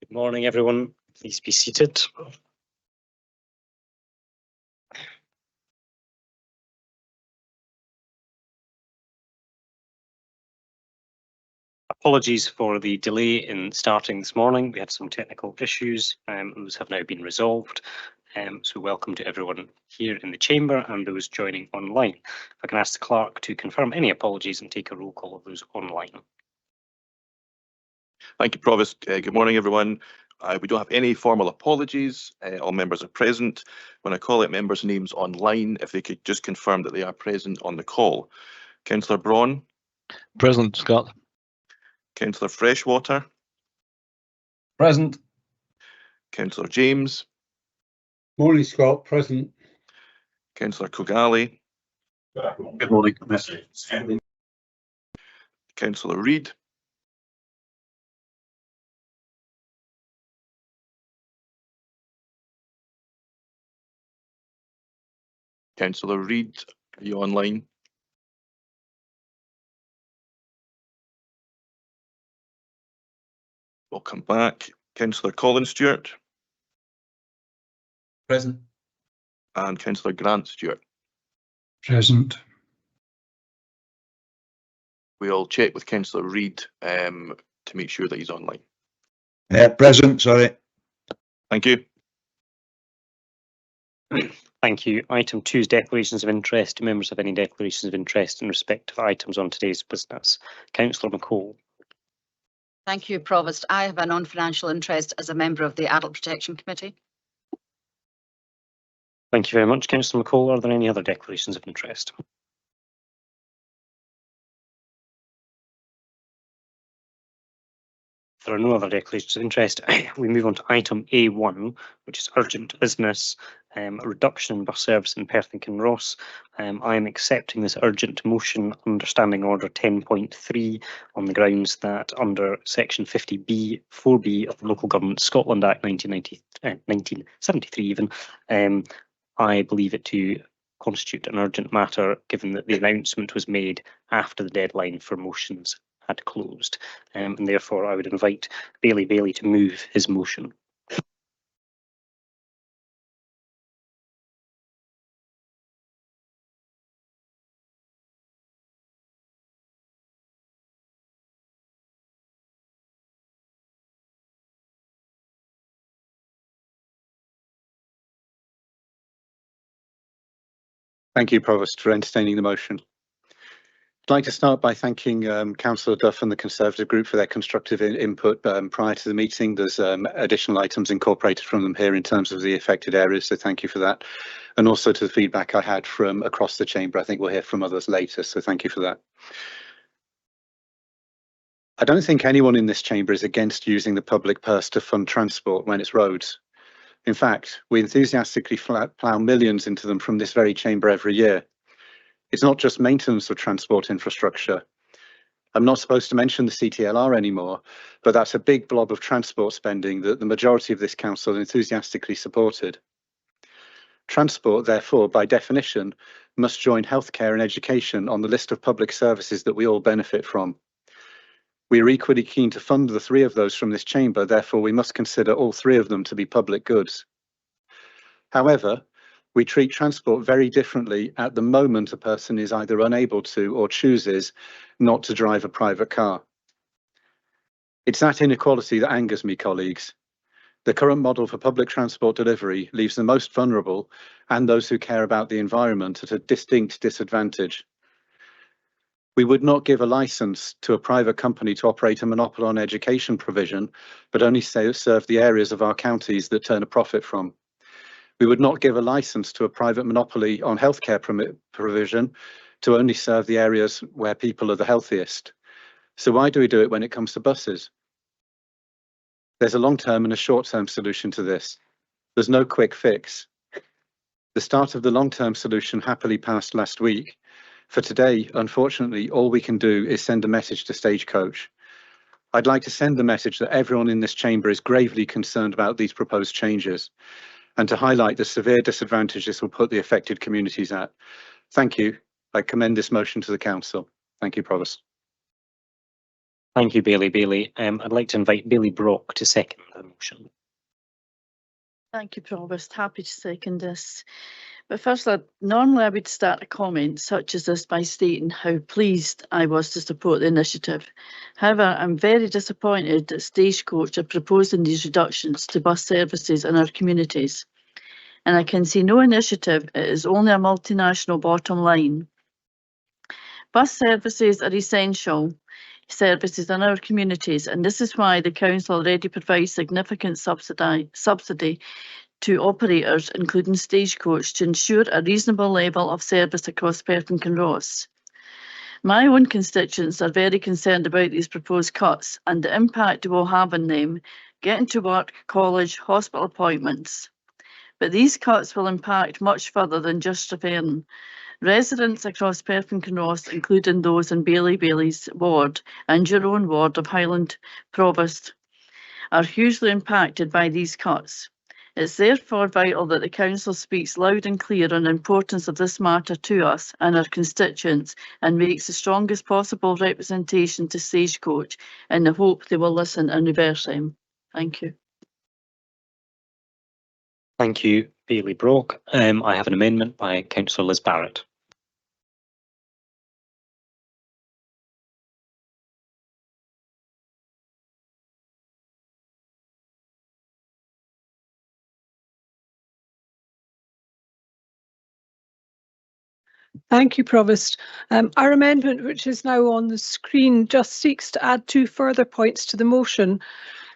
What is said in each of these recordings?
Good morning, everyone. Please be seated. Apologies for the delay in starting this morning. We had some technical issues and those have now been resolved. So welcome to everyone here in the chamber and those joining online. If I can ask the clerk to confirm any apologies and take a roll call of those online. Thank you, Provost. Good morning, everyone. We don't have any formal apologies. All members are present. When I call out members' names online, if they could just confirm that they are present on the call. Councillor Braun. Present, Scott. Councillor Freshwater. Present. Councillor James. Morning, Scott. Present. Councillor Kogali. Good morning, Mr. Councillor Reid. Councillor Reid, are you online? Welcome back. Councillor Colin Stewart. Present. And Councillor Grant Stewart. Present. We'll check with Councillor Reid to make sure that he's online. Present, sorry. Thank you. Thank you. Item 2 is declarations of interest. Do members have any declarations of interest in respect of items on today's business? Councillor McCall. Thank you, Provost. I have a non-financial interest as a member of the Adult Protection Committee. Thank you very much, Councillor McCall. Are there any other declarations of interest? If there are no other declarations of interest, we move on to item A1, which is urgent business, a reduction in bus service in Perth and Kinross. I am accepting this urgent motion under Standing Order 10.3 on the grounds that under Section 50B, 4B of the Local Government Scotland Act 1973 even, I believe it to constitute an urgent matter given that the announcement was made after the deadline for motions had closed, and therefore I would invite Bailey to move his motion. Thank you, Provost, for entertaining the motion. I'd like to start by thanking Councillor Duff and the Conservative Group for their constructive input prior to the meeting. There's additional items incorporated from them here in terms of the affected areas, so thank you for that. And also to the feedback I had from across the chamber. I think we'll hear from others later, so thank you for that. I don't think anyone in this chamber is against using the public purse to fund transport when it's roads. In fact, we enthusiastically plough millions into them from this very chamber every year. It's not just maintenance of transport infrastructure. I'm not supposed to mention the CTLR anymore, but that's a big blob of transport spending that the majority of this council enthusiastically supported. Transport, therefore, by definition, must join healthcare and education on the list of public services that we all benefit from. We are equally keen to fund the three of those from this chamber, therefore we must consider all three of them to be public goods. However, we treat transport very differently at the moment a person is either unable to or chooses not to drive a private car. It's that inequality that angers me, colleagues. The current model for public transport delivery leaves the most vulnerable and those who care about the environment at a distinct disadvantage. We would not give a licence to a private company to operate a monopoly on education provision, but only serve the areas of our counties that turn a profit from. We would not give a licence to a private monopoly on healthcare provision to only serve the areas where people are the healthiest. So why do we do it when it comes to buses? There's a long-term and a short-term solution to this. There's no quick fix. The start of the long-term solution happily passed last week. For today, unfortunately, all we can do is send a message to Stagecoach. I'd like to send the message that everyone in this chamber is gravely concerned about these proposed changes, and to highlight the severe disadvantage this will put the affected communities at. Thank you. I commend this motion to the council. Thank you, Provost. Thank you, Bailey. I'd like to invite Bailey Brock to second them. motion. Thank you, Provost. Happy to second this. But first, normally I would start a comment such as this by stating how pleased I was to support the initiative. However, I'm very disappointed that Stagecoach are proposing these reductions to bus services in our communities. And I can see no initiative, it is only a multinational bottom line. Bus services are essential services in our communities, and this is why the council already provides significant subsidy to operators, including Stagecoach, to ensure a reasonable level of service across Perth and Kinross. My own constituents are very concerned about these proposed cuts and the impact it will have on them getting to work, college, hospital appointments. But these cuts will impact much further than just Raverne. Residents across Perth and Kinross, including those in Bailey's ward and your own ward of Highland Provost, are hugely impacted by these cuts. It's therefore vital that the council speaks loud and clear on the importance of this matter to us and our constituents and makes the strongest possible representation to Stagecoach in the hope they will listen and reverse them. Thank you. Thank you, Bailey Brock. I have an amendment by Councillor Liz Barrett. Thank you, Provost. Our amendment, which is now on the screen, just seeks to add 2 further points to the motion.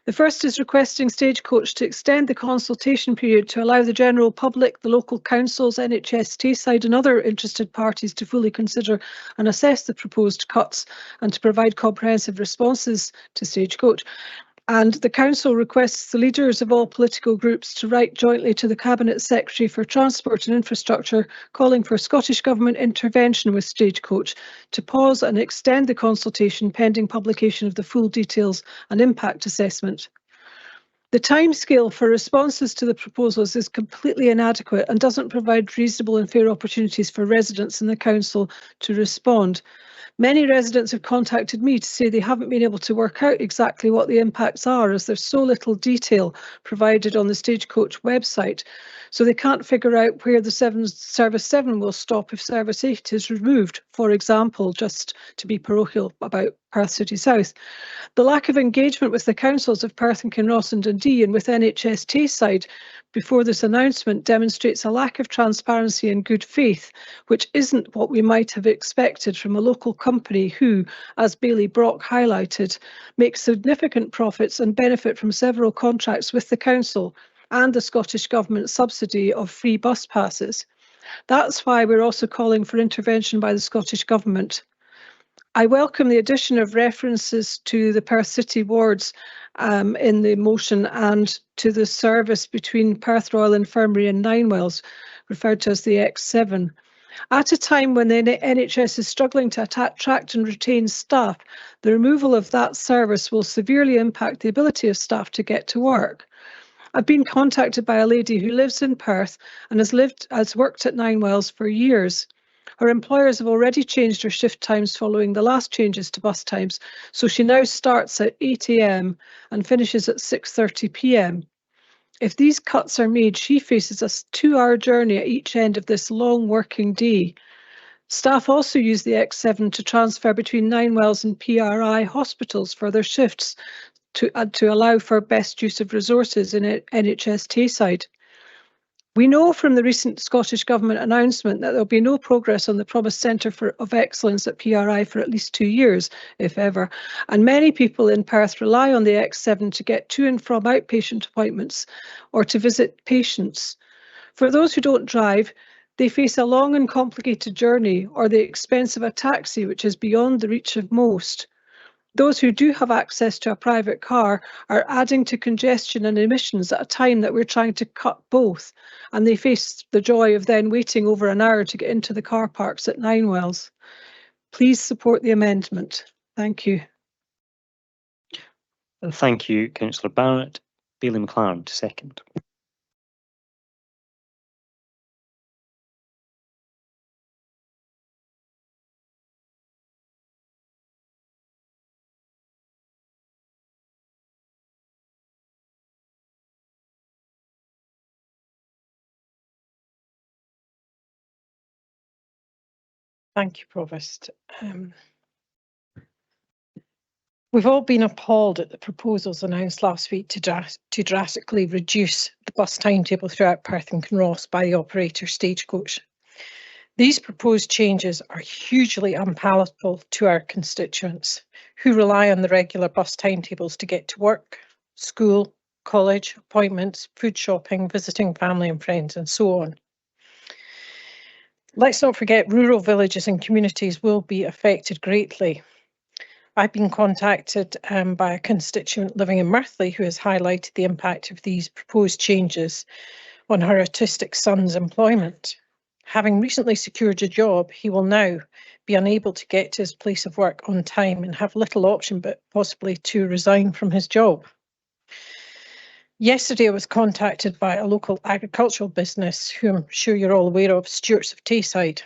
The first is requesting Stagecoach to extend the consultation period to allow the general public, the local councils, NHS Tayside and other interested parties to fully consider and assess the proposed cuts and to provide comprehensive responses to Stagecoach. And the council requests the leaders of all political groups to write jointly to the Cabinet Secretary for Transport and Infrastructure, calling for Scottish Government intervention with Stagecoach to pause and extend the consultation pending publication of the full details and impact assessment. The timescale for responses to the proposals is completely inadequate and doesn't provide reasonable and fair opportunities for residents in the council to respond. Many residents have contacted me to say they haven't been able to work out exactly what the impacts are, as there's so little detail provided on the Stagecoach website. So they can't figure out where the Service 7 will stop if Service 8 is removed, for example, just to be parochial about Perth City South. The lack of engagement with the councils of Perth and Kinross and Dundee and with NHS Tayside before this announcement demonstrates a lack of transparency and good faith, which isn't what we might have expected from a local company who, as Bailey Brock highlighted, makes significant profits and benefit from several contracts with the council and the Scottish Government subsidy of free bus passes. That's why we're also calling for intervention by the Scottish Government. I welcome the addition of references to the Perth City wards in the motion and to the service between Perth Royal Infirmary and Ninewells, referred to as the X7. At a time when the NHS is struggling to attract and retain staff, the removal of that service will severely impact the ability of staff to get to work. I've been contacted by a lady who lives in Perth and has worked at Ninewells for years. Her employers have already changed her shift times following the last changes to bus times, so she now starts at 8 AM and finishes at 6:30 PM. If these cuts are made, she faces a 2-hour journey at each end of this long working day. Staff also use the X7 to transfer between Ninewells and PRI hospitals for their shifts to allow for best use of resources in NHS Tayside. We know from the recent Scottish Government announcement that there'll be no progress on the promised Centre of Excellence at PRI for at least 2 years, if ever, and many people in Perth rely on the X7 to get to and from outpatient appointments or to visit patients. For those who don't drive, they face a long and complicated journey or the expense of a taxi, which is beyond the reach of most. Those who do have access to a private car are adding to congestion and emissions at a time that we're trying to cut both, and they face the joy of then waiting over an hour to get into the car parks at Ninewells. Please support the amendment. Thank you. Thank you, Councillor Barrett. Bailey McLaren to second. Thank you, Provost. We've all been appalled at the proposals announced last week to drastically reduce the bus timetable throughout Perth and Kinross by the operator Stagecoach. These proposed changes are hugely unpalatable to our constituents who rely on the regular bus timetables to get to work, school, college, appointments, food shopping, visiting family and friends, and so on. Let's not forget rural villages and communities will be affected greatly. I've been contacted by a constituent living in Merthley who has highlighted the impact of these proposed changes on her autistic son's employment. Having recently secured a job, he will now be unable to get to his place of work on time and have little option but possibly to resign from his job. Yesterday, I was contacted by a local agricultural business who I'm sure you're all aware of, Stewart's of Tayside,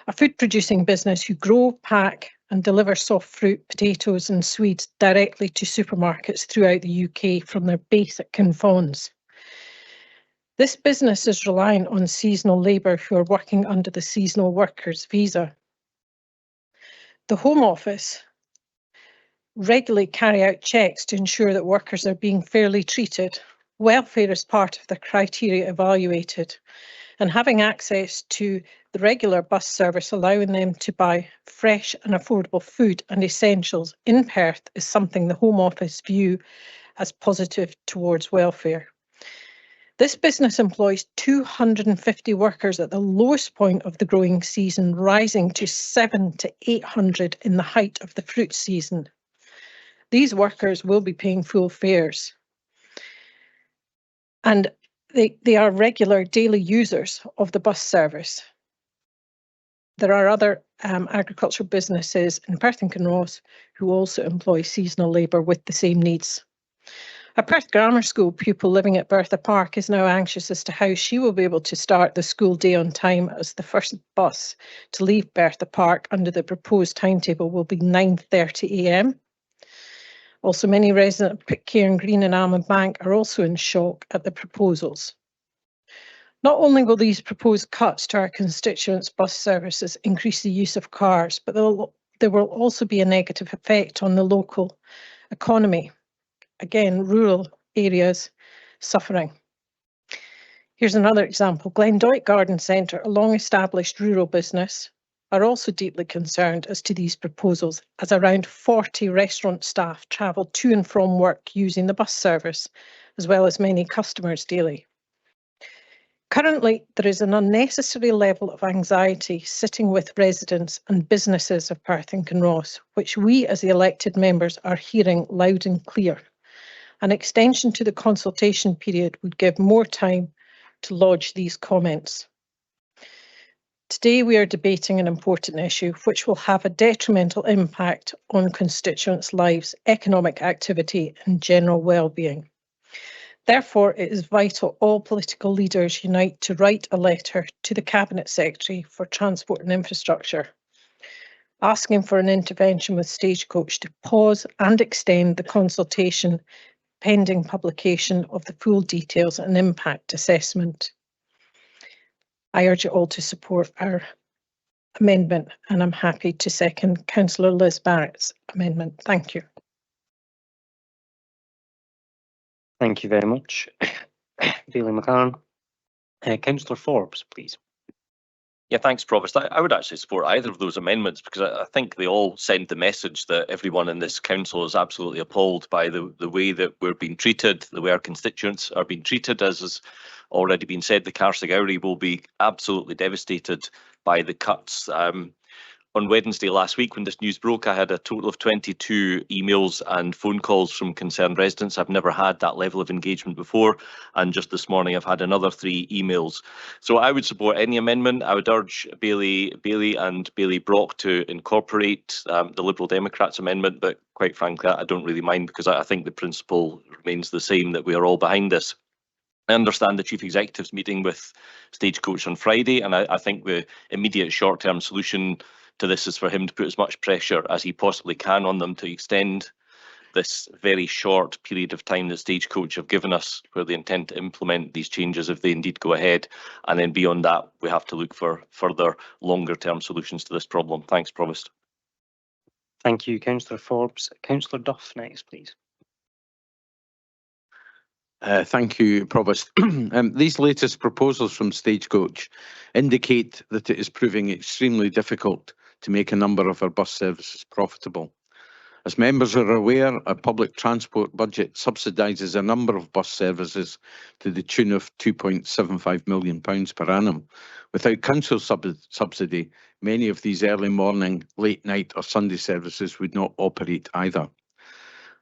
a food producing business who grow, pack and deliver soft fruit, potatoes and sweets directly to supermarkets throughout the UK from their base at Kinfons. This business is reliant on seasonal labour who are working under the seasonal workers visa. The Home Office regularly carry out checks to ensure that workers are being fairly treated. Welfare is part of the criteria evaluated, and having access to the regular bus service allowing them to buy fresh and affordable food and essentials in Perth is something the Home Office view as positive towards welfare. This business employs 250 workers at the lowest point of the growing season, rising to 700 to 800 in the height of the fruit season. These workers will be paying full fares. And they are regular daily users of the bus service. There are other agricultural businesses in Perth and Kinross who also employ seasonal labour with the same needs. A Perth Grammar School pupil living at Bertha Park is now anxious as to how she will be able to start the school day on time, as the first bus to leave Bertha Park under the proposed timetable will be 9:30 a.m. Also, many residents of Pitcairn Green and Almond Bank are also in shock at the proposals. Not only will these proposed cuts to our constituents' bus services increase the use of cars, but there will also be a negative effect on the local economy. Again, rural areas suffering. Here's another example. Glendoick Garden Centre, a long-established rural business, are also deeply concerned as to these proposals, as around 40 restaurant staff travel to and from work using the bus service, as well as many customers daily. Currently, there is an unnecessary level of anxiety sitting with residents and businesses of Perth and Kinross, which we as the elected members are hearing loud and clear. An extension to the consultation period would give more time to lodge these comments. Today we are debating an important issue which will have a detrimental impact on constituents' lives, economic activity and general well-being. Therefore, it is vital all political leaders unite to write a letter to the Cabinet Secretary for Transport and Infrastructure, asking for an intervention with Stagecoach to pause and extend the consultation pending publication of the full details and impact assessment. I urge you all to support our amendment, and I'm happy to second Councillor Liz Barrett's amendment. Thank you. Thank you very much, Bailey McCann. Councillor Forbes, please. Yeah, thanks, Provost. I would actually support either of those amendments because I think they all send the message that everyone in this council is absolutely appalled by the way that we're being treated, the way our constituents are being treated. As has already been said, the Carsagowrie will be absolutely devastated by the cuts. On Wednesday last week, when this news broke, I had a total of 22 emails and phone calls from concerned residents. I've never had that level of engagement before, and just this morning I've had another 3 emails. So I would support any amendment. I would urge Bailey and Bailey Brock to incorporate the Liberal Democrats amendment, but quite frankly, I don't really mind because I think the principle remains the same, that we are all behind this. I understand the Chief Executive's meeting with Stagecoach on Friday, and I think the immediate short-term solution to this is for him to put as much pressure as he possibly can on them to extend this very short period of time that Stagecoach have given us, where they intend to implement these changes if they indeed go ahead. And then beyond that, we have to look for further longer term solutions to this problem. Thanks, Provost. Thank you, Councillor Forbes. Councillor Duff next, please. Thank you, Provost. These latest proposals from Stagecoach indicate that it is proving extremely difficult to make a number of our bus services profitable. As members are aware, our public transport budget subsidises a number of bus services to the tune of £2.75 million per annum. Without council subsidy, many of these early morning, late night or Sunday services would not operate either.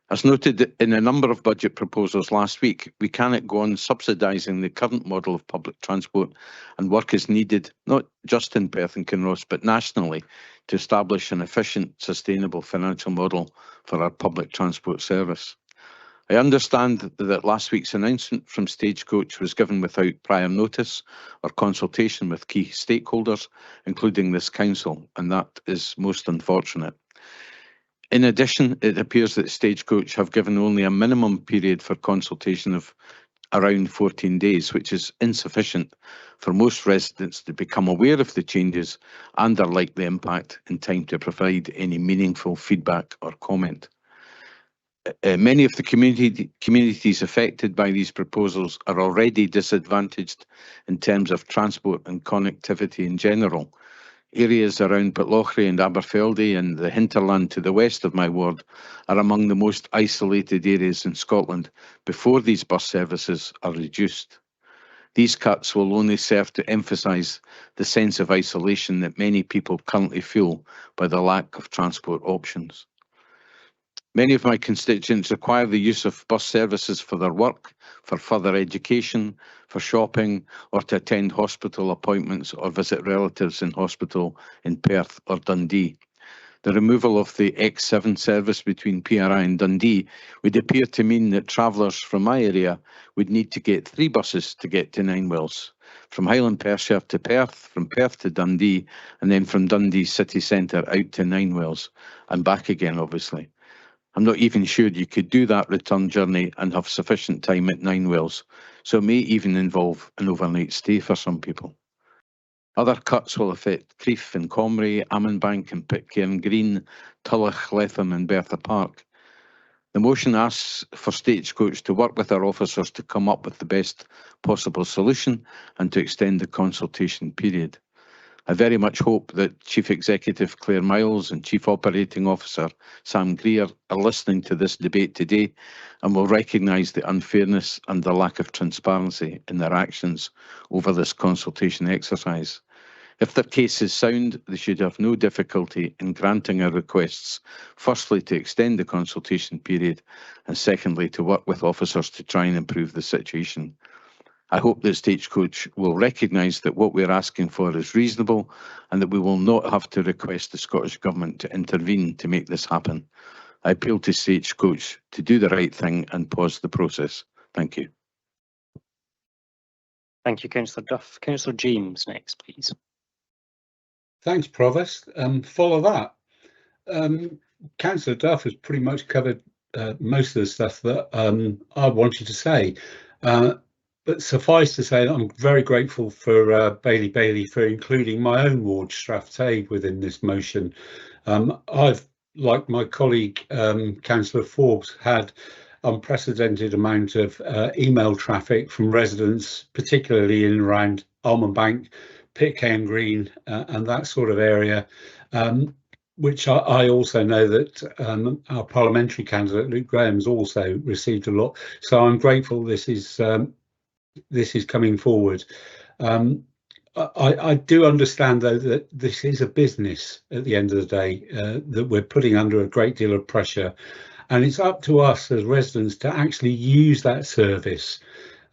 As noted in a number of budget proposals last week, we cannot go on subsidising the current model of public transport, and work is needed not just in Perth and Kinross but nationally to establish an efficient, sustainable financial model for our public transport service. I understand that last week's announcement from Stagecoach was given without prior notice or consultation with key stakeholders, including this council, and that is most unfortunate. In addition, it appears that Stagecoach have given only a minimum period for consultation of around 14 days, which is insufficient for most residents to become aware of the changes and their likely impact in time to provide any meaningful feedback or comment. Many of the communities affected by these proposals are already disadvantaged in terms of transport and connectivity in general. Areas around Pitlochry and Aberfeldy and the hinterland to the west of my ward are among the most isolated areas in Scotland before these bus services are reduced. These cuts will only serve to emphasise the sense of isolation that many people currently feel by the lack of transport options. Many of my constituents require the use of bus services for their work, for further education, for shopping, or to attend hospital appointments or visit relatives in hospital in Perth or Dundee. The removal of the X7 service between PRI and Dundee would appear to mean that travellers from my area would need to get 3 buses to get to Ninewells, from Highland Perthshire to Perth, from Perth to Dundee, and then from Dundee city centre out to Ninewells, and back again, obviously. I'm not even sure you could do that return journey and have sufficient time at Ninewells, so it may even involve an overnight stay for some people. Other cuts will affect Crieff and Comrie, Ammonbank and Pitcairn Green, Tulloch, Letham and Bertha Park. The motion asks for Stagecoach to work with our officers to come up with the best possible solution and to extend the consultation period. I very much hope that Chief Executive Claire Miles and Chief Operating Officer Sam Greer are listening to this debate today and will recognise the unfairness and the lack of transparency in their actions over this consultation exercise. If their case is sound, they should have no difficulty in granting our requests, firstly to extend the consultation period and secondly to work with officers to try and improve the situation. I hope that Stagecoach will recognise that what we're asking for is reasonable and that we will not have to request the Scottish Government to intervene to make this happen. I appeal to Stagecoach to do the right thing and pause the process. Thank you. Thank you, Councillor Duff. Councillor James next, please. Thanks, Provost. Follow that. Councillor Duff has pretty much covered most of the stuff that I wanted to say. But suffice to say that I'm very grateful for Bailey for including my own ward, Strathtague, within this motion. I've, like my colleague Councillor Forbes, had unprecedented amount of email traffic from residents, particularly in and around Almonbank, Pitcairn Green and that sort of area, which I also know that our parliamentary candidate Luke Graham's also received a lot. So I'm grateful this is coming forward. I do understand, though, that this is a business at the end of the day, that we're putting under a great deal of pressure, and it's up to us as residents to actually use that service.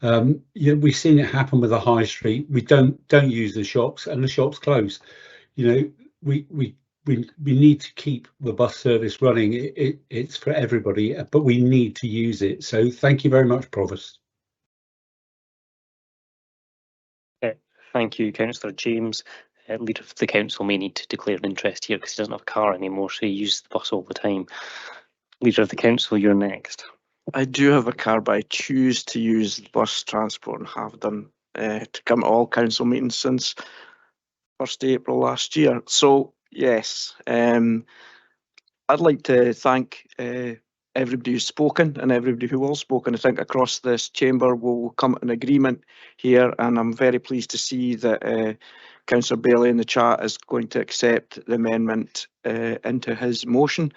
We've seen it happen with the high street. We don't use the shops, and the shops close. We need to keep the bus service running. It's for everybody, but we need to use it. So thank you very much, Provost. Thank you, Councillor James. Leader of the council may need to declare an interest here because he doesn't have a car anymore, so he uses the bus all the time. Leader of the Council, you're next. I do have a car, but I choose to use bus transport and have done to come to all council meetings since 1st April last year. So yes, I'd like to thank everybody who's spoken and everybody who will spoken. I think across this chamber will come to an agreement here, and I'm very pleased to see that Councillor Bailey in the chat is going to accept the amendment into his motion,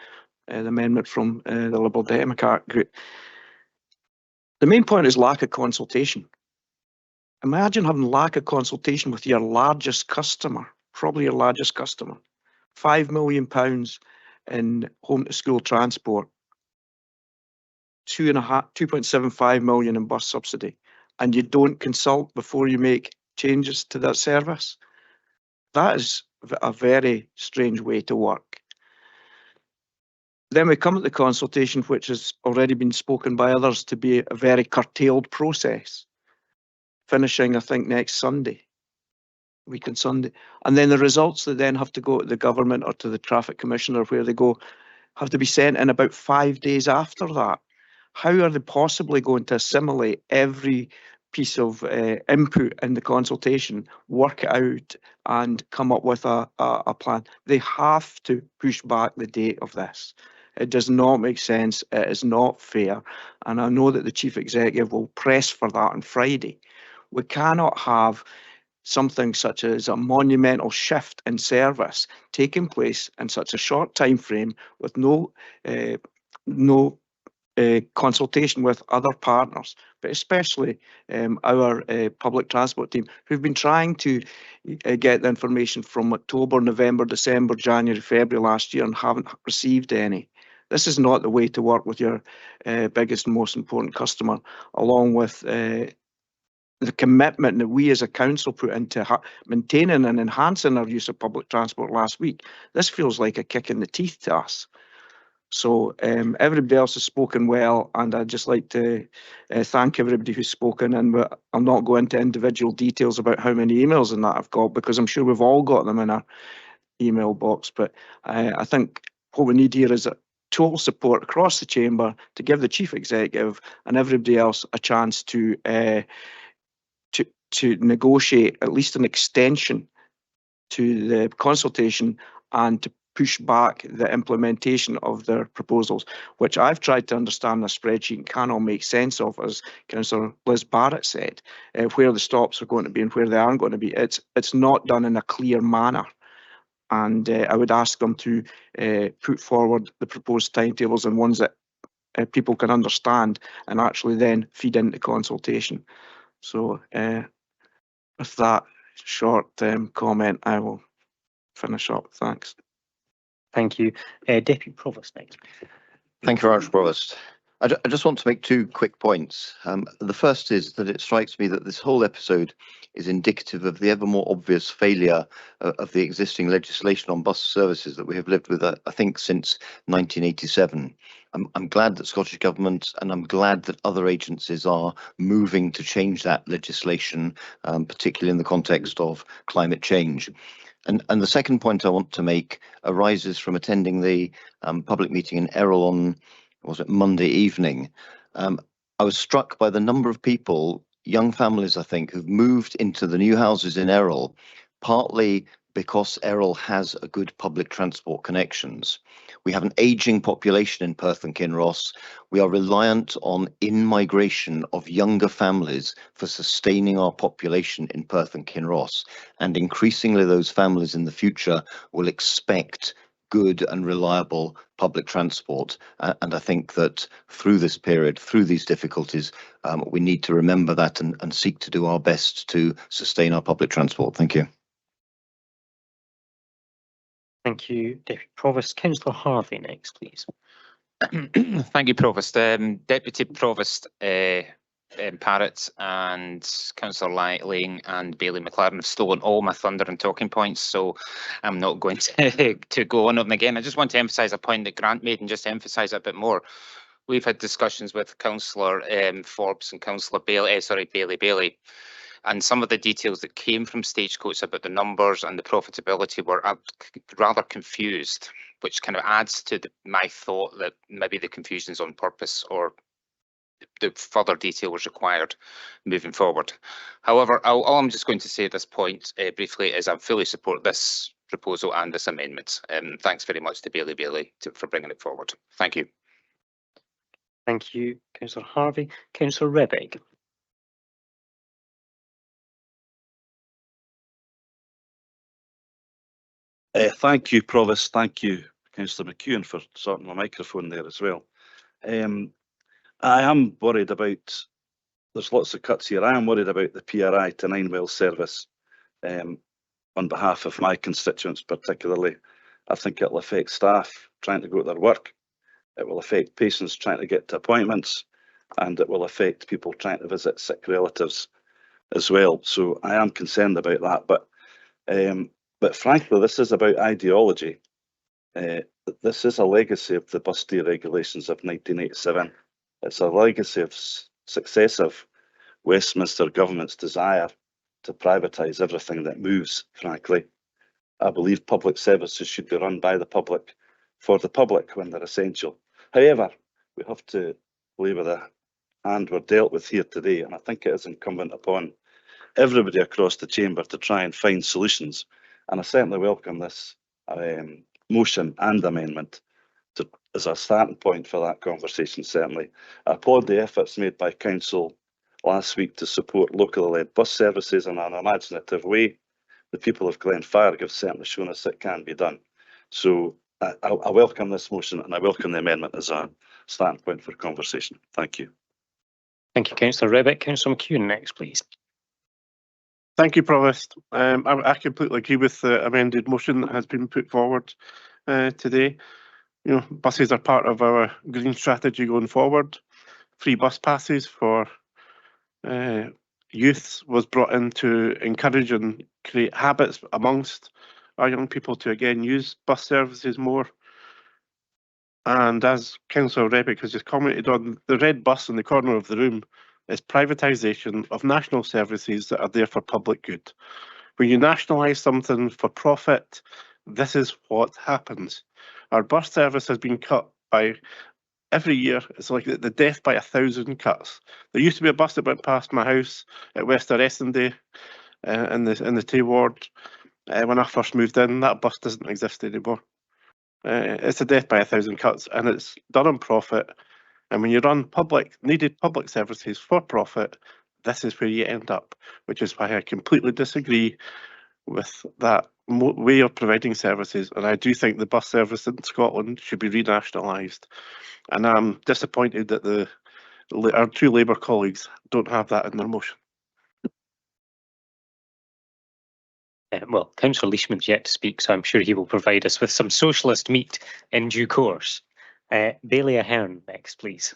the amendment from the Liberal Democrat group. The main point is lack of consultation. Imagine having lack of consultation with your largest customer, probably your largest customer. £5 million in home to school transport, 2.75 million in bus subsidy, and you don't consult before you make changes to that service. That is a very strange way to work. Then we come at the consultation, which has already been spoken by others to be a very curtailed process, finishing, I think, next Sunday, week on Sunday. And then the results that then have to go to the government or to the traffic commissioner, where they go, have to be sent in about 5 days after that. How are they possibly going to assimilate every piece of input in the consultation, work it out and come up with a plan? They have to push back the date of this. It does not make sense. It is not fair. And I know that the Chief Executive will press for that on Friday. We cannot have something such as a monumental shift in service taking place in such a short time frame with no consultation with other partners, but especially our public transport team, who've been trying to get the information from October, November, December, January, February last year and haven't received any. This is not the way to work with your biggest and most important customer, along with the commitment that we as a council put into maintaining and enhancing our use of public transport last week. This feels like a kick in the teeth to us. So everybody else has spoken well, and I'd just like to thank everybody who's spoken. And I'll not go into individual details about how many emails and that I've got, because I'm sure we've all got them in our email box. But I think what we need here is a total support across the chamber to give the Chief Executive and everybody else a chance to negotiate at least an extension to the consultation and to push back the implementation of their proposals, which I've tried to understand the spreadsheet and cannot make sense of, as Councillor Liz Barrett said, where the stops are going to be and where they aren't going to be. It's not done in a clear manner. And I would ask them to put forward the proposed timetables and ones that people can understand and actually then feed into consultation. So with that short comment, I will finish up. Thanks. Thank you. Deputy Provost next. Thank you very much, Provost. I just want to make 2 quick points. The first is that it strikes me that this whole episode is indicative of the ever more obvious failure of the existing legislation on bus services that we have lived with, I think, since 1987. I'm glad that Scottish Government and I'm glad that other agencies are moving to change that legislation, particularly in the context of climate change. And the second point I want to make arises from attending the public meeting in Errol on, was it Monday evening? I was struck by the number of people, young families, I think, who've moved into the new houses in Errol, partly because Errol has a good public transport connections. We have an ageing population in Perth and Kinross. We are reliant on in-migration of younger families for sustaining our population in Perth and Kinross. And increasingly those families in the future will expect good and reliable public transport. And I think that through this period, through these difficulties, we need to remember that and seek to do our best to sustain our public transport. Thank you. Thank you, Deputy Provost. Councillor Harvey next, please. Thank you, Provost. Deputy Provost Parrott and Councillor Lang and Bailey McLaren have stolen all my thunder and talking points, so I'm not going to go on them again. I just want to emphasise a point that Grant made and just emphasise it a bit more. We've had discussions with Councillor Forbes and Councillor Bailey. And some of the details that came from Stagecoach about the numbers and the profitability were rather confused. which kind of adds to my thought that maybe the confusion's on purpose or the further detail was required moving forward. However, all I'm just going to say at this point briefly is I fully support this proposal and this amendment. Thanks very much to Bailey for bringing it forward. Thank you. Thank you, Councillor Harvey. Councillor Rebick. Thank you, Provost. Thank you, Councillor McEwen, for sorting my microphone there as well. I am worried about, there's lots of cuts here. I am worried about the PRI to Ninewell service on behalf of my constituents particularly. I think it'll affect staff trying to go to their work. It will affect patients trying to get to appointments, and it will affect people trying to visit sick relatives as well. So I am concerned about that. But frankly, this is about ideology. This is a legacy of the bus deregulations of 1987. It's a legacy of successive Westminster government's desire to privatise everything that moves, frankly. I believe public services should be run by the public, for the public when they're essential. However, we have to play with the hand we're dealt with here today, and I think it is incumbent upon everybody across the chamber to try and find solutions. And I certainly welcome this motion and amendment as a starting point for that conversation, certainly. I applaud the efforts made by Council last week to support locally led bus services in an imaginative way. The people of Glenfarg have certainly shown us it can be done. So I welcome this motion and I welcome the amendment as a starting point for conversation. Thank you. Thank you, Councillor Rebick. Councillor McEwen next, please. Thank you, Provost. I completely agree with the amended motion that has been put forward today. You know, buses are part of our green strategy going forward. Free bus passes for youth was brought in to encourage and create habits amongst our young people to again use bus services more. And as Councillor Rebick has just commented on, the red bus in the corner of the room is privatisation of national services that are there for public good. When you nationalise something for profit, this is what happens. Our bus service has been cut by every year. It's like the death by 1,000 cuts. There used to be a bus that went past my house at Wester Essendon in the Tay ward. When I first moved in, that bus doesn't exist anymore. It's a death by 1,000 cuts, and it's done on profit. And when you run needed public services for profit, this is where you end up, which is why I completely disagree with that way of providing services. And I do think the bus service in Scotland should be renationalised. And I'm disappointed that our two Labour colleagues don't have that in their motion. Well, Councillor Leishman's yet to speak, so I'm sure he will provide us with some socialist meat in due course. Bailey Ahern next, please.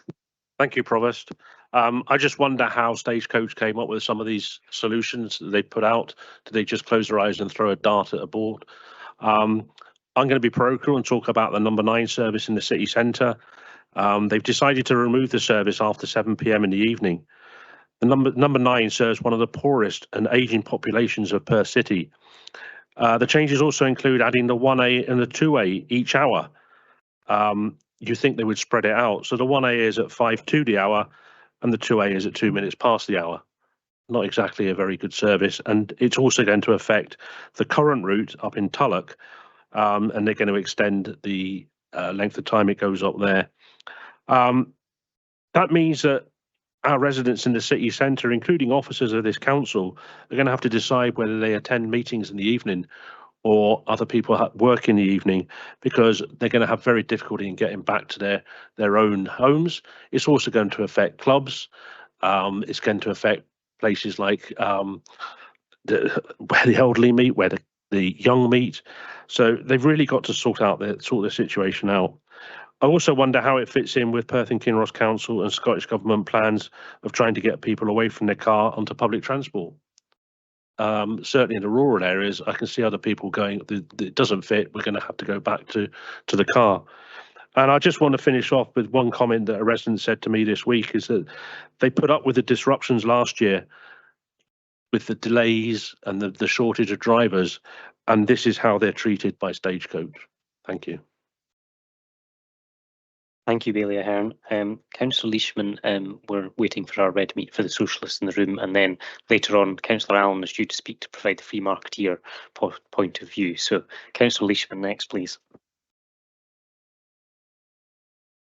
Thank you, Provost. I just wonder how Stagecoach came up with some of these solutions that they put out. Did they just close their eyes and throw a dart at a board? I'm going to be parochial and talk about the number 9 service in the city centre. They've decided to remove the service after 7 p.m. in the evening. The number 9 serves one of the poorest and ageing populations of Perth City. The changes also include adding the 1A and the 2A each hour. You think they would spread it out. So the 1A is at 5 to the hour and the 2A is at 2 minutes past the hour. Not exactly a very good service. And it's also going to affect the current route up in Tulloch, and they're going to extend the length of time it goes up there. That means that our residents in the city centre, including officers of this council, are going to have to decide whether they attend meetings in the evening or other people work in the evening, because they're going to have very difficulty in getting back to their own homes. It's also going to affect clubs. It's going to affect places like where the elderly meet, where the young meet. So they've really got to sort the situation out. I also wonder how it fits in with Perth and Kinross Council and Scottish Government plans of trying to get people away from their car onto public transport. Certainly in the rural areas, I can see other people going, it doesn't fit, we're going to have to go back to the car. And I just want to finish off with one comment that a resident said to me this week, is that they put up with the disruptions last year with the delays and the shortage of drivers, and this is how they're treated by Stagecoach. Thank you. Thank you, Bailey Ahern. Councillor Leishman, we're waiting for our red meat for the socialists in the room, and then later on, Councillor Allen is due to speak to provide the free marketeer point of view. So, Councillor Leishman next, please.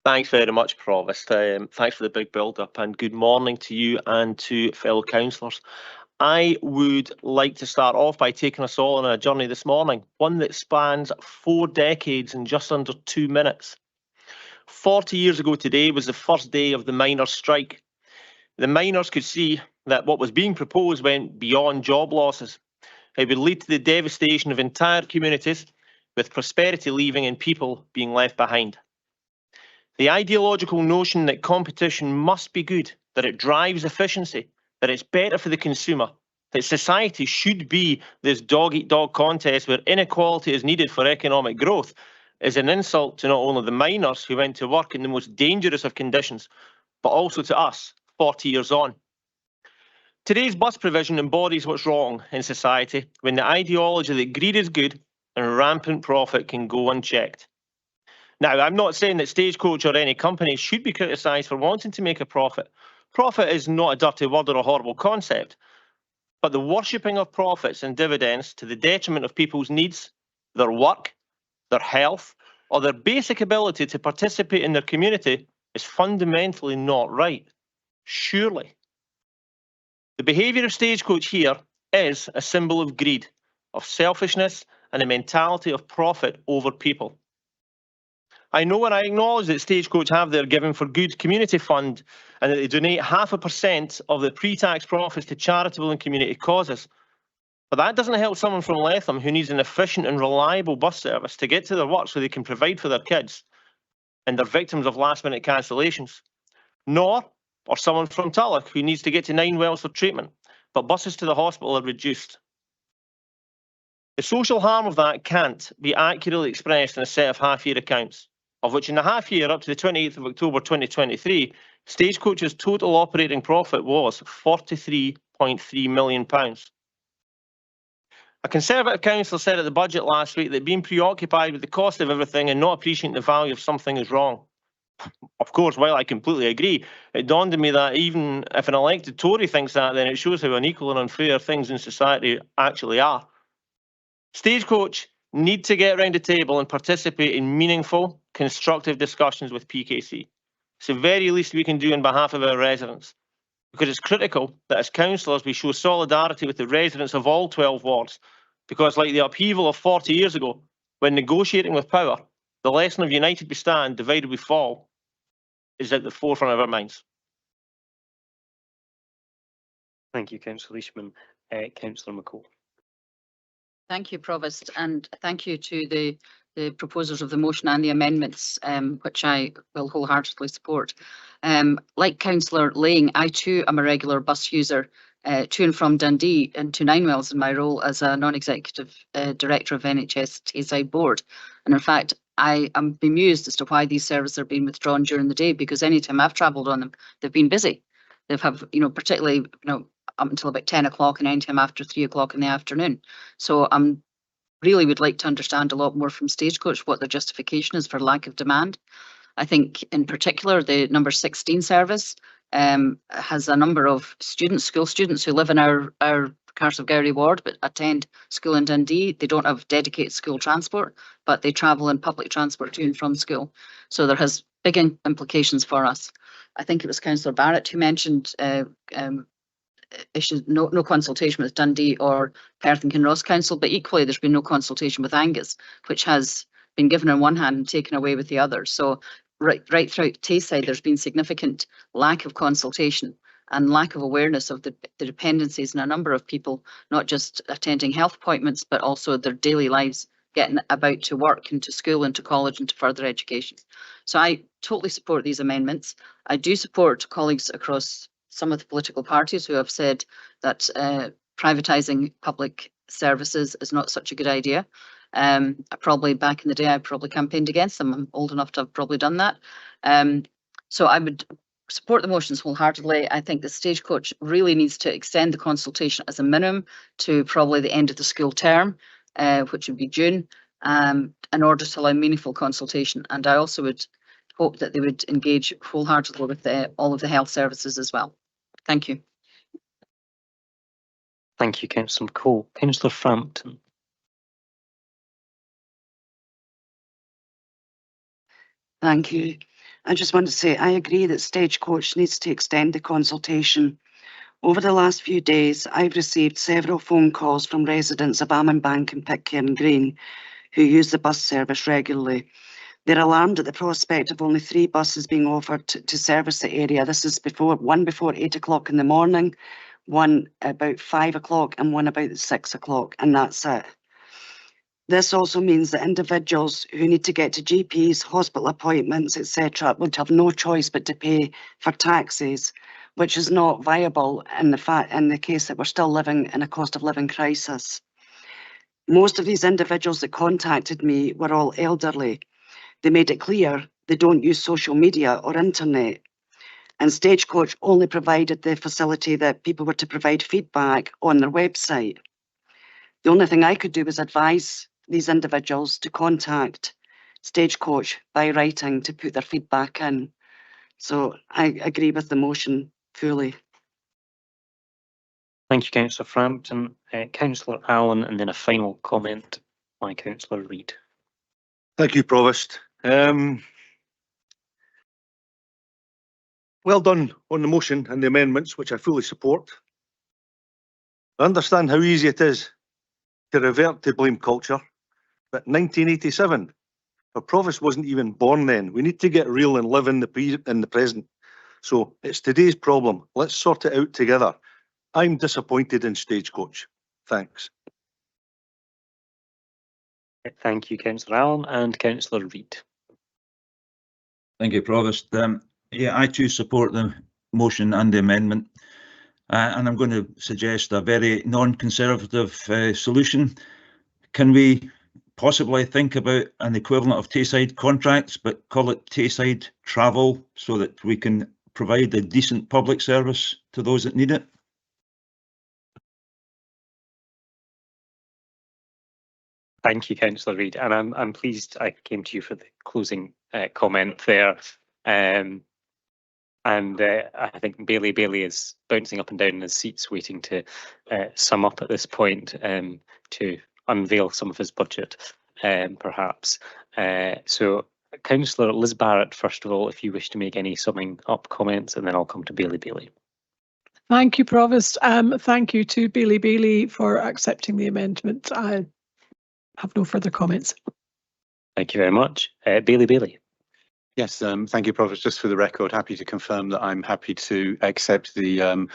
Thanks very much, Provost. Thanks for the big build-up, and good morning to you and to fellow councillors. I would like to start off by taking us all on a journey this morning, one that spans 4 decades in just under 2 minutes. 40 years ago today was the first day of the miners' strike. The miners could see that what was being proposed went beyond job losses. It would lead to the devastation of entire communities, with prosperity leaving and people being left behind. The ideological notion that competition must be good, that it drives efficiency, that it's better for the consumer, that society should be this dog-eat-dog contest where inequality is needed for economic growth, is an insult to not only the miners who went to work in the most dangerous of conditions, but also to us 40 years on. Today's bus provision embodies what's wrong in society when the ideology that greed is good and rampant profit can go unchecked. Now, I'm not saying that Stagecoach or any company should be criticised for wanting to make a profit. Profit is not a dirty word or a horrible concept, but the worshipping of profits and dividends to the detriment of people's needs, their work, their health, or their basic ability to participate in their community is fundamentally not right. Surely. The behaviour of Stagecoach here is a symbol of greed, of selfishness, and a mentality of profit over people. I know and I acknowledge that Stagecoach have their Given for Good community fund and that they donate 0.5% of the pre-tax profits to charitable and community causes. But that doesn't help someone from Letham who needs an efficient and reliable bus service to get to their work so they can provide for their kids and they're victims of last-minute cancellations. Nor, or someone from Tulloch who needs to get to 9 Wells for treatment, but buses to the hospital are reduced. The social harm of that can't be accurately expressed in a set of half-year accounts, of which in the half year up to the 28th of October 2023, Stagecoach's total operating profit was £43.3 million. A Conservative councillor said at the budget last week that being preoccupied with the cost of everything and not appreciating the value of something is wrong. Of course, while I completely agree, it dawned on me that even if an elected Tory thinks that, then it shows how unequal and unfair things in society actually are. Stagecoach need to get around the table and participate in meaningful, constructive discussions with PKC. It's the very least we can do on behalf of our residents, because it's critical that as councillors we show solidarity with the residents of all 12 wards, because like the upheaval of 40 years ago, when negotiating with power, the lesson of united we stand, divided we fall is at the forefront of our minds. Thank you, Councillor Leishman. Councillor McCall. Thank you, Provost, and thank you to the proposers of the motion and the amendments, which I will wholeheartedly support. Like Councillor Laying, I too am a regular bus user to and from Dundee and to 9 Wells in my role as a non-executive director of NHS Tayside Board. And in fact, I am bemused as to why these services are being withdrawn during the day, because anytime I've travelled on them, they've been busy. They've have, particularly, up until about 10 o'clock and anytime after 3 o'clock in the afternoon. So really would like to understand a lot more from Stagecoach what their justification is for lack of demand. I think in particular the number 16 service has a number of students, school students who live in our Carsall-Gowrie ward but attend school in Dundee. They don't have dedicated school transport, but they travel in public transport to and from school. So there has big implications for us. I think it was Councillor Barrett who mentioned issues, no consultation with Dundee or Perth and Kinross Council, but equally there's been no consultation with Angus, which has been given on one hand and taken away with the other. So right throughout Tayside, there's been significant lack of consultation and lack of awareness of the dependencies in a number of people, not just attending health appointments, but also their daily lives, getting about to work and to school and to college and to further education. So I totally support these amendments. I do support colleagues across some of the political parties who have said that privatising public services is not such a good idea. Probably back in the day, I probably campaigned against them. I'm old enough to have probably done that. So I would support the motions wholeheartedly. I think the Stagecoach really needs to extend the consultation as a minimum to probably the end of the school term, which would be June, in order to allow meaningful consultation. And I also would hope that they would engage wholeheartedly with all of the health services as well. Thank you. Thank you, Councillor Cole. Councillor Frampton. Thank you. I just want to say I agree that Stagecoach needs to extend the consultation. Over the last few days, I've received several phone calls from residents of Almonbank and Pitcairn Green who use the bus service regularly. They're alarmed at the prospect of only 3 buses being offered to service the area. This is one before 8 o'clock in the morning, one about 5 o'clock and one about 6 o'clock, and that's it. This also means that individuals who need to get to GPs, hospital appointments, etc., would have no choice but to pay for taxis, which is not viable in the case that we're still living in a cost of living crisis. Most of these individuals that contacted me were all elderly. They made it clear they don't use social media or internet. And Stagecoach only provided the facility that people were to provide feedback on their website. The only thing I could do was advise these individuals to contact Stagecoach by writing to put their feedback in. So I agree with the motion fully. Thank you, Councillor Frampton. Councillor Allen, and then a final comment by Councillor Reid. Thank you, Provost. Well done on the motion and the amendments, which I fully support. I understand how easy it is to revert to blame culture, but 1987, our Provost wasn't even born then. We need to get real and live in the present. So it's today's problem. Let's sort it out together. I'm disappointed in Stagecoach. Thanks. Thank you, Councillor Allen, and Councillor Reid. Thank you, Provost. Yeah, I too support the motion and the amendment. And I'm going to suggest a very non-conservative solution. Can we possibly think about an equivalent of Tayside contracts, but call it Tayside travel, so that we can provide a decent public service to those that need it? Thank you, Councillor Reid, and I'm pleased I came to you for the closing comment there. I think Bailey is bouncing up and down in his seats, waiting to sum up at this point, to unveil some of his budget, perhaps. So, Councillor Liz Barrett, first of all, if you wish to make any summing up comments, and then I'll come to Bailey. Thank you, Provost. Thank you to Bailey for accepting the amendment. I have no further comments. Thank you very much. Bailey. Yes, thank you, Provost. Just for the record, happy to confirm that I'm happy to accept the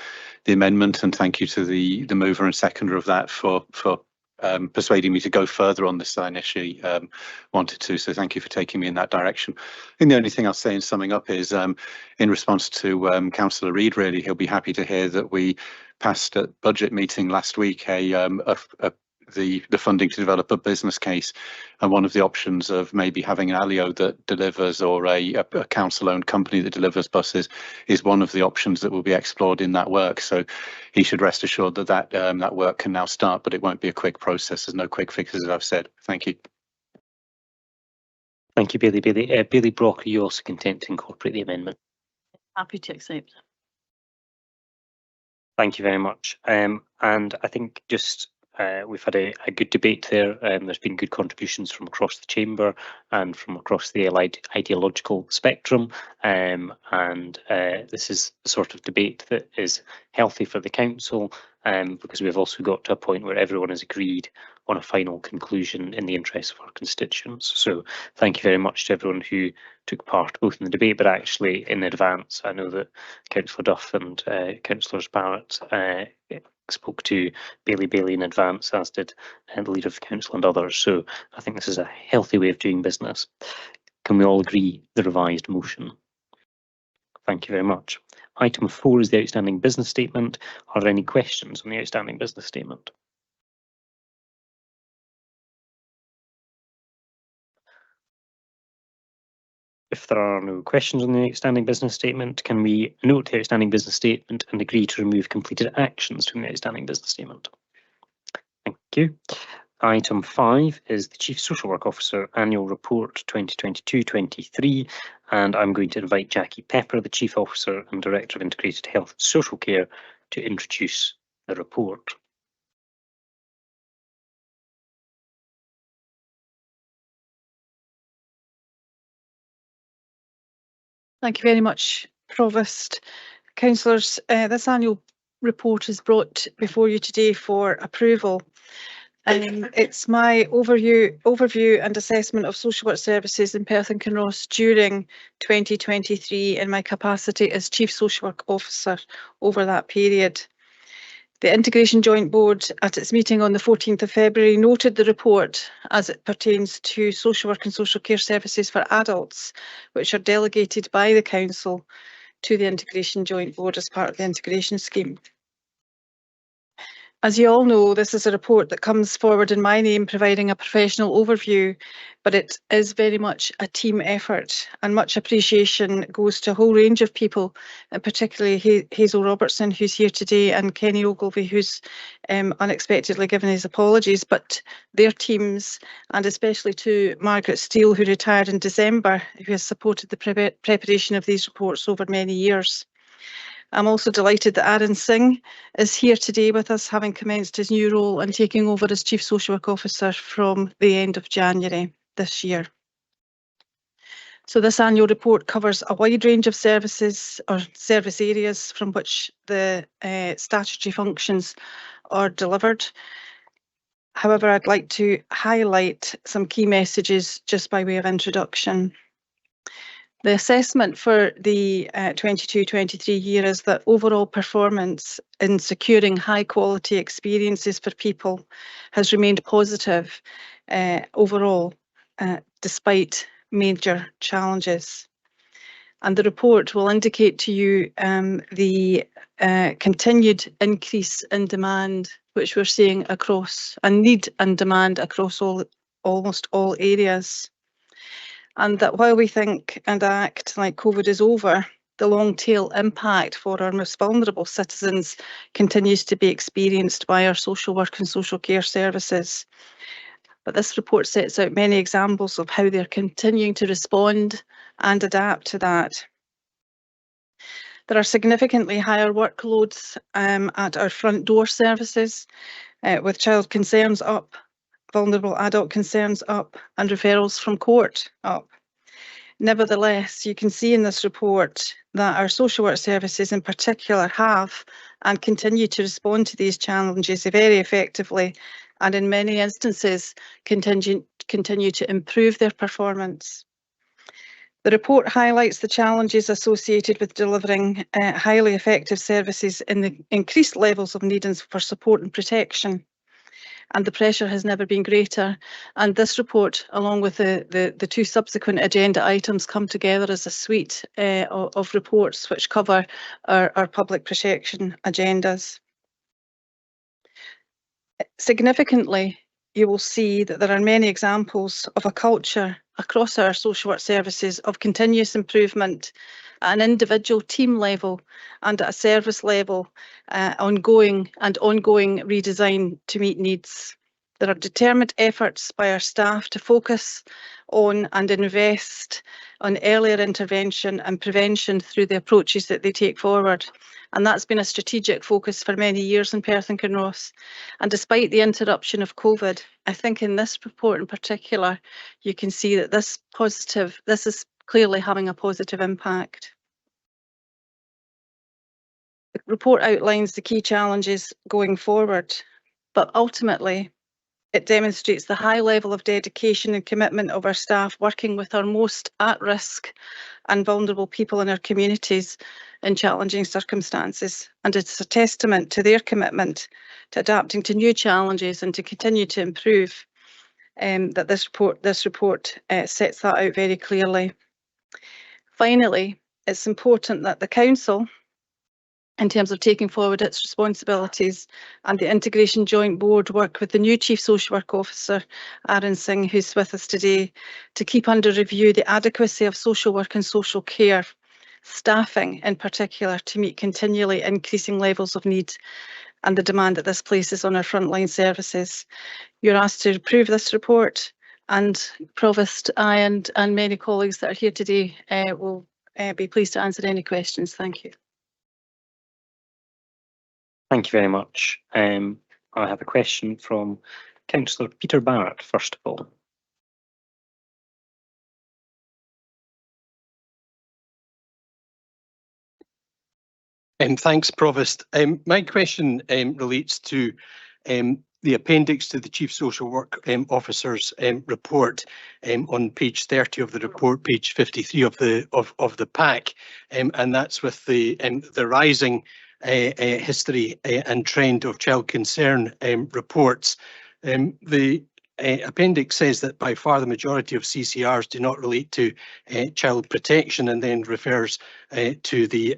amendment, and thank you to the mover and seconder of that for persuading me to go further on this than I initially wanted to. So thank you for taking me in that direction. I think the only thing I'll say in summing up is, in response to Councillor Reid, really, he'll be happy to hear that we passed at budget meeting last week the funding to develop a business case, and one of the options of maybe having an ALIO that delivers, or a council-owned company that delivers buses, is one of the options that will be explored in that work. So he should rest assured that that work can now start, but it won't be a quick process. There's no quick fixes, as I've said. Thank you. Thank you, Bailey. Bailey Brock, are you also content to incorporate the amendment? Happy to accept. Thank you very much. And I think just we've had a good debate there. There's been good contributions from across the chamber and from across the ideological spectrum. And this is the sort of debate that is healthy for the council, because we've also got to a point where everyone has agreed on a final conclusion in the interest of our constituents. So thank you very much to everyone who took part both in the debate, but actually in advance. I know that Councillor Duff and Councillors Barrett spoke to Bailey in advance, as did the Leader of the Council and others. So I think this is a healthy way of doing business. Can we all agree the revised motion? Thank you very much. Item 4 is the outstanding business statement. Are there any questions on the outstanding business statement? If there are no questions on the outstanding business statement, can we note the outstanding business statement and agree to remove completed actions from the outstanding business statement? Thank you. Item 5 is the Chief Social Work Officer Annual Report 2022-23, and I'm going to invite Jackie Pepper, the Chief Officer and Director of Integrated Health and Social Care, to introduce the report. Thank you very much, Provost. Councillors, this annual report is brought before you today for approval. It's my overview and assessment of social work services in Perth and Kinross during 2023 in my capacity as Chief Social Work Officer over that period. The Integration Joint Board at its meeting on the 14th of February noted the report as it pertains to social work and social care services for adults, which are delegated by the Council to the Integration Joint Board as part of the integration scheme. As you all know, this is a report that comes forward in my name, providing a professional overview, but it is very much a team effort, and much appreciation goes to a whole range of people, and particularly Hazel Robertson, who's here today, and Kenny Ogilvie, who's unexpectedly given his apologies, but their teams, and especially to Margaret Steele, who retired in December, who has supported the preparation of these reports over many years. I'm also delighted that Aaron Singh is here today with us, having commenced his new role and taking over as Chief Social Work Officer from the end of January this year. So this annual report covers a wide range of services or service areas from which the statutory functions are delivered. However, I'd like to highlight some key messages just by way of introduction. The assessment for the 22-23 year is that overall performance in securing high quality experiences for people has remained positive overall, despite major challenges. And the report will indicate to you the continued increase in demand, which we're seeing across, and need and demand across almost all areas. And that while we think and act like COVID is over, the long tail impact for our most vulnerable citizens continues to be experienced by our social work and social care services. But this report sets out many examples of how they're continuing to respond and adapt to that. There are significantly higher workloads at our front door services, with child concerns up, vulnerable adult concerns up, and referrals from court up. Nevertheless, you can see in this report that our social work services in particular have and continue to respond to these challenges very effectively, and in many instances continue to improve their performance. The report highlights the challenges associated with delivering highly effective services in the increased levels of need for support and protection. And the pressure has never been greater. And this report, along with the two subsequent agenda items, come together as a suite of reports which cover our public protection agendas. Significantly, you will see that there are many examples of a culture across our social work services of continuous improvement at an individual team level and at a service level, ongoing redesign to meet needs. There are determined efforts by our staff to focus on and invest on earlier intervention and prevention through the approaches that they take forward. And that's been a strategic focus for many years in Perth and Kinross. And despite the interruption of COVID, I think in this report in particular, you can see that this is clearly having a positive impact. The report outlines the key challenges going forward, but ultimately, it demonstrates the high level of dedication and commitment of our staff working with our most at-risk and vulnerable people in our communities in challenging circumstances. And it's a testament to their commitment to adapting to new challenges and to continue to improve that this report sets that out very clearly. Finally, it's important that the Council, in terms of taking forward its responsibilities, and the Integration Joint Board work with the new Chief Social Work Officer, Aaron Singh, who's with us today, to keep under review the adequacy of social work and social care staffing in particular to meet continually increasing levels of need and the demand that this places on our frontline services. You're asked to approve this report, And Provost, I and many colleagues that are here today will be pleased to answer any questions. Thank you. Thank you very much. I have a question from Councillor Peter Barrett, first of all. Thanks, Provost. My question relates to the appendix to the Chief Social Work Officer's report on page 30 of the report, page 53 of the pack, and that's with the rising history and trend of child concern reports. The appendix says that by far the majority of CCRs do not relate to child protection, and then refers to the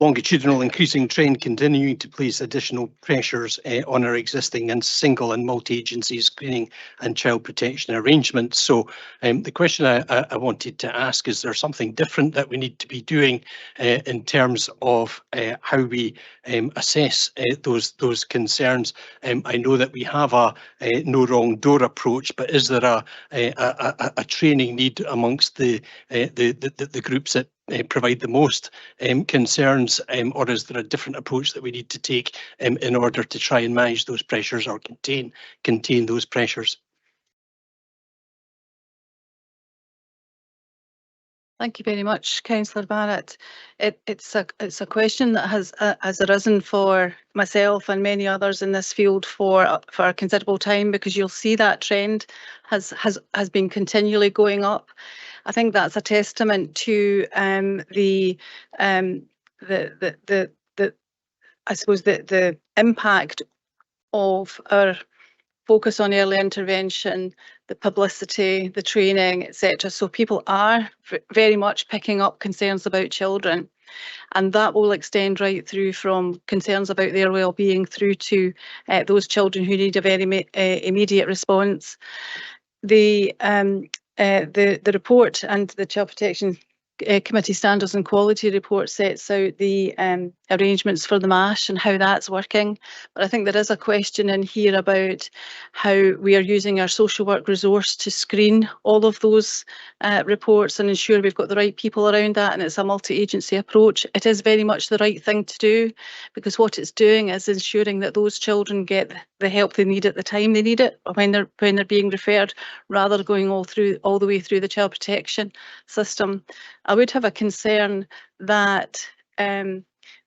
longitudinal increasing trend continuing to place additional pressures on our existing and single and multi-agency screening and child protection arrangements. So the question I wanted to ask, is there something different that we need to be doing in terms of how we assess those concerns? I know that we have a no wrong door approach, but is there a training need amongst the groups that provide the most concerns, or is there a different approach that we need to take in order to try and manage those pressures or contain those pressures? Thank you very much, Councillor Barrett. It's a question that has arisen for myself and many others in this field for a considerable time, because you'll see that trend has been continually going up. I think that's a testament to the impact of our focus on early intervention, the publicity, the training, etc. So people are very much picking up concerns about children, and that will extend right through from concerns about their well-being through to those children who need a very immediate response. The report and the Child Protection Committee Standards and Quality Report sets out the arrangements for the MASH and how that's working. But I think there is a question in here about how we are using our social work resource to screen all of those reports and ensure we've got the right people around that, and it's a multi-agency approach. It is very much the right thing to do, because what it's doing is ensuring that those children get the help they need at the time they need it, when they're being referred, rather than going all the way through the child protection system. I would have a concern that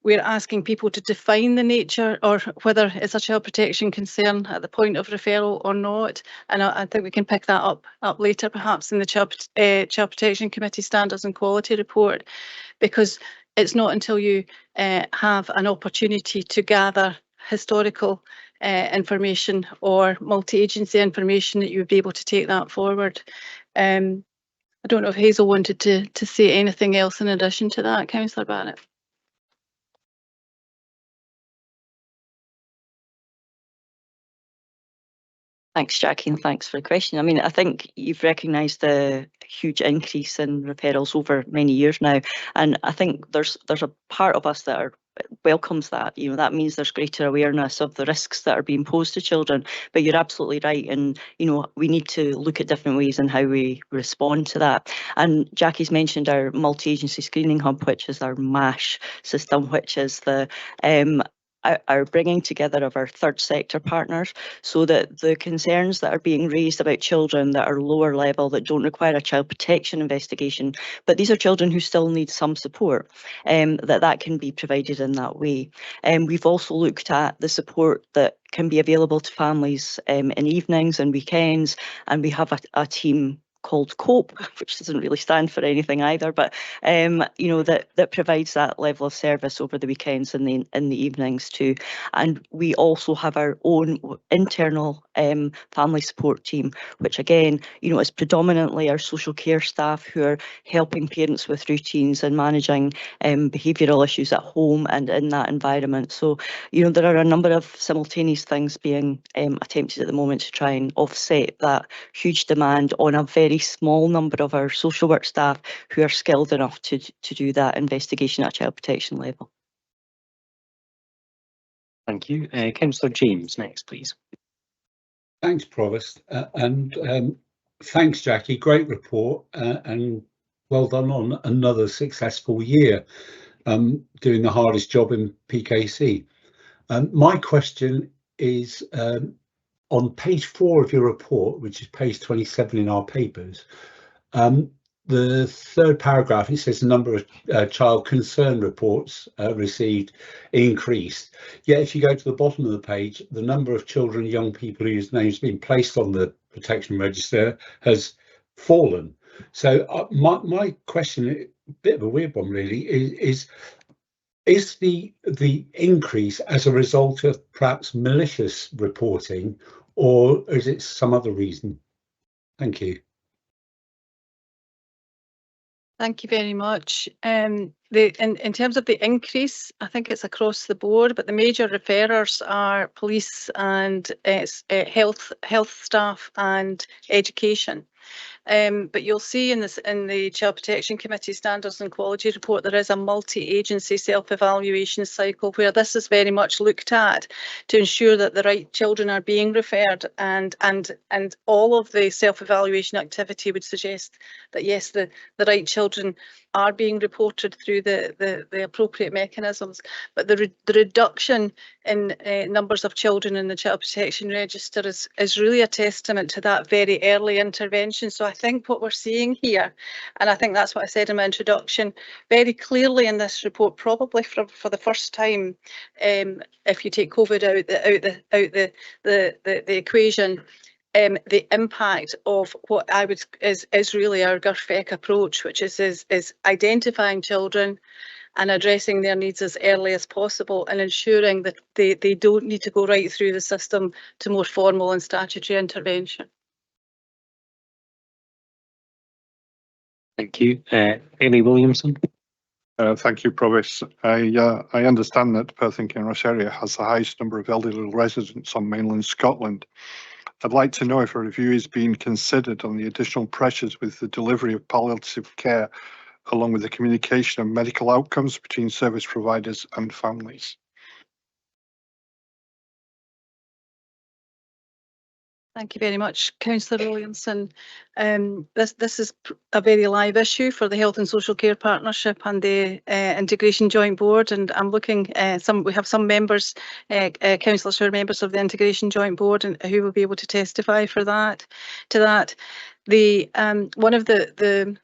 we're asking people to define the nature or whether it's a child protection concern at the point of referral or not. And I think we can pick that up later, perhaps in the Child Protection Committee Standards and Quality Report, because it's not until you have an opportunity to gather historical information or multi-agency information that you would be able to take that forward. I don't know if Hazel wanted to say anything else in addition to that, Councillor Barrett. Thanks, Jackie, and thanks for the question. I mean, I think you've recognised the huge increase in referrals over many years now, and I think there's a part of us that welcomes that. You know, that means there's greater awareness of the risks that are being posed to children. But you're absolutely right, and you know, we need to look at different ways in how we respond to that. And Jackie's mentioned our multi-agency screening hub, which is our MASH system, which is the our bringing together of our third sector partners, so that the concerns that are being raised about children that are lower level, that don't require a child protection investigation, but these are children who still need some support, that can be provided in that way. We've also looked at the support that can be available to families in evenings and weekends, and we have a team called COPE, which doesn't really stand for anything either, but you know, that provides that level of service over the weekends and in the evenings too. And we also have our own internal family support team, which again, you know, is predominantly our social care staff who are helping parents with routines and managing behavioural issues at home and in that environment. So, you know, there are a number of simultaneous things being attempted at the moment to try and offset that huge demand on a very small number of our social work staff who are skilled enough to do that investigation at child protection level. Thank you. Councillor James next, please. Thanks, Provost, and thanks, Jackie. Great report, and well done on another successful year, doing the hardest job in PKC. My question is on page 4 of your report, which is page 27 in our papers. The third paragraph, it says the number of child concern reports received increased. Yet if you go to the bottom of the page, the number of children and young people whose names have been placed on the protection register has fallen. So my question, a bit of a weird one really, is the increase as a result of perhaps malicious reporting, or is it some other reason? Thank you. Thank you very much. In terms of the increase, I think it's across the board, but the major referrers are police and health staff and education. But you'll see in the Child Protection Committee Standards and Quality Report, there is a multi-agency self-evaluation cycle where this is very much looked at to ensure that the right children are being referred, and all of the self-evaluation activity would suggest that yes, the right children are being reported through the appropriate mechanisms. But the reduction in numbers of children in the Child Protection Register is really a testament to that very early intervention. So I think what we're seeing here, and I think that's what I said in my introduction, very clearly in this report, probably for the first time, if you take COVID out the equation, the impact of what I would is really our GIRFEC approach, which is identifying children and addressing their needs as early as possible and ensuring that they don't need to go right through the system to more formal and statutory intervention. Thank you. Amy Williamson. Thank you, Provost. I understand that Perth Kinross area has the highest number of elderly residents on mainland Scotland. I'd like to know if a review is being considered on the additional pressures with the delivery of palliative care, along with the communication of medical outcomes between service providers and families. Thank you very much, Councillor Williamson. This is a very live issue for the Health and Social Care Partnership and the Integration Joint Board, and I'm looking. We have some members, councillors who are members of the Integration Joint Board, and who will be able to testify for that. The one of the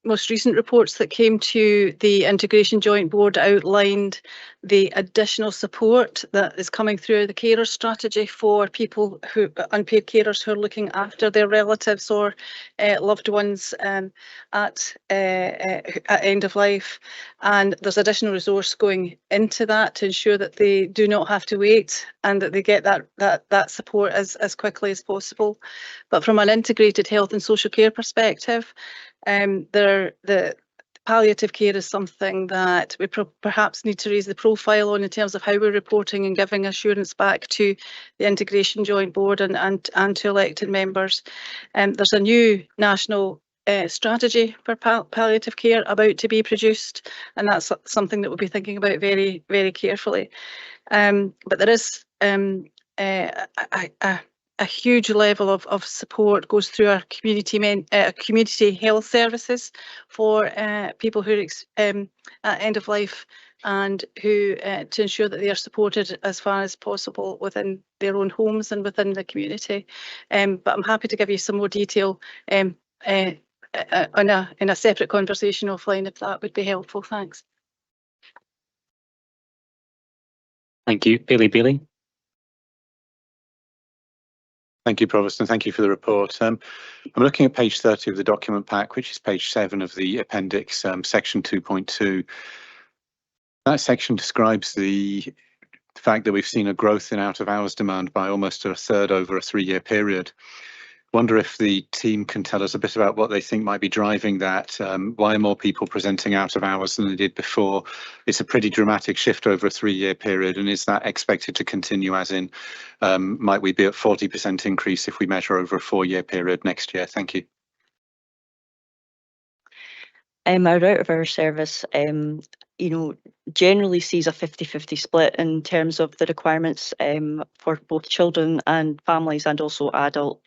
most recent reports that came to the Integration Joint Board outlined the additional support that is coming through the carers strategy for people unpaid carers who are looking after their relatives or loved ones at end of life. And there's additional resource going into that to ensure that they do not have to wait and that they get that support as quickly as possible. But from an integrated health and social care perspective, the palliative care is something that we perhaps need to raise the profile on in terms of how we're reporting and giving assurance back to the Integration Joint Board and to elected members. There's a new national strategy for palliative care about to be produced, and that's something that we'll be thinking about very, very carefully. But there is a huge level of support goes through our community health services for people who are at end of life, and who to ensure that they are supported as far as possible within their own homes and within the community. But I'm happy to give you some more detail in a separate conversation offline if that would be helpful. Thanks. Thank you. Bailey. Thank you, Provost, and thank you for the report. I'm looking at page 30 of the document pack, which is page 7 of the appendix, section 2.2. That section describes the fact that we've seen a growth in out-of-hours demand by almost a third over a 3-year period. Wonder if the team can tell us a bit about what they think might be driving that. Why are more people presenting out of hours than they did before? It's a pretty dramatic shift over a 3-year period, and is that expected to continue, as in might we be at 40% increase if we measure over a 4-year period next year? Thank you. Our out of hours service, generally sees a 50-50 split in terms of the requirements for both children and families, and also adult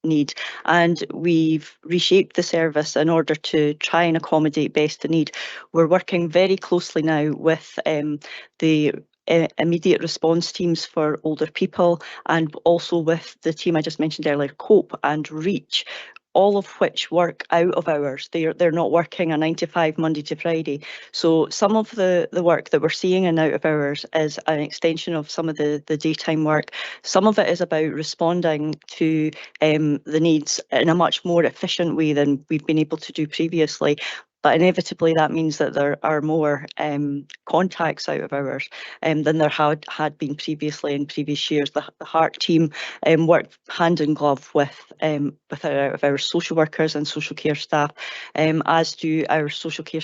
need. And we've reshaped the service in order to try and accommodate best the need. We're working very closely now with the immediate response teams for older people, and also with the team I just mentioned earlier, COPE and REACH, all of which work out of hours. They're not working a 9 to 5 Monday to Friday. So some of the work that we're seeing in out of hours is an extension of some of the daytime work. Some of it is about responding to the needs in a much more efficient way than we've been able to do previously. But inevitably that means that there are more contacts out of hours than there had been previously in previous years. The HEART team worked hand in glove with our out of hours social workers and social care staff, as do our social care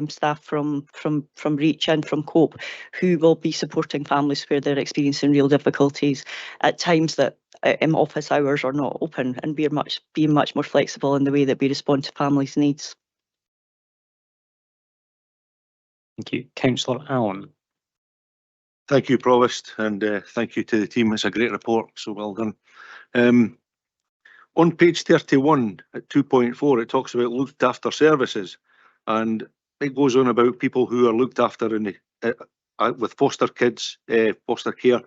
staff from REACH and from COPE, who will be supporting families where they're experiencing real difficulties at times that office hours are not open, and we're being much more flexible in the way that we respond to families' needs. Thank you. Councillor Allen. Thank you, Provost, and thank you to the team. It's a great report, so well done. On page 31 at 2.4, it talks about looked after services, and it goes on about people who are looked after in the, with foster kids, foster care,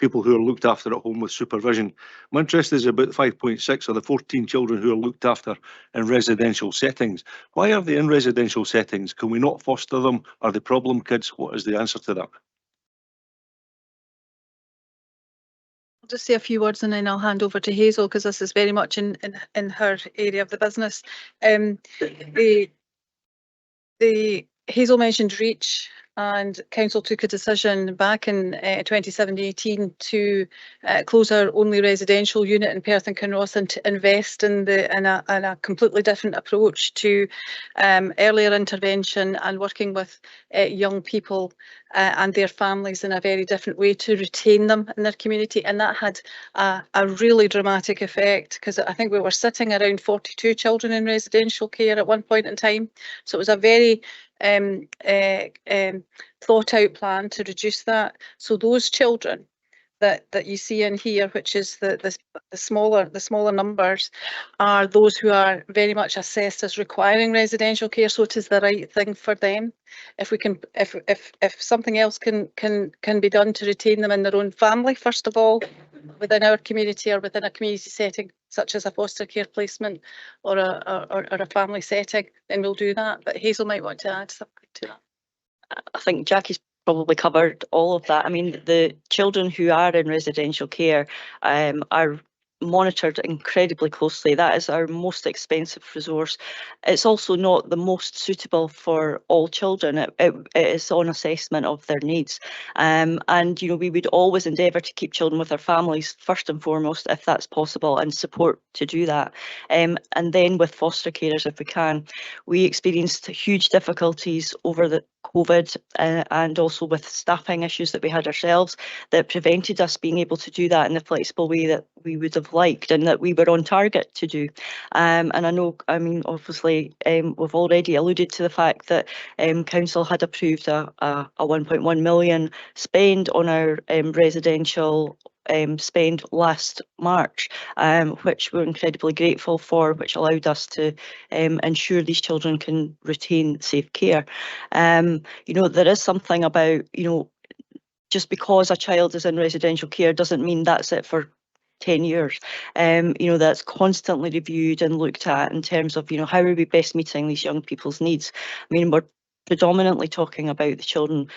people who are looked after at home with supervision. My interest is about 5.6 of the 14 children who are looked after in residential settings. Why are they in residential settings? Can we not foster them? Are they problem kids? What is the answer to that? I'll just say a few words and then I'll hand over to Hazel, because this is very much in her area of the business. The Hazel mentioned REACH, and Council took a decision back in 2017-18 to close our only residential unit in Perth and Kinross and to invest in a completely different approach to earlier intervention and working with young people and their families in a very different way to retain them in their community. And that had a really dramatic effect, because I think we were sitting around 42 children in residential care at one point in time. So it was a very thought out plan to reduce that. So those children that you see in here, which is the smaller numbers, are those who are very much assessed as requiring residential care. So it is the right thing for them. If we can, if something else can be done to retain them in their own family, first of all, within our community or within a community setting, such as a foster care placement or a family setting, then we'll do that. But Hazel might want to add something to that. I think Jackie's probably covered all of that. I mean, the children who are in residential care are monitored incredibly closely. That is our most expensive resource. It's also not the most suitable for all children. It is on assessment of their needs. And, you know, we would always endeavour to keep children with their families first and foremost, if that's possible, and support to do that. And then with foster carers, if we can. We experienced huge difficulties over the COVID and also with staffing issues that we had ourselves that prevented us being able to do that in the flexible way that we would have liked and that we were on target to do. And I know, I mean, obviously we've already alluded to the fact that Council had approved a 1.1 million spend on our residential spend last March, which we're incredibly grateful for, which allowed us to ensure these children can retain safe care. You know, there is something about, you know, just because a child is in residential care doesn't mean that's it for 10 years. You know, that's constantly reviewed and looked at in terms of, you know, how are we best meeting these young people's needs? I mean, we're predominantly talking about the children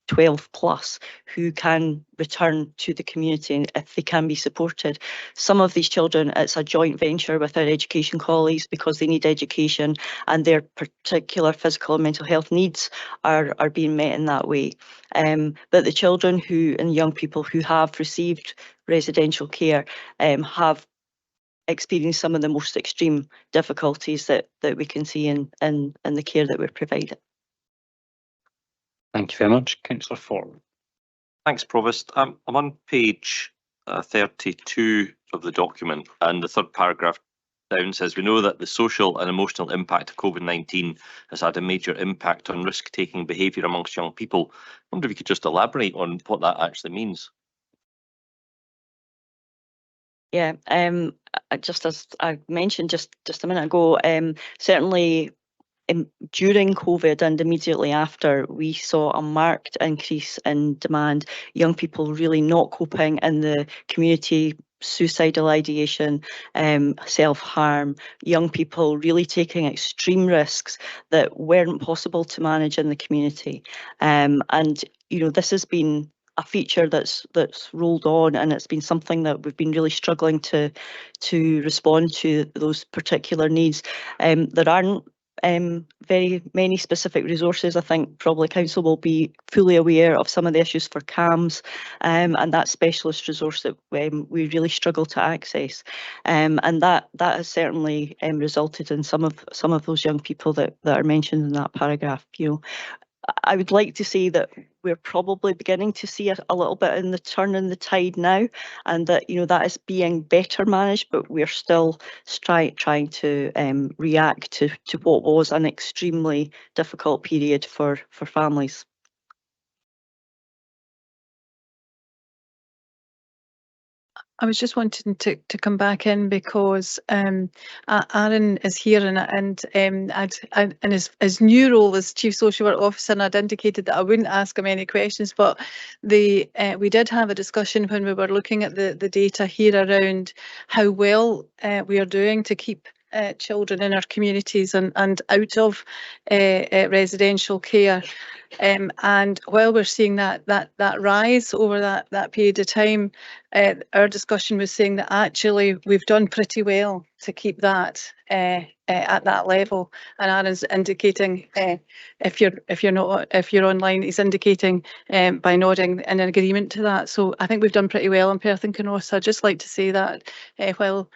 12 plus who can return to the community if they can be supported. Some of these children, it's a joint venture with our education colleagues because they need education and their particular physical and mental health needs are being met in that way. But the children who and young people who have received residential care have experienced some of the most extreme difficulties that we can see in the care that we're providing. Thank you very much. Councillor Ford. Thanks, Provost. I'm on page 32 of the document, and the third paragraph down says, we know that the social and emotional impact of COVID-19 has had a major impact on risk-taking behaviour amongst young people. I wonder if you could just elaborate on what that actually means. Yeah, just as I mentioned just a minute ago, certainly during COVID and immediately after, we saw a marked increase in demand. Young people really not coping in the community, suicidal ideation, self-harm, young people really taking extreme risks that weren't possible to manage in the community. And this has been a feature that's rolled on, and it's been something that we've been really struggling to respond to those particular needs. There aren't very many specific resources. I think probably council will be fully aware of some of the issues for CAMS and that specialist resource that we really struggle to access, and that has certainly resulted in some of those young people that are mentioned in that paragraph. I would like to say that we're probably beginning to see a little bit in the turn in the tide now, and that that is being better managed, but we're still trying to react to what was an extremely difficult period for families. I was just wanting to come back in because Aaron is here and in his new role as Chief Social Work Officer, and I'd indicated that I wouldn't ask him any questions, but we did have a discussion when we were looking at the data here around how well we are doing to keep children in our communities and out of residential care. And while we're seeing that rise over that period of time, our discussion was saying that actually we've done pretty well to keep that at that level. And Aaron's indicating, if you're online, he's indicating by nodding in agreement to that. So I think we've done pretty well in Perth Kinross. I'd just like to say that while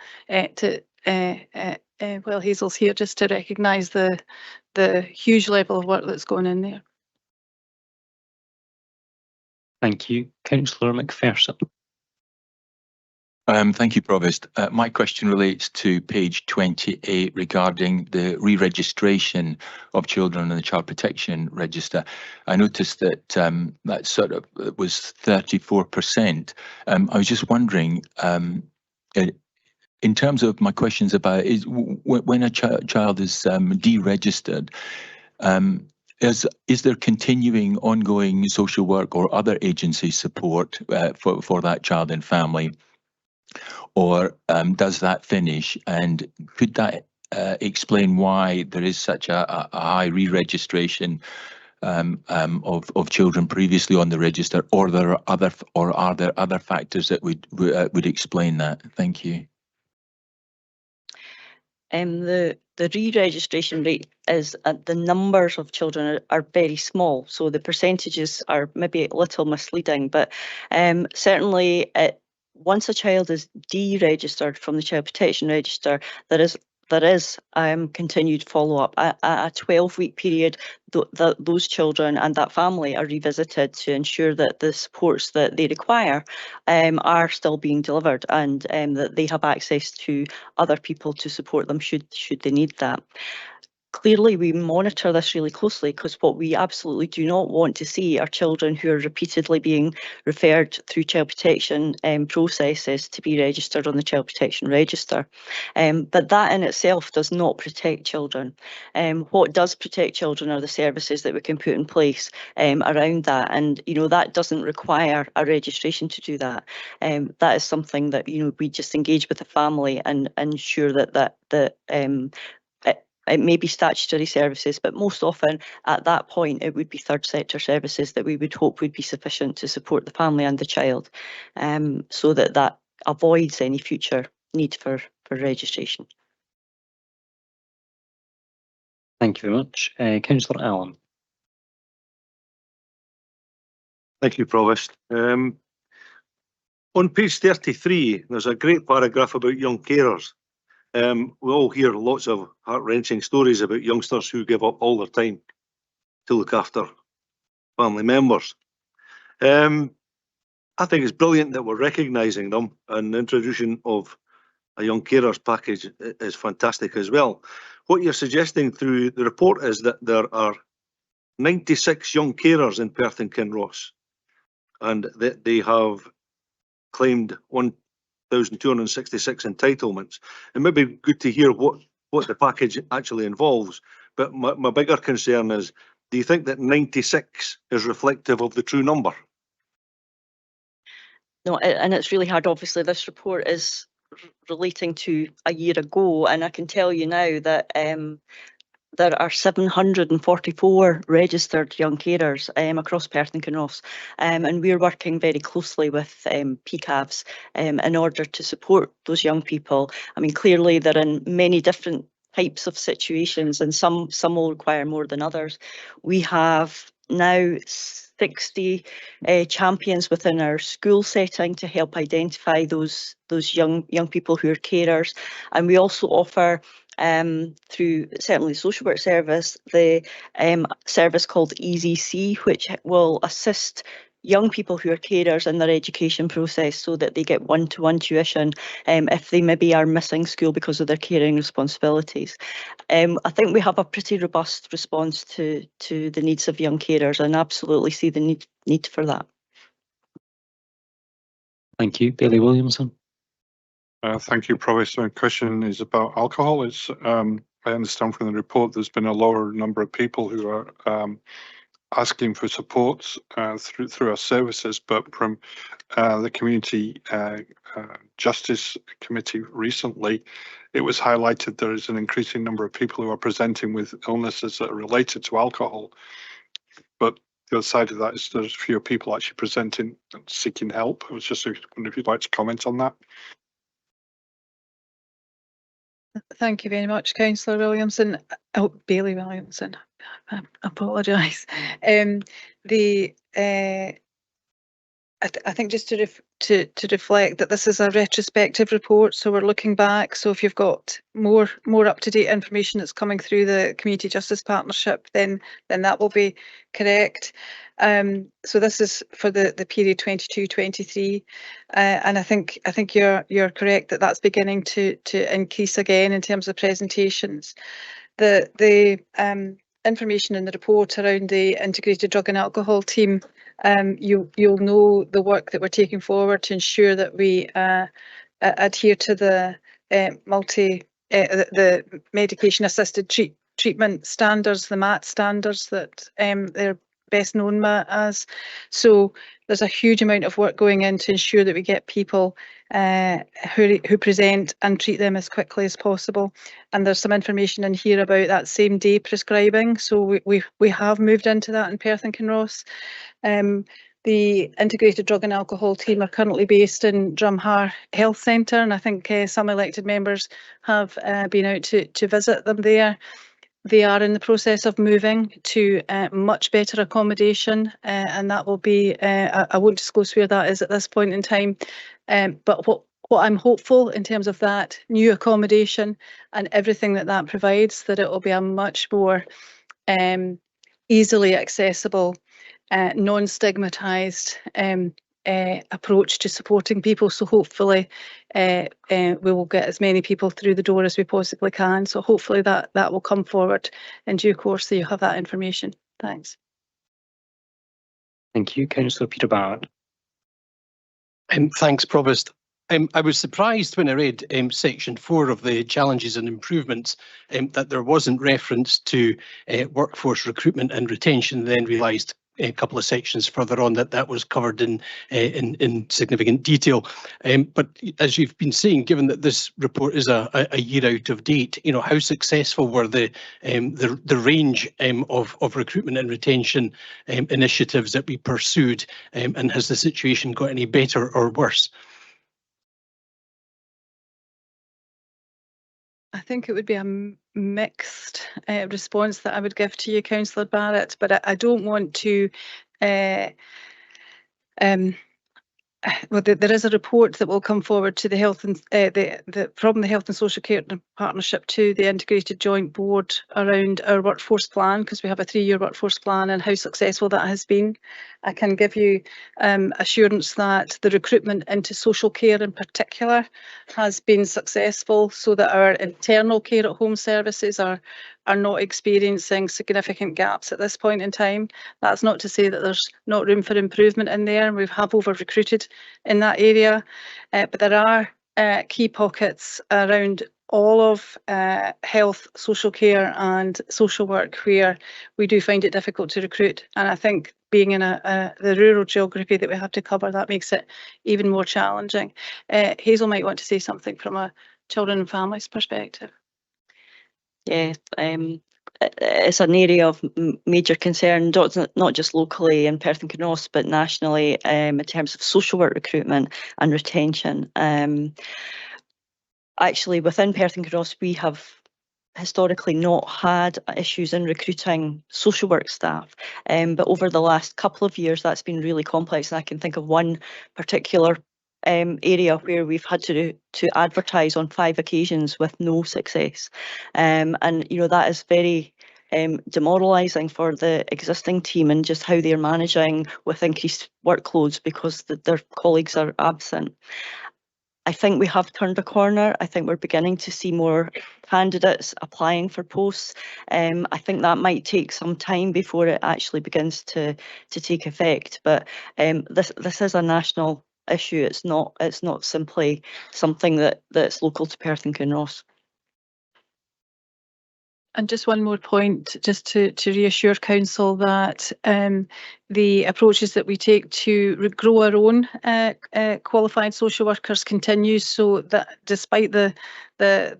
Hazel's here, just to recognise the huge level of work that's going in there. Thank you. Councillor McPherson. Thank you, Provost. My question relates to page 28 regarding the re-registration of children in the Child Protection Register. I noticed that that sort of was 34%. I was just wondering, in terms of my questions about when a child is deregistered, is there continuing ongoing social work or other agency support for that child and family, or does that finish? And could that explain why there is such a high re-registration of children previously on the register, or are there other factors that would explain that? Thank you. The re-registration rate is the numbers of children are very small, so the percentages are maybe a little misleading, but certainly once a child is deregistered from the Child Protection Register, there is continued follow-up. At a 12-week period, those children and that family are revisited to ensure that the supports that they require are still being delivered, and that they have access to other people to support them should they need that. Clearly, we monitor this really closely, because what we absolutely do not want to see are children who are repeatedly being referred through child protection processes to be registered on the Child Protection Register. But that in itself does not protect children. What does protect children are the services that we can put in place around that, and that doesn't require a registration to do that. That is something that we just engage with the family and ensure that it may be statutory services, but most often at that point it would be third sector services that we would hope would be sufficient to support the family and the child, so that avoids any future need for registration. Thank you very much. Councillor Allen. Thank you, Provost. On page 33, there's a great paragraph about young carers. We all hear lots of heart-wrenching stories about youngsters who give up all their time to look after family members. I think it's brilliant that we're recognising them and the introduction of a young carers package is fantastic as well. What you're suggesting through the report is that there are 96 young carers in Perth and Kinross, and that they have claimed 1,266 entitlements. It may be good to hear what the package actually involves, but my bigger concern is, do you think that 96 is reflective of the true number? No, and it's really hard. Obviously, this report is relating to a year ago, and I can tell you now that there are 744 registered young carers across Perth and Kinross, and we're working very closely with PCAVs in order to support those young people. I mean, clearly they're in many different types of situations, and some will require more than others. We have now 60 champions within our school setting to help identify those young people who are carers, and we also offer through certainly the social work service, the service called Easy C, which will assist young people who are carers in their education process so that they get one-to-one tuition if they maybe are missing school because of their caring responsibilities. I think we have a pretty robust response to the needs of young carers, and absolutely see the need for that. Thank you. Bailey Williamson. Thank you, Provost. My question is about alcohol. It's, I understand from the report there's been a lower number of people who are asking for support through our services, but from the Community Justice Committee recently, it was highlighted there is an increasing number of people who are presenting with illnesses that are related to alcohol. But the other side of that is there's fewer people actually presenting and seeking help. I was just wondering if you'd like to comment on that. Thank you very much, Councillor Williamson. Oh, Bailey Williamson. I apologise. I think just to reflect that this is a retrospective report, so we're looking back. So if you've got more up-to-date information that's coming through the Community Justice Partnership, then that will be correct. So this is for the period 22-23, and I think you're correct that that's beginning to increase again in terms of presentations. The information in the report around the integrated drug and alcohol team, you'll know the work that we're taking forward to ensure that we adhere to the the medication assisted treatment standards, the MAT standards that they're best known as. So there's a huge amount of work going in to ensure that we get people who present and treat them as quickly as possible. And there's some information in here about that same day prescribing. So we have moved into that in Perth and Kinross. The integrated drug and alcohol team are currently based in Drumhar Health Centre, and I think some elected members have been out to visit them there. They are in the process of moving to much better accommodation, and that will be, I won't disclose where that is at this point in time, but what I'm hopeful in terms of that new accommodation and everything that provides, that it will be a much more easily accessible, non-stigmatised approach to supporting people. So hopefully we will get as many people through the door as we possibly can. So hopefully that will come forward in due course, so you have that information. Thanks. Thank you. Councillor Peter Barrett. Thanks, Provost. I was surprised when I read section 4 of the challenges and improvements that there wasn't reference to workforce recruitment and retention, then realised a couple of sections further on that was covered in significant detail. But as you've been saying, given that this report is a year out of date, you know, how successful were the range of recruitment and retention initiatives that we pursued, and has the situation got any better or worse? I think it would be a mixed response that I would give to you, Councillor Barrett, but I don't want to well, there is a report that will come forward to the health and from the Health and Social Care Partnership to the Integrated Joint Board around our workforce plan, because we have a 3-year workforce plan and how successful that has been. I can give you assurance that the recruitment into social care in particular has been successful, so that our internal care at home services are not experiencing significant gaps at this point in time. That's not to say that there's not room for improvement in there, and we have over recruited in that area, but there are key pockets around all of health, social care and social work where we do find it difficult to recruit. And I think being in the rural geography that we have to cover, that makes it even more challenging. Hazel might want to say something from a children and families perspective. Yeah, it's an area of major concern, not just locally in Perth and Kinross, but nationally in terms of social work recruitment and retention. Actually, within Perth and Kinross, we have historically not had issues in recruiting social work staff, but over the last couple of years, that's been really complex. And I can think of one particular area where we've had to advertise on 5 occasions with no success, and that is very demoralising for the existing team and just how they're managing with increased workloads because their colleagues are absent. I think we have turned a corner. I think we're beginning to see more candidates applying for posts. I think that might take some time before it actually begins to take effect. But this is a national issue. It's not simply something that's local to Perth and Kinross. And just one more point, just to reassure Council that the approaches that we take to grow our own qualified social workers continues, so that despite the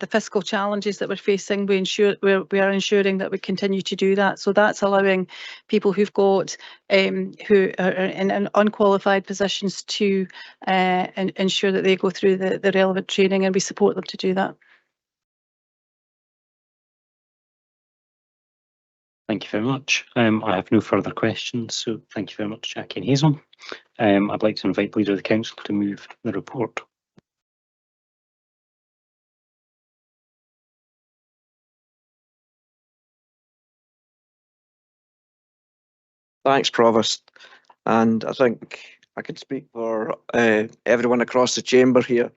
fiscal challenges that we're facing, we are ensuring that we continue to do that. So that's allowing people who've got who are in unqualified positions to ensure that they go through the relevant training, and we support them to do that. Thank you very much. I have no further questions, so thank you very much, Jackie and Hazel. I'd like to invite the Leader of the Council to move the report. Thanks, Provost. And I think I can speak for everyone across the chamber here.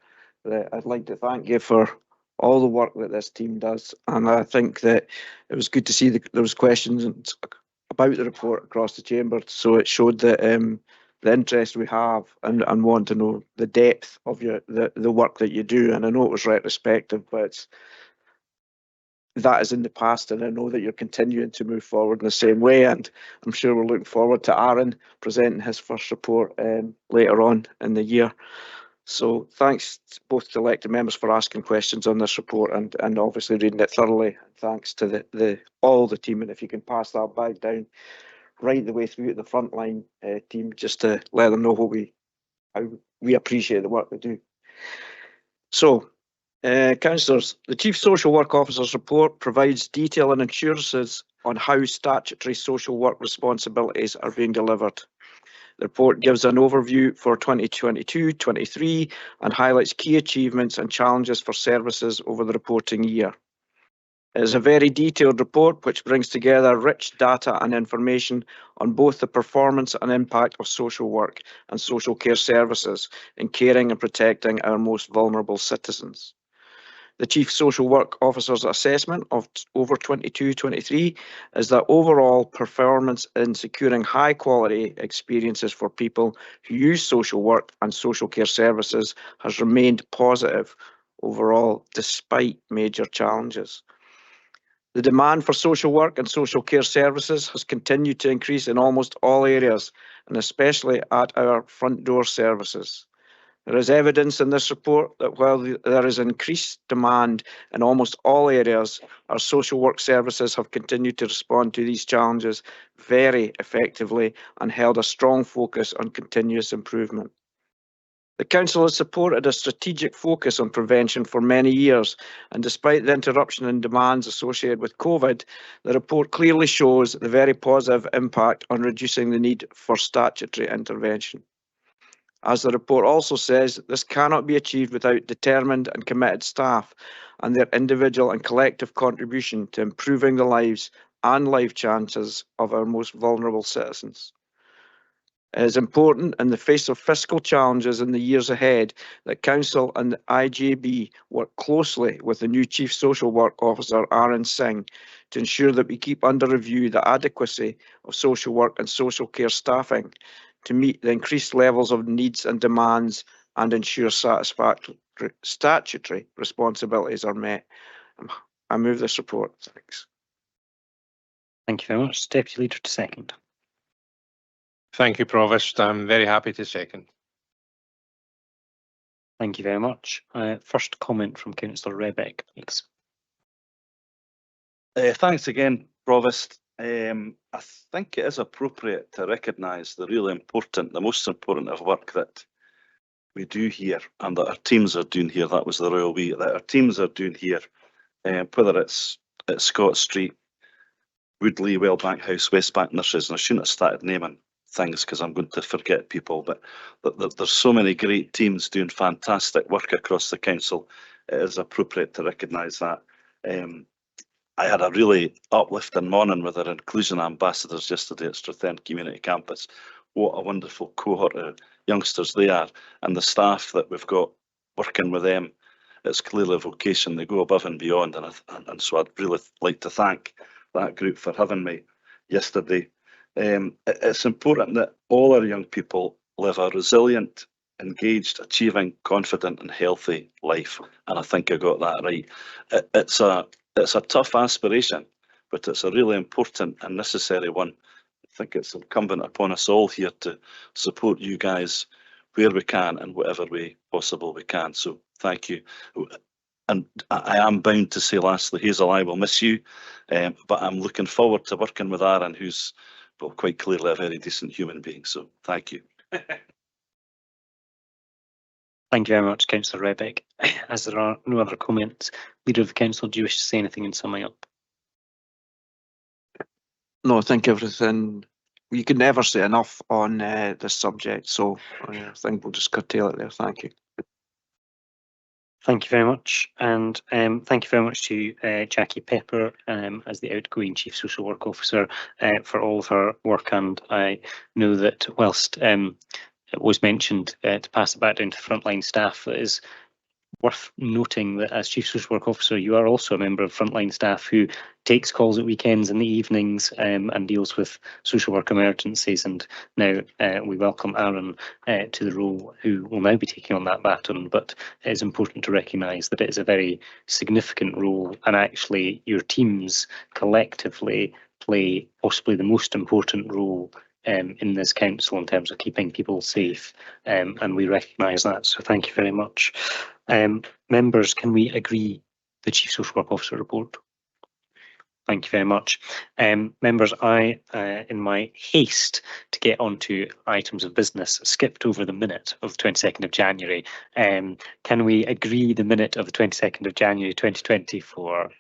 I'd like to thank you for all the work that this team does. And I think that it was good to see there was questions about the report across the chamber. So it showed that the interest we have and want to know the depth of the work that you do. And I know it was retrospective, but that is in the past, and I know that you're continuing to move forward in the same way, and I'm sure we're looking forward to Aaron presenting his first report later on in the year. So thanks both to elected members for asking questions on this report and obviously reading it thoroughly. Thanks to all the team, and if you can pass that back down right the way through to the frontline team, just to let them know how we appreciate the work they do. So, councillors, the Chief Social Work Officer's report provides detail and assurances on how statutory social work responsibilities are being delivered. The report gives an overview for 2022-23 and highlights key achievements and challenges for services over the reporting year. It is a very detailed report which brings together rich data and information on both the performance and impact of social work and social care services in caring and protecting our most vulnerable citizens. The Chief Social Work Officer's assessment of over 22-23 is that overall performance in securing high quality experiences for people who use social work and social care services has remained positive overall despite major challenges. The demand for social work and social care services has continued to increase in almost all areas, and especially at our front door services. There is evidence in this report that while there is increased demand in almost all areas, our social work services have continued to respond to these challenges very effectively and held a strong focus on continuous improvement. The Council has supported a strategic focus on prevention for many years, and despite the interruption in demands associated with COVID, the report clearly shows the very positive impact on reducing the need for statutory intervention. As the report also says, this cannot be achieved without determined and committed staff and their individual and collective contribution to improving the lives and life chances of our most vulnerable citizens. It is important in the face of fiscal challenges in the years ahead that Council and the IJB work closely with the new Chief Social Work Officer, Aaron Singh, to ensure that we keep under review the adequacy of social work and social care staffing to meet the increased levels of needs and demands and ensure satisfactory statutory responsibilities are met. I move this report. Thanks. Thank you very much. Deputy Leader to second. Thank you, Provost. I'm very happy to second. Thank you very much. First comment from Councillor Rebeck, please. Thanks again, Provost. I think it is appropriate to recognise the really important, the most important of work that we do here and that our teams are doing here. That was the royal we, that our teams are doing here, whether it's at Scott Street, Woodley, Wellbank House, Westbank Nurseries, and I shouldn't have started naming things because I'm going to forget people, but there's so many great teams doing fantastic work across the council. It is appropriate to recognise that. I had a really uplifting morning with our inclusion ambassadors yesterday at Strathern Community Campus. What a wonderful cohort of youngsters they are, and the staff that we've got working with them. It's clearly a vocation. They go above and beyond, and so I'd really like to thank that group for having me yesterday. It's important that all our young people live a resilient, engaged, achieving, confident and healthy life, and I think I got that right. It's a tough aspiration, but it's a really important and necessary one. I think it's incumbent upon us all here to support you guys where we can and whatever way possible we can. So thank you. And I am bound to say lastly, Hazel, I will miss you, but I'm looking forward to working with Aaron, who's well, quite clearly a very decent human being. So thank you. Thank you very much, Councillor Rebeck. As there are no other comments, Leader of the Council, do you wish to say anything in summing up? No, I think everything, you can never say enough on this subject, so I think we'll just curtail it there. Thank you. Thank you very much, and thank you very much to Jackie Pepper as the outgoing Chief Social Work Officer for all of her work, and I know that whilst it was mentioned to pass it back down to frontline staff, it is worth noting that as Chief Social Work Officer, you are also a member of frontline staff who takes calls at weekends and the evenings and deals with social work emergencies. And now we welcome Aaron to the role, who will now be taking on that baton. But it is important to recognise that it is a very significant role, and actually your teams collectively play possibly the most important role in this council in terms of keeping people safe, and we recognise that, so thank you very much. Members, can we agree the Chief Social Work Officer report? Thank you very much. Members, I, in my haste to get onto items of business, skipped over the minute of the 22nd of January. Can we agree the minute of the 22nd of January 2024?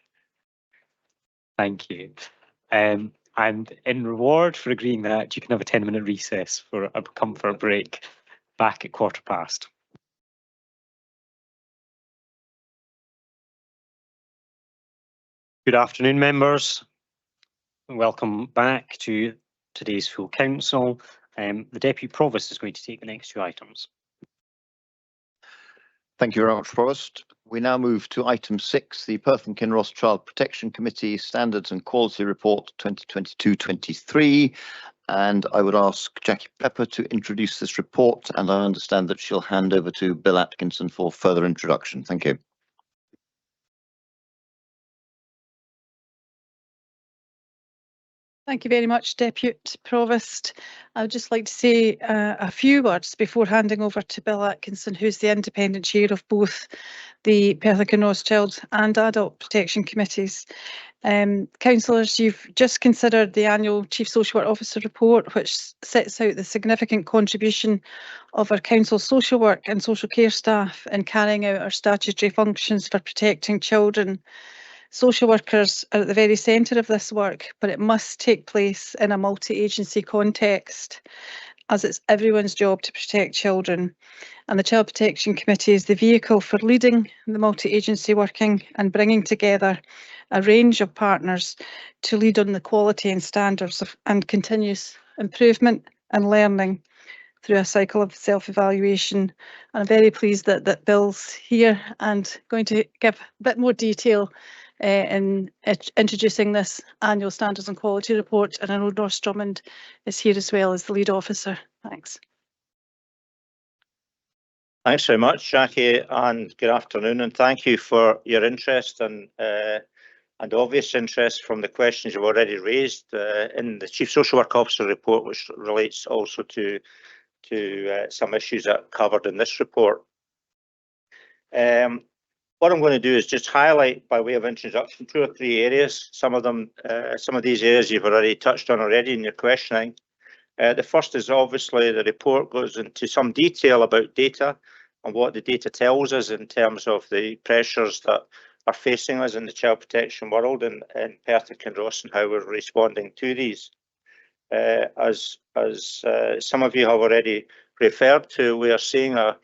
Thank you. And in reward for agreeing that, you can have a 10-minute recess for a comfort break back at past. Good afternoon, members. Welcome back to today's full council. The Deputy Provost is going to take the next two items. Thank you very much, Provost. We now move to item 6, the Perth Kinross Child Protection Committee Standards and Quality Report 2022-23. And I would ask Jackie Pepper to introduce this report, and I understand that she'll hand over to Bill Atkinson for further introduction. Thank you. Thank you very much, Deputy Provost. I would just like to say a few words before handing over to Bill Atkinson, who's the independent chair of both the Perth Kinross Child and Adult Protection Committees. Councillors, you've just considered the annual Chief Social Work Officer report, which sets out the significant contribution of our council social work and social care staff in carrying out our statutory functions for protecting children. Social workers are at the very centre of this work, but it must take place in a multi-agency context. as it's everyone's job to protect children. And the Child Protection Committee is the vehicle for leading the multi-agency working and bringing together a range of partners to lead on the quality and standards of and continuous improvement and learning through a cycle of self-evaluation. And I'm very pleased that Bill's here and going to give a bit more detail in introducing this annual standards and quality report. And I know North Drummond is here as well as the lead officer. Thanks. Thanks very much, Jackie, and good afternoon, and thank you for your interest and obvious interest from the questions you've already raised in the Chief Social Work Officer report, which relates also to some issues that are covered in this report. What I'm going to do is just highlight, by way of introduction, 2 or 3 areas. Some of these areas you've already touched on already in your questioning. The first is obviously the report goes into some detail about data and what the data tells us in terms of the pressures that are facing us in the child protection world in Perth and Kinross and how we're responding to these. As some of you have already referred to, we are seeing a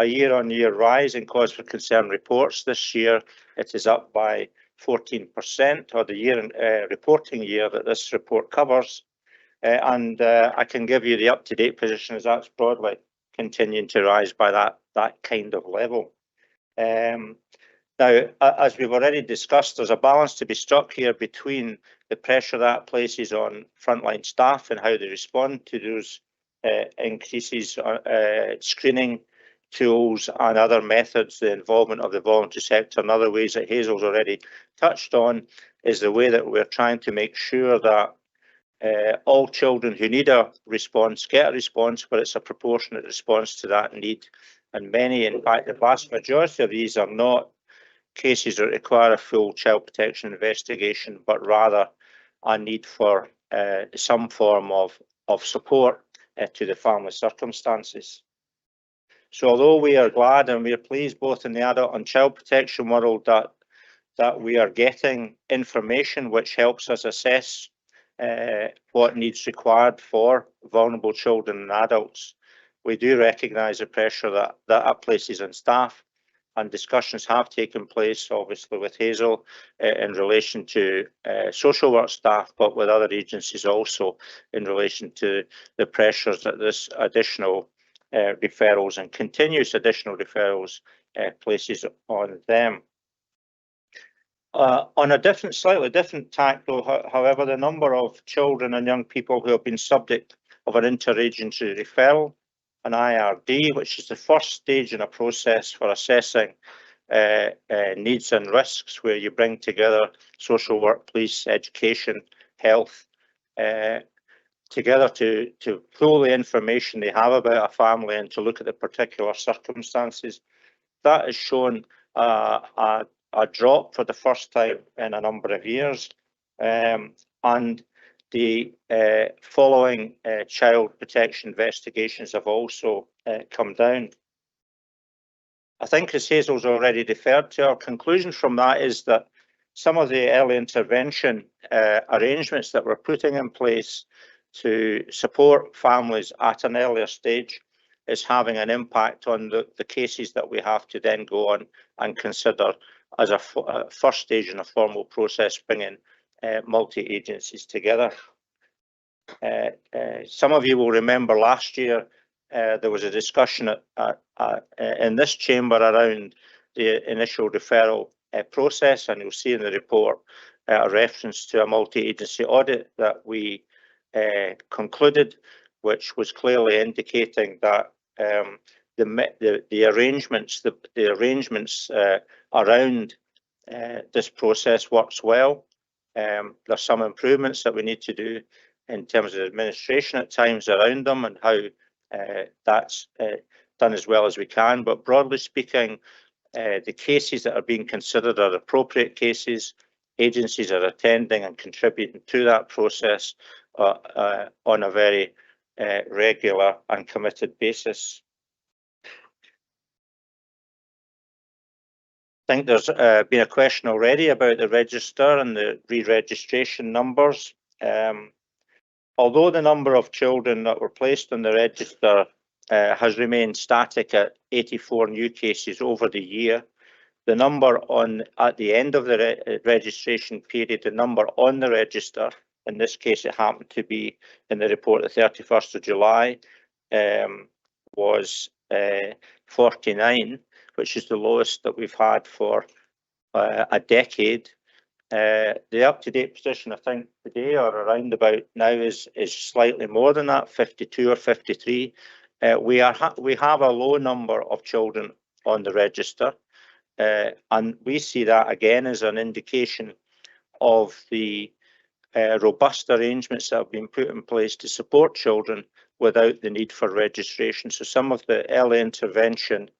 year-on-year rise in cause for concern reports. This year it is up by 14%, or the year reporting year that this report covers. And I can give you the up-to-date position as that's broadly continuing to rise by that kind of level. Now, as we've already discussed, there's a balance to be struck here between the pressure that places on frontline staff and how they respond to those increases, screening tools and other methods, the involvement of the voluntary sector and other ways that Hazel's already touched on, is the way that we're trying to make sure that all children who need a response get a response, but it's a proportionate response to that need. And many, in fact, the vast majority of these are not cases that require a full child protection investigation, but rather a need for some form of support to the family circumstances. So although we are glad and we are pleased both in the adult and child protection world that we are getting information which helps us assess what needs required for vulnerable children and adults, we do recognise the pressure that places on staff, and discussions have taken place obviously with Hazel in relation to social work staff, but with other agencies also in relation to the pressures that this additional referrals and continuous additional referrals places on them. On a slightly different tack though, however, the number of children and young people who have been subject of an interagency referral, an IRD, which is the first stage in a process for assessing needs and risks, where you bring together social work, police, education, health, together to pull the information they have about a family and to look at the particular circumstances. That has shown a drop for the first time in a number of years, and the following child protection investigations have also come down. I think, as Hazel's already referred to, our conclusion from that is that some of the early intervention arrangements that we're putting in place to support families at an earlier stage is having an impact on the cases that we have to then go on and consider as a first stage in a formal process, bringing multi-agencies together. Some of you will remember last year there was a discussion in this chamber around the initial referral process, and you'll see in the report a reference to a multi-agency audit that we concluded, which was clearly indicating that the arrangements around this process works well. There's some improvements that we need to do in terms of administration at times around them and how that's done as well as we can. But broadly speaking, the cases that are being considered are appropriate cases. Agencies are attending and contributing to that process on a very regular and committed basis. I think there's been a question already about the register and the re-registration numbers. Although the number of children that were placed on the register has remained static at 84 new cases over the year, the number at the end of the registration period, the number on the register, in this case it happened to be in the report the 31st of July, was 49, which is the lowest that we've had for a decade. The up-to-date position, I think, today or around about now is slightly more than that, 52 or 53. We have a low number of children on the register, and we see that again as an indication of the robust arrangements that have been put in place to support children without the need for registration. So some of the early intervention,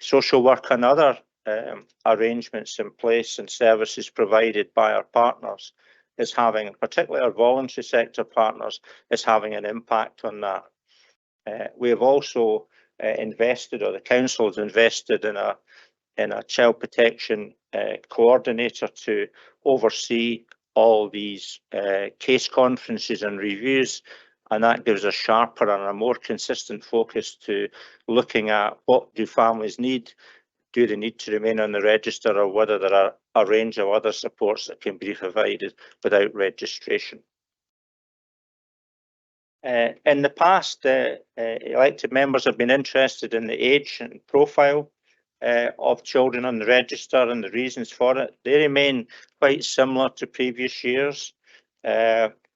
social work and other arrangements in place and services provided by our partners is having, particularly our voluntary sector partners, is having an impact on that. We have also invested, or the council has invested in a child protection coordinator to oversee all these case conferences and reviews, and that gives a sharper and a more consistent focus to looking at what do families need. Do they need to remain on the register, or whether there are a range of other supports that can be provided without registration? In the past, elected members have been interested in the age and profile of children on the register and the reasons for it. They remain quite similar to previous years.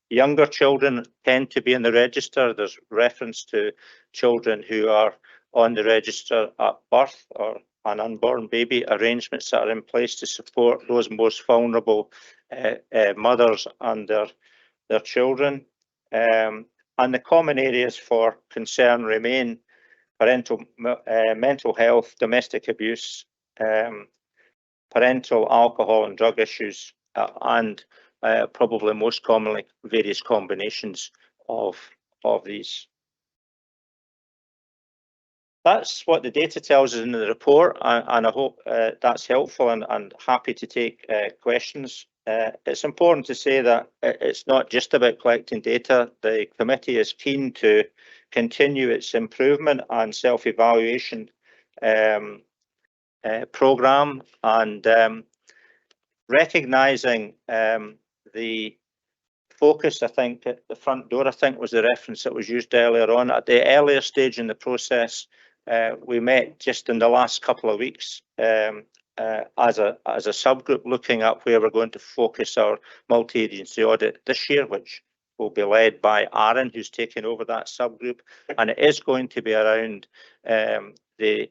Younger children tend to be in the register. There's reference to children who are on the register at birth or an unborn baby, arrangements that are in place to support those most vulnerable mothers and their children. And the common areas for concern remain parental mental health, domestic abuse, parental alcohol and drug issues, and probably most commonly various combinations of these. That's what the data tells us in the report, and I hope that's helpful, and happy to take questions. It's important to say that it's not just about collecting data. The committee is keen to continue its improvement and self-evaluation programme, and recognising the focus, I think, at the front door, I think, was the reference that was used earlier on. At the earlier stage in the process, we met just in the last couple of weeks as a subgroup, looking at where we're going to focus our multi-agency audit this year, which will be led by Aaron, who's taken over that subgroup, and it is going to be around the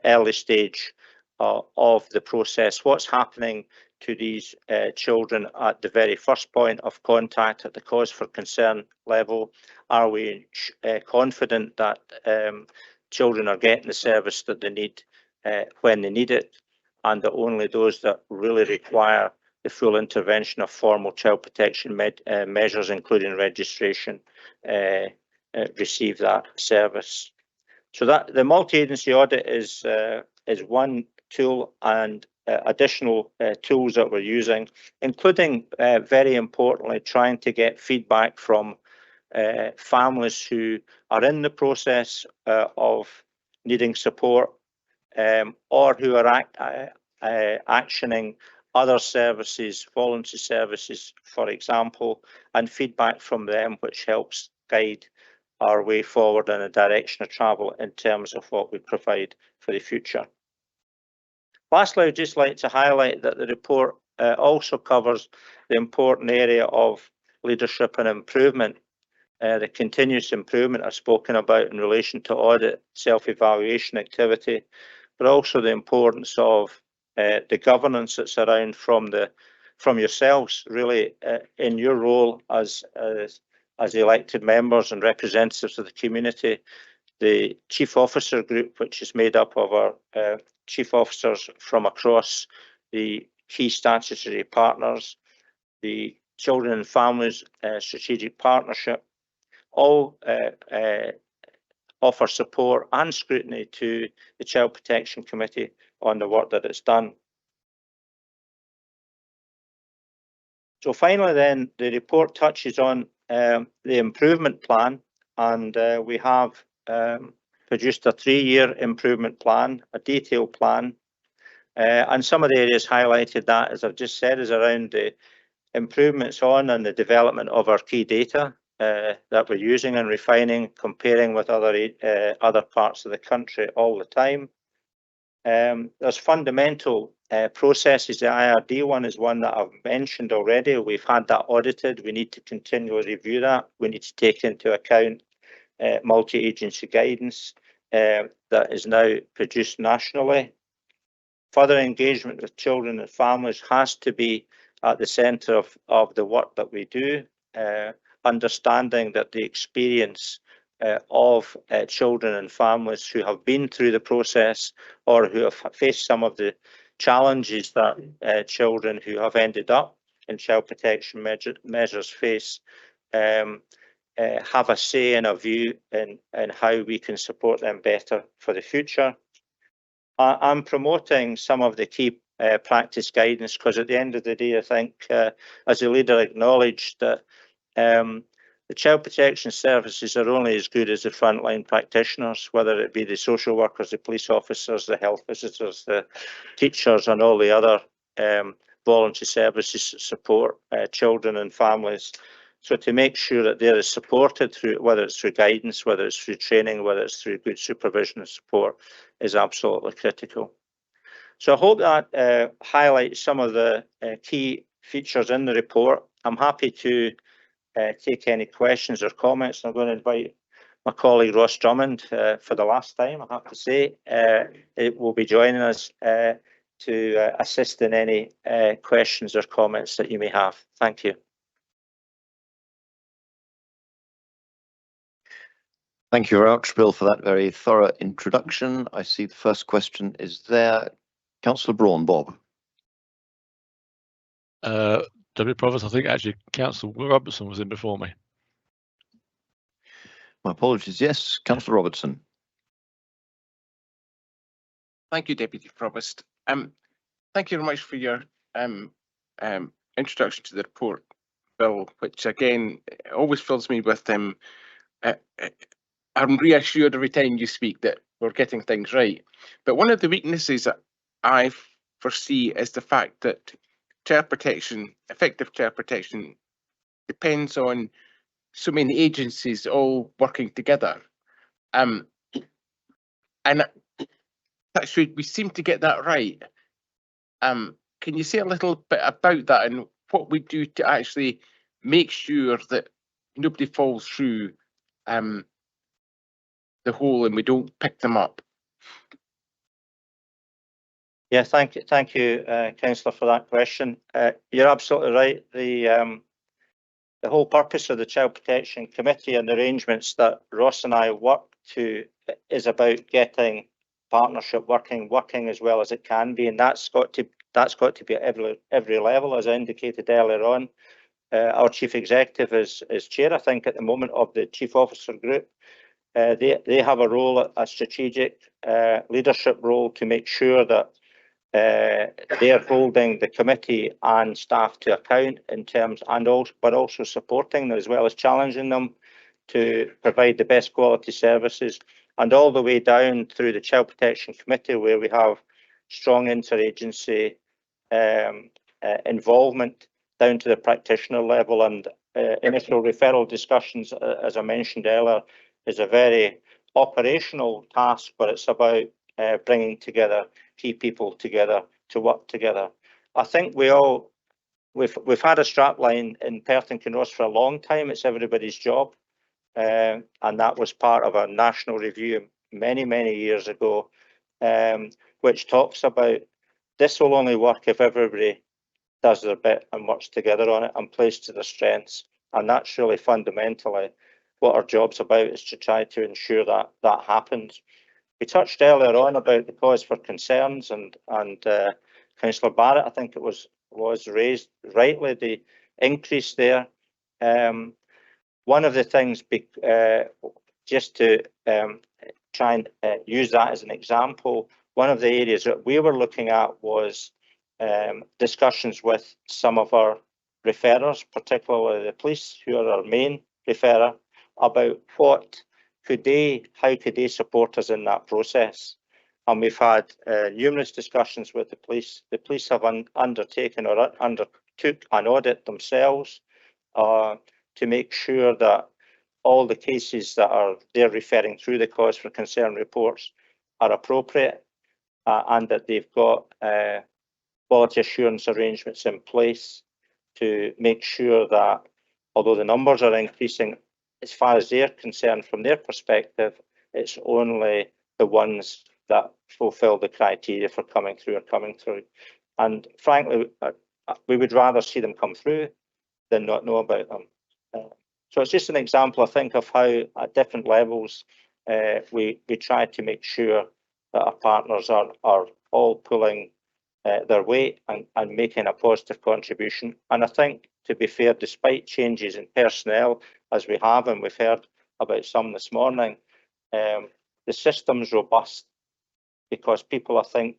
early stage of the process. What's happening to these children at the very first point of contact, at the cause for concern level? Are we confident that children are getting the service that they need when they need it, and that only those that really require the full intervention of formal child protection measures, including registration, receive that service? So that the multi-agency audit is one tool, and additional tools that we're using, including very importantly trying to get feedback from families who are in the process of needing support, or who are actioning other services, voluntary services, for example, and feedback from them, which helps guide our way forward in a direction of travel in terms of what we provide for the future. Lastly, I'd just like to highlight that the report also covers the important area of leadership and improvement, the continuous improvement I've spoken about in relation to audit, self-evaluation activity, but also the importance of the governance that's around from yourselves, really, in your role as elected members and representatives of the community. The Chief Officer Group, which is made up of our Chief Officers from across the key statutory partners, the Children and Families Strategic Partnership, all offer support and scrutiny to the Child Protection Committee on the work that it's done. So finally then, the report touches on the improvement plan, and we have produced a 3-year improvement plan, a detailed plan, and some of the areas highlighted that, as I've just said, is around the improvements on and the development of our key data that we're using and refining, comparing with other parts of the country all the time. There's fundamental processes. The IRD one is one that I've mentioned already. We've had that audited. We need to continually review that. We need to take into account multi-agency guidance that is now produced nationally. Further engagement with children and families has to be at the centre of the work that we do, understanding that the experience of children and families who have been through the process or who have faced some of the challenges that children who have ended up in child protection measures face have a say and a view in how we can support them better for the future. I'm promoting some of the key practice guidance because at the end of the day, I think, as the leader acknowledged, that the child protection services are only as good as the frontline practitioners, whether it be the social workers, the police officers, the health visitors, the teachers, and all the other voluntary services that support children and families. So to make sure that they're supported through, whether it's through guidance, whether it's through training, whether it's through good supervision and support, is absolutely critical. So I hope that highlights some of the key features in the report. I'm happy to take any questions or comments. I'm going to invite my colleague Ross Drummond for the last time, I have to say. It will be joining us to assist in any questions or comments that you may have. Thank you. Thank you very much, Bill, for that very thorough introduction. I see the first question is there. Councillor Braun, Bob. Deputy Provost, I think actually Councillor Robertson was in before me. My apologies. Yes, Councillor Robertson. Thank you, Deputy Provost. Thank you very much for your introduction to the report, Bill, which again always fills me with I'm reassured every time you speak that we're getting things right. But one of the weaknesses that I foresee is the fact that child protection, effective child protection, depends on so many agencies all working together. And we seem to get that right. Can you say a little bit about that and what we do to actually make sure that nobody falls through the hole and we don't pick them up? Yeah, thank you, Councillor, for that question. You're absolutely right. The whole purpose of the Child Protection Committee and the arrangements that Ross and I work to is about getting partnership working as well as it can be, and that's got to be at every level, as I indicated earlier on. Our chief executive is chair, I think, at the moment of the chief officer group. They have a role, a strategic leadership role, to make sure that they're holding the committee and staff to account in terms, but also supporting them as well as challenging them to provide the best quality services, and all the way down through the Child Protection Committee, where we have strong interagency involvement down to the practitioner level. And initial referral discussions, as I mentioned earlier, is a very operational task, but it's about bringing together key people together to work together. I think we've had a strapline in Perth and Kinross for a long time. It's everybody's job, and that was part of a national review many years ago, which talks about this will only work if everybody does their bit and works together on it and plays to their strengths. And that's really fundamentally what our job's about, is to try to ensure that that happens. We touched earlier on about the cause for concerns, and Councillor Barrett, I think it was raised rightly, the increase there. One of the things, just to try and use that as an example, one of the areas that we were looking at was discussions with some of our referrers, particularly the police, who are our main referrer, about how could they support us in that process. And we've had numerous discussions with the police. The police have undertaken or undertook an audit themselves to make sure that all the cases that they're referring through the cause for concern reports are appropriate, and that they've got quality assurance arrangements in place to make sure that, although the numbers are increasing, as far as they're concerned from their perspective, it's only the ones that fulfil the criteria for coming through. And frankly, we would rather see them come through than not know about them. So it's just an example, I think, of how at different levels we try to make sure that our partners are all pulling their weight and making a positive contribution. And I think, to be fair, despite changes in personnel, as we have, and we've heard about some this morning, the system's robust because people, I think,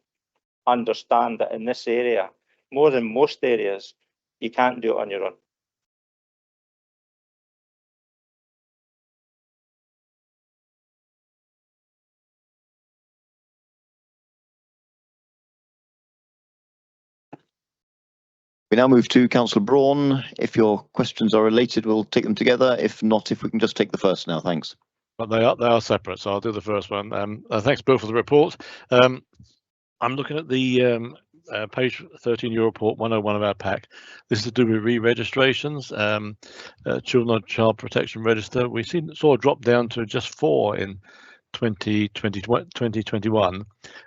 understand that in this area, more than most areas, you can't do it on your own. We now move to Councillor Braun. If your questions are related, we'll take them together. If not, if we can just take the first now, thanks. But they are separate, so I'll do the first one. Thanks, Bill, for the report. I'm looking at the page 13 your report 101 of our pack. This is to do with re-registrations. Children on Child Protection Register. We saw a drop down to just 4 in 2021,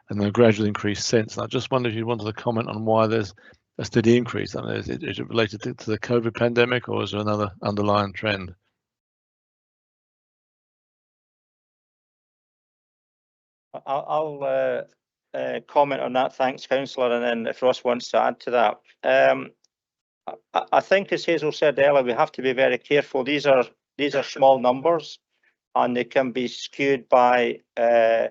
and then a gradual increase since. And I just wonder if you wanted to comment on why there's a steady increase. I mean, is it related to the COVID pandemic, or is there another underlying trend? I'll comment on that. Thanks, Councillor. And then if Ross wants to add to that. I think, as Hazel said earlier, we have to be very careful. These are small numbers, and they can be skewed by a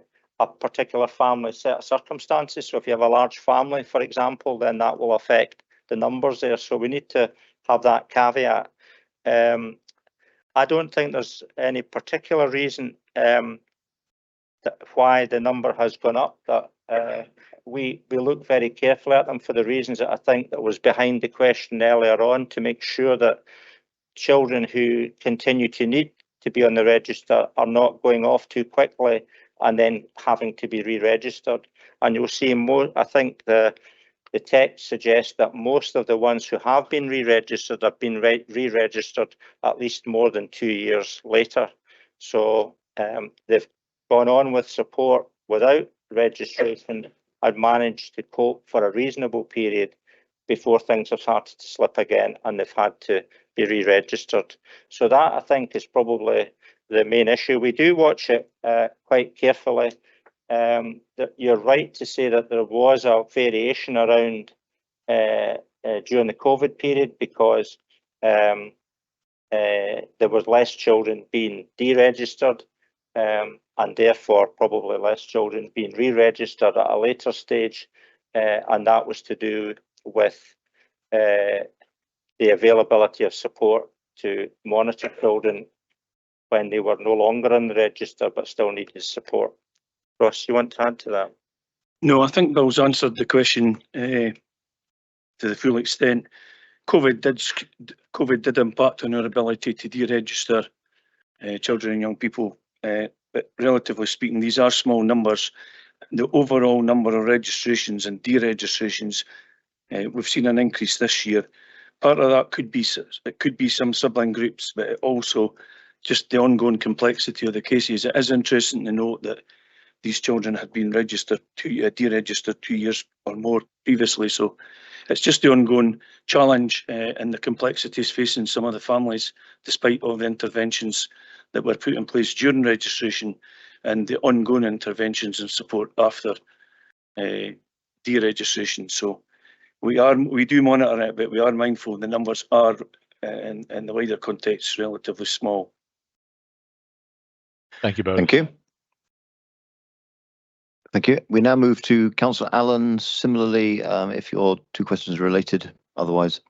particular family set of circumstances. So if you have a large family, for example, then that will affect the numbers there. So we need to have that caveat. I don't think there's any particular reason why the number has gone up. That we look very carefully at them for the reasons that I think that was behind the question earlier on, to make sure that children who continue to need to be on the register are not going off too quickly and then having to be re-registered. And you'll see more. I think the text suggests that most of the ones who have been re-registered have been re-registered at least more than 2 years later. So they've gone on with support without registration and managed to cope for a reasonable period before things have started to slip again and they've had to be re-registered. So that, I think, is probably the main issue. We do watch it quite carefully. That you're right to say that there was a variation around during the COVID period, because there was less children being deregistered, and therefore probably less children being re-registered at a later stage, and that was to do with the availability of support to monitor children when they were no longer on the register but still needed support. Ross, you want to add to that? No, I think Bill's answered the question to the full extent. COVID did impact on our ability to deregister children and young people, but relatively speaking, these are small numbers. The overall number of registrations and deregistrations, we've seen an increase this year. Part of that could be some sibling groups, but also just the ongoing complexity of the cases. It is interesting to note that these children had been deregistered 2 years or more previously. So it's just the ongoing challenge and the complexities facing some of the families, despite all the interventions that were put in place during registration and the ongoing interventions and support after deregistration. So we do monitor it, but we are mindful the numbers are, in the wider context, relatively small. Thank you both. Thank you. Thank you. We now move to Councillor Allen. Similarly, if your two questions are related, otherwise.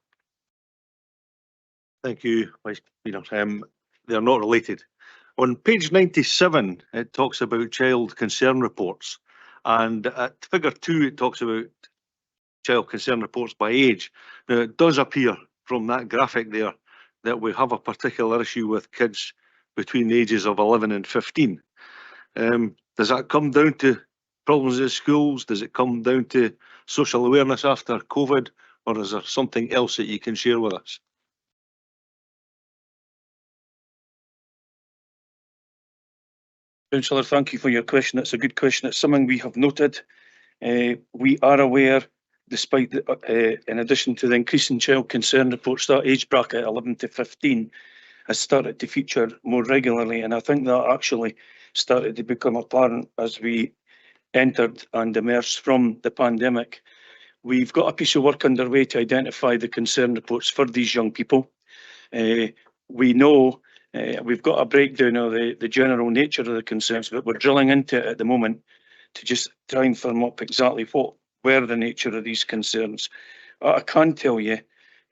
Thank you, Vice Premier. They're not related. On page 97, it talks about child concern reports, and at figure 2, it talks about child concern reports by age. Now, it does appear from that graphic there that we have a particular issue with kids between the ages of 11 and 15. Does that come down to problems at schools? Does it come down to social awareness after COVID, or is there something else that you can share with us? Councillor, thank you for your question. It's a good question. It's something we have noted. We are aware, despite in addition to the increase in child concern reports, that age bracket 11 to 15 has started to feature more regularly, and I think that actually started to become apparent as we entered and emerged from the pandemic. We've got a piece of work underway to identify the concern reports for these young people. We know we've got a breakdown of the general nature of the concerns, but we're drilling into it at the moment to just try and firm up exactly what were the nature of these concerns. What I can tell you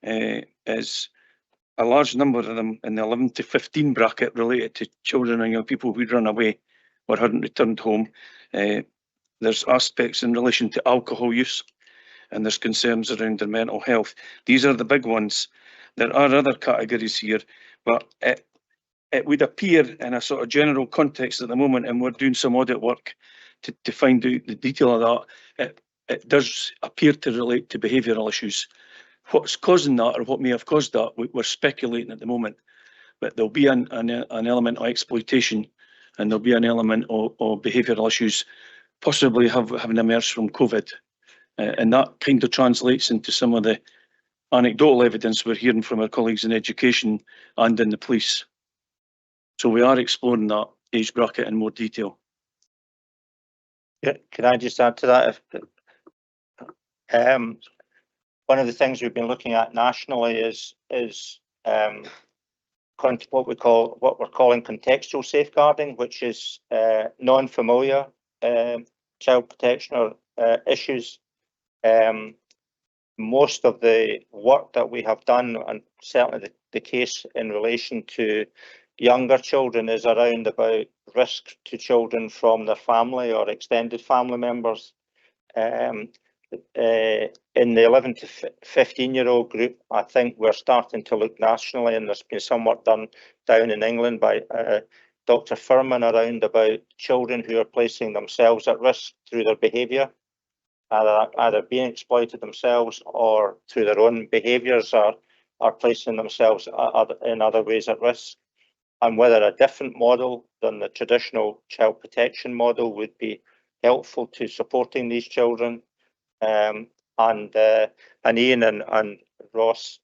is a large number of them in the 11 to 15 bracket related to children and young people who'd run away or hadn't returned home. There's aspects in relation to alcohol use, and there's concerns around their mental health. These are the big ones. There are other categories here, but it would appear in a sort of general context at the moment, and we're doing some audit work to find out the detail of that. It does appear to relate to behavioural issues. What's causing that, or what may have caused that, we're speculating at the moment, but there'll be an element of exploitation, and there'll be an element of behavioural issues possibly having emerged from COVID. And that kind of translates into some of the anecdotal evidence we're hearing from our colleagues in education and in the police. So we are exploring that age bracket in more detail. Yeah, can I just add to that? One of the things we've been looking at nationally is what we're calling contextual safeguarding, which is non-familiar child protection or issues. Most of the work that we have done, and certainly the case in relation to younger children, is around about risk to children from their family or extended family members. In the 11 to 15-year-old group, I think we're starting to look nationally, and there's been some work done down in England by Dr. Furman around about children who are placing themselves at risk through their behaviour, either being exploited themselves or through their own behaviours are placing themselves in other ways at risk, and whether a different model than the traditional child protection model would be helpful to supporting these children. And Ian and Ross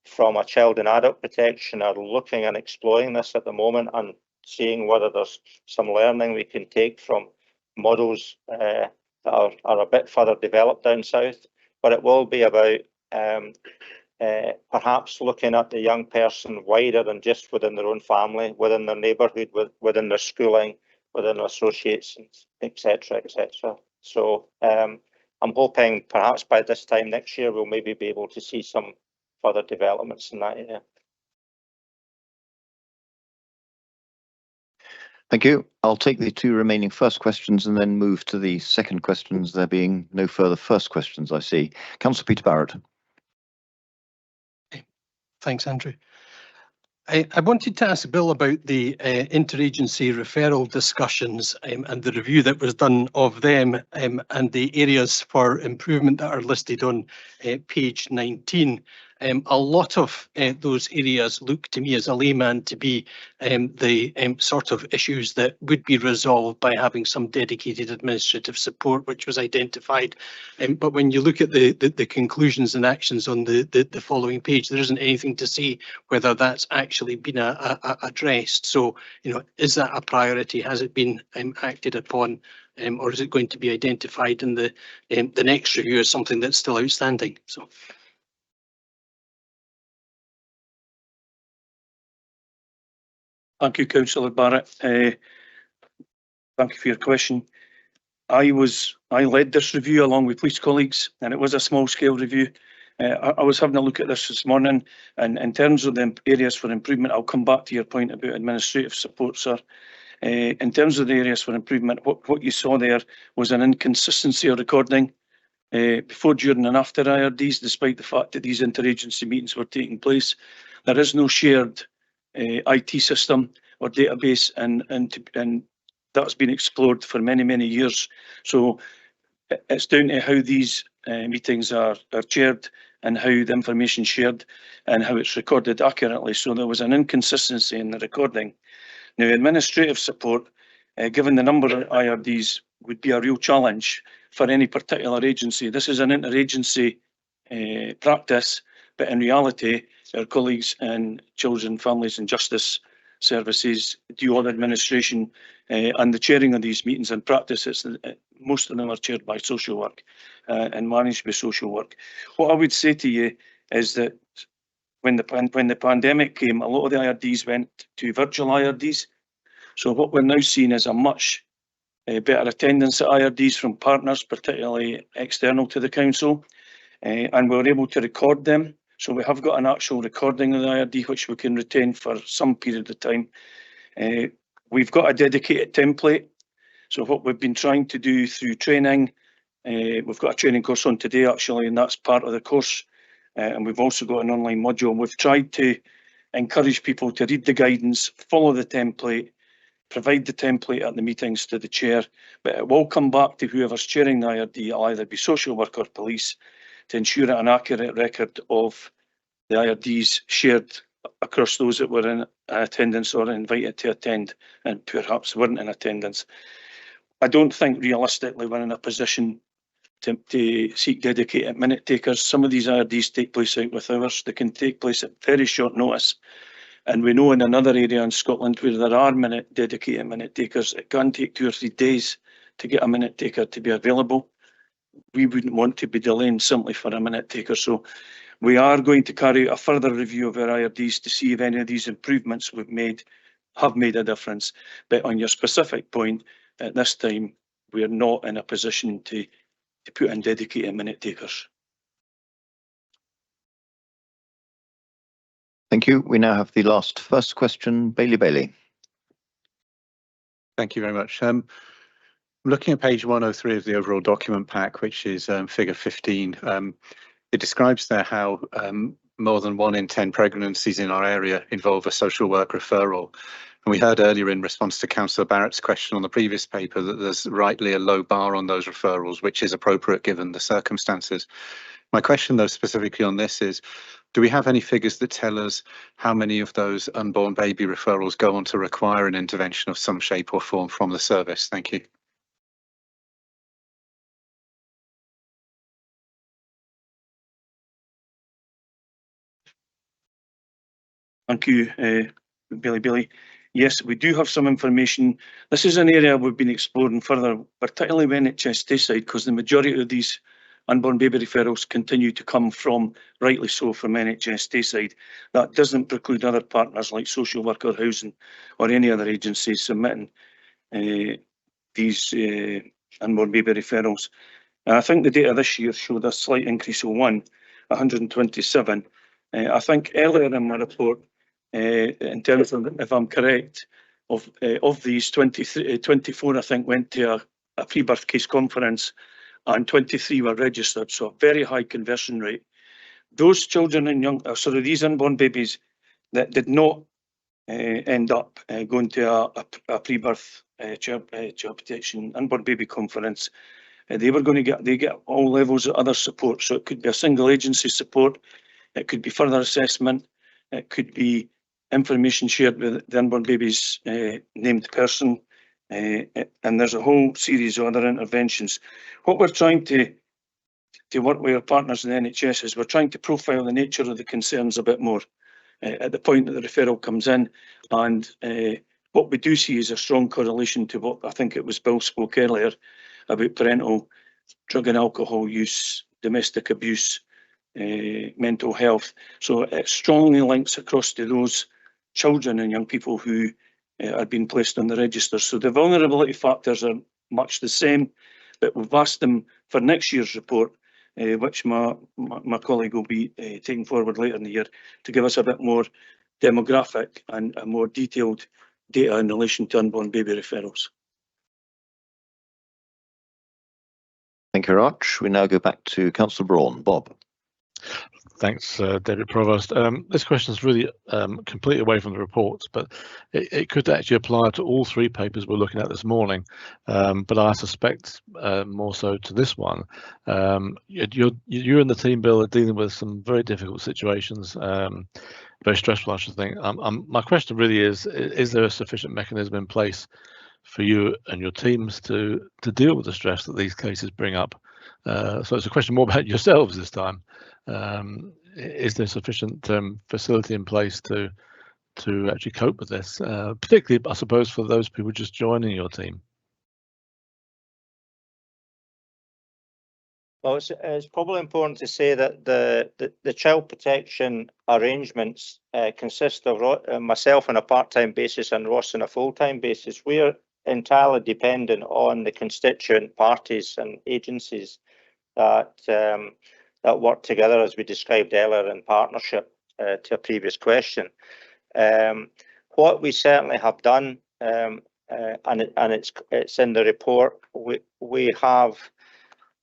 from a child and adult protection are looking and exploring this at the moment and seeing whether there's some learning we can take from models that are a bit further developed down south. But it will be about perhaps looking at the young person wider than just within their own family, within their neighbourhood, within their schooling, within their associations, etc., etc. So I'm hoping perhaps by this time next year we'll maybe be able to see some further developments in that area. Thank you. I'll take the two remaining first questions and then move to the second questions, there being no further first questions, I see. Councillor Peter Barrett. Thanks, Andrew. I wanted to ask Bill about the interagency referral discussions and the review that was done of them and the areas for improvement that are listed on page 19. A lot of those areas look to me as a layman to be the sort of issues that would be resolved by having some dedicated administrative support, which was identified. But when you look at the conclusions and actions on the following page, there isn't anything to say whether that's actually been addressed. So, you know, is that a priority? Has it been acted upon? Or is it going to be identified in the next review as something that's still outstanding? So. Thank you, Councillor Barrett. Thank you for your question. I led this review along with police colleagues, and it was a small-scale review. I was having a look at this morning, and in terms of the areas for improvement, I'll come back to your point about administrative support, sir. In terms of the areas for improvement, what you saw there was an inconsistency of recording before, during and after IRDs, despite the fact that these interagency meetings were taking place. There is no shared IT system or database, and that's been explored for many, many years. So it's down to how these meetings are chaired and how the information shared and how it's recorded accurately. So there was an inconsistency in the recording. Now, administrative support, given the number of IRDs, would be a real challenge for any particular agency. This is an interagency practice, but in reality, our colleagues in Children, Families and Justice Services do all administration and the chairing of these meetings and practice. Most of them are chaired by social work and managed by social work. What I would say to you is that when the pandemic came, a lot of the IRDs went to virtual IRDs. So what we're now seeing is a much better attendance at IRDs from partners, particularly external to the council, and we're able to record them. So we have got an actual recording of the IRD, which we can retain for some period of time. We've got a dedicated template. So what we've been trying to do through training, we've got a training course on today, actually, and that's part of the course. And we've also got an online module. We've tried to encourage people to read the guidance, follow the template, provide the template at the meetings to the chair, but it will come back to whoever's chairing the IRD. It'll either be social work or police, to ensure an accurate record of the IRDs shared across those that were in attendance or invited to attend and perhaps weren't in attendance. I don't think realistically we're in a position to seek dedicated minute takers. Some of these IRDs take place out with hours. They can take place at very short notice. And we know in another area in Scotland where there are dedicated minute takers, it can take 2 or 3 days to get a minute taker to be available. We wouldn't want to be delaying simply for a minute taker. So we are going to carry out a further review of our IRDs to see if any of these improvements we've made have made a difference. But on your specific point, at this time, we are not in a position to put in dedicated minute takers. Thank you. We now have the first question, Bailey. Thank you very much. Looking at page 103 of the overall document pack, which is figure 15, it describes there how more than 1 in 10 pregnancies in our area involve a social work referral. And we heard earlier in response to Councillor Barrett's question on the previous paper that there's rightly a low bar on those referrals, which is appropriate given the circumstances. My question, though, specifically on this is, do we have any figures that tell us how many of those unborn baby referrals go on to require an intervention of some shape or form from the service? Thank you. Thank you, Billy. Yes, we do have some information. This is an area we've been exploring further, particularly when at Tayside, because the majority of these unborn baby referrals continue to come from, rightly so, from NHS Tayside. That doesn't preclude other partners like social work or housing or any other agencies submitting these unborn baby referrals. And I think the data this year showed a slight increase of 127. I think earlier in my report, in terms of, if I'm correct, of these 24, I think, went to a pre-birth case conference and 23 were registered, so a very high conversion rate. Those children and these unborn babies that did not end up going to a pre-birth child protection unborn baby conference, they get all levels of other support. So it could be a single agency support, it could be further assessment, it could be information shared with the unborn baby's named person, and there's a whole series of other interventions. What we're trying to work with our partners in the NHS is we're trying to profile the nature of the concerns a bit more at the point that the referral comes in, and what we do see is a strong correlation to what I think it was Bill spoke earlier about parental drug and alcohol use, domestic abuse, mental health. So it strongly links across to those children and young people who are being placed on the register. So the vulnerability factors are much the same, but we've asked them for next year's report which my colleague will be taking forward later in the year to give us a bit more demographic and a more detailed data in relation to unborn baby referrals. Thank you very much. We now go back to Councillor Braun. Bob. Thanks, David Provost. This question is really completely away from the reports, but it could actually apply to all three papers we're looking at this morning. But I suspect more so to this one. You and the team, Bill, are dealing with some very difficult situations, very stressful, I should think. My question really is there a sufficient mechanism in place for you and your teams to deal with the stress that these cases bring up? So it's a question more about yourselves this time. Is there sufficient facility in place to actually cope with this, particularly, I suppose, for those people just joining your team? Well, it's probably important to say that the child protection arrangements consist of myself on a part-time basis and Ross on a full-time basis. We're entirely dependent on the constituent parties and agencies that work together, as we described earlier, in partnership to a previous question. What we certainly have done, and it's in the report, we have.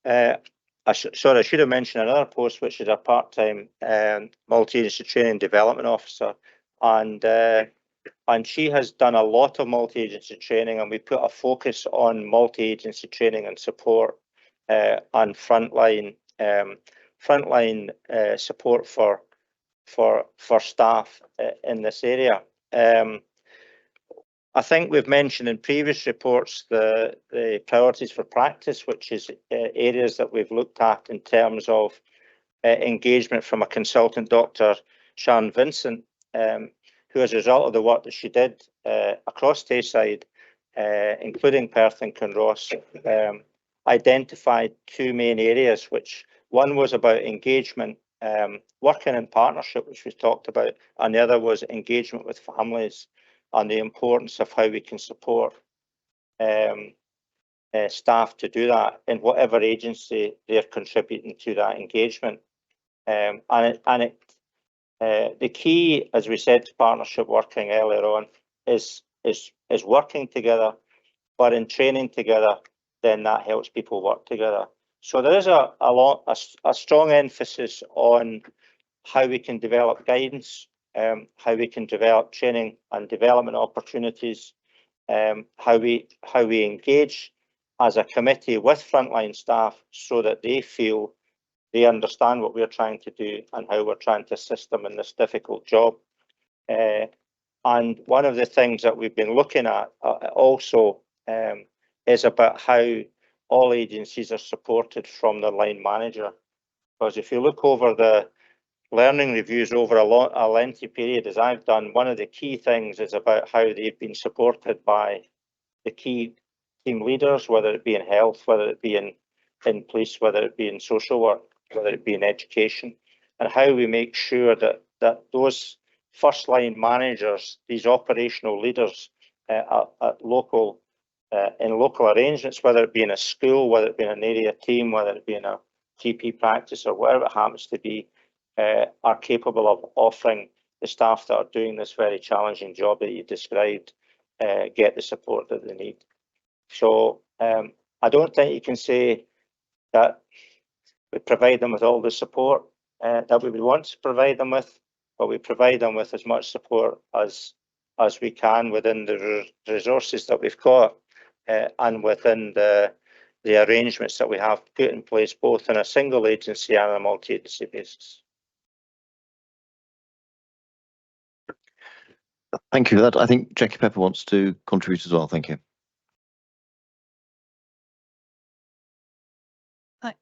Sorry, I should have mentioned another post, which is a part-time multi-agency training development officer, and she has done a lot of multi-agency training, and we put a focus on multi-agency training and support and frontline support for staff in this area. I think we've mentioned in previous reports the priorities for practice, which is areas that we've looked at in terms of engagement from a consultant doctor, Sharon Vincent, who, as a result of the work that she did across Tayside, including Perth and Kinross, identified two main areas, which one was about engagement, working in partnership, which we've talked about, and the other was engagement with families and the importance of how we can support staff to do that in whatever agency they're contributing to that engagement. The key, as we said, to partnership working earlier on is working together, but in training together, then that helps people work together. So there is a strong emphasis on how we can develop guidance, how we can develop training and development opportunities, how we engage as a committee with frontline staff so that they feel they understand what we're trying to do and how we're trying to assist them in this difficult job. And one of the things that we've been looking at also is about how all agencies are supported from the line manager. Because if you look over the learning reviews over a lengthy period, as I've done, one of the key things is about how they've been supported by the key team leaders, whether it be in health, whether it be in police, whether it be in social work, whether it be in education, and how we make sure that those first line managers, these operational leaders at local in local arrangements, whether it be in a school, whether it be in an area team, whether it be in a GP practice or whatever it happens to be, are capable of offering the staff that are doing this very challenging job that you described, get the support that they need. So I don't think you can say that we provide them with all the support that we would want to provide them with, but we provide them with as much support as we can within the resources that we've got and within the arrangements that we have put in place, both in a single agency and a multi-agency basis. Thank you for that. I think Jackie Pepper wants to contribute as well. Thank you.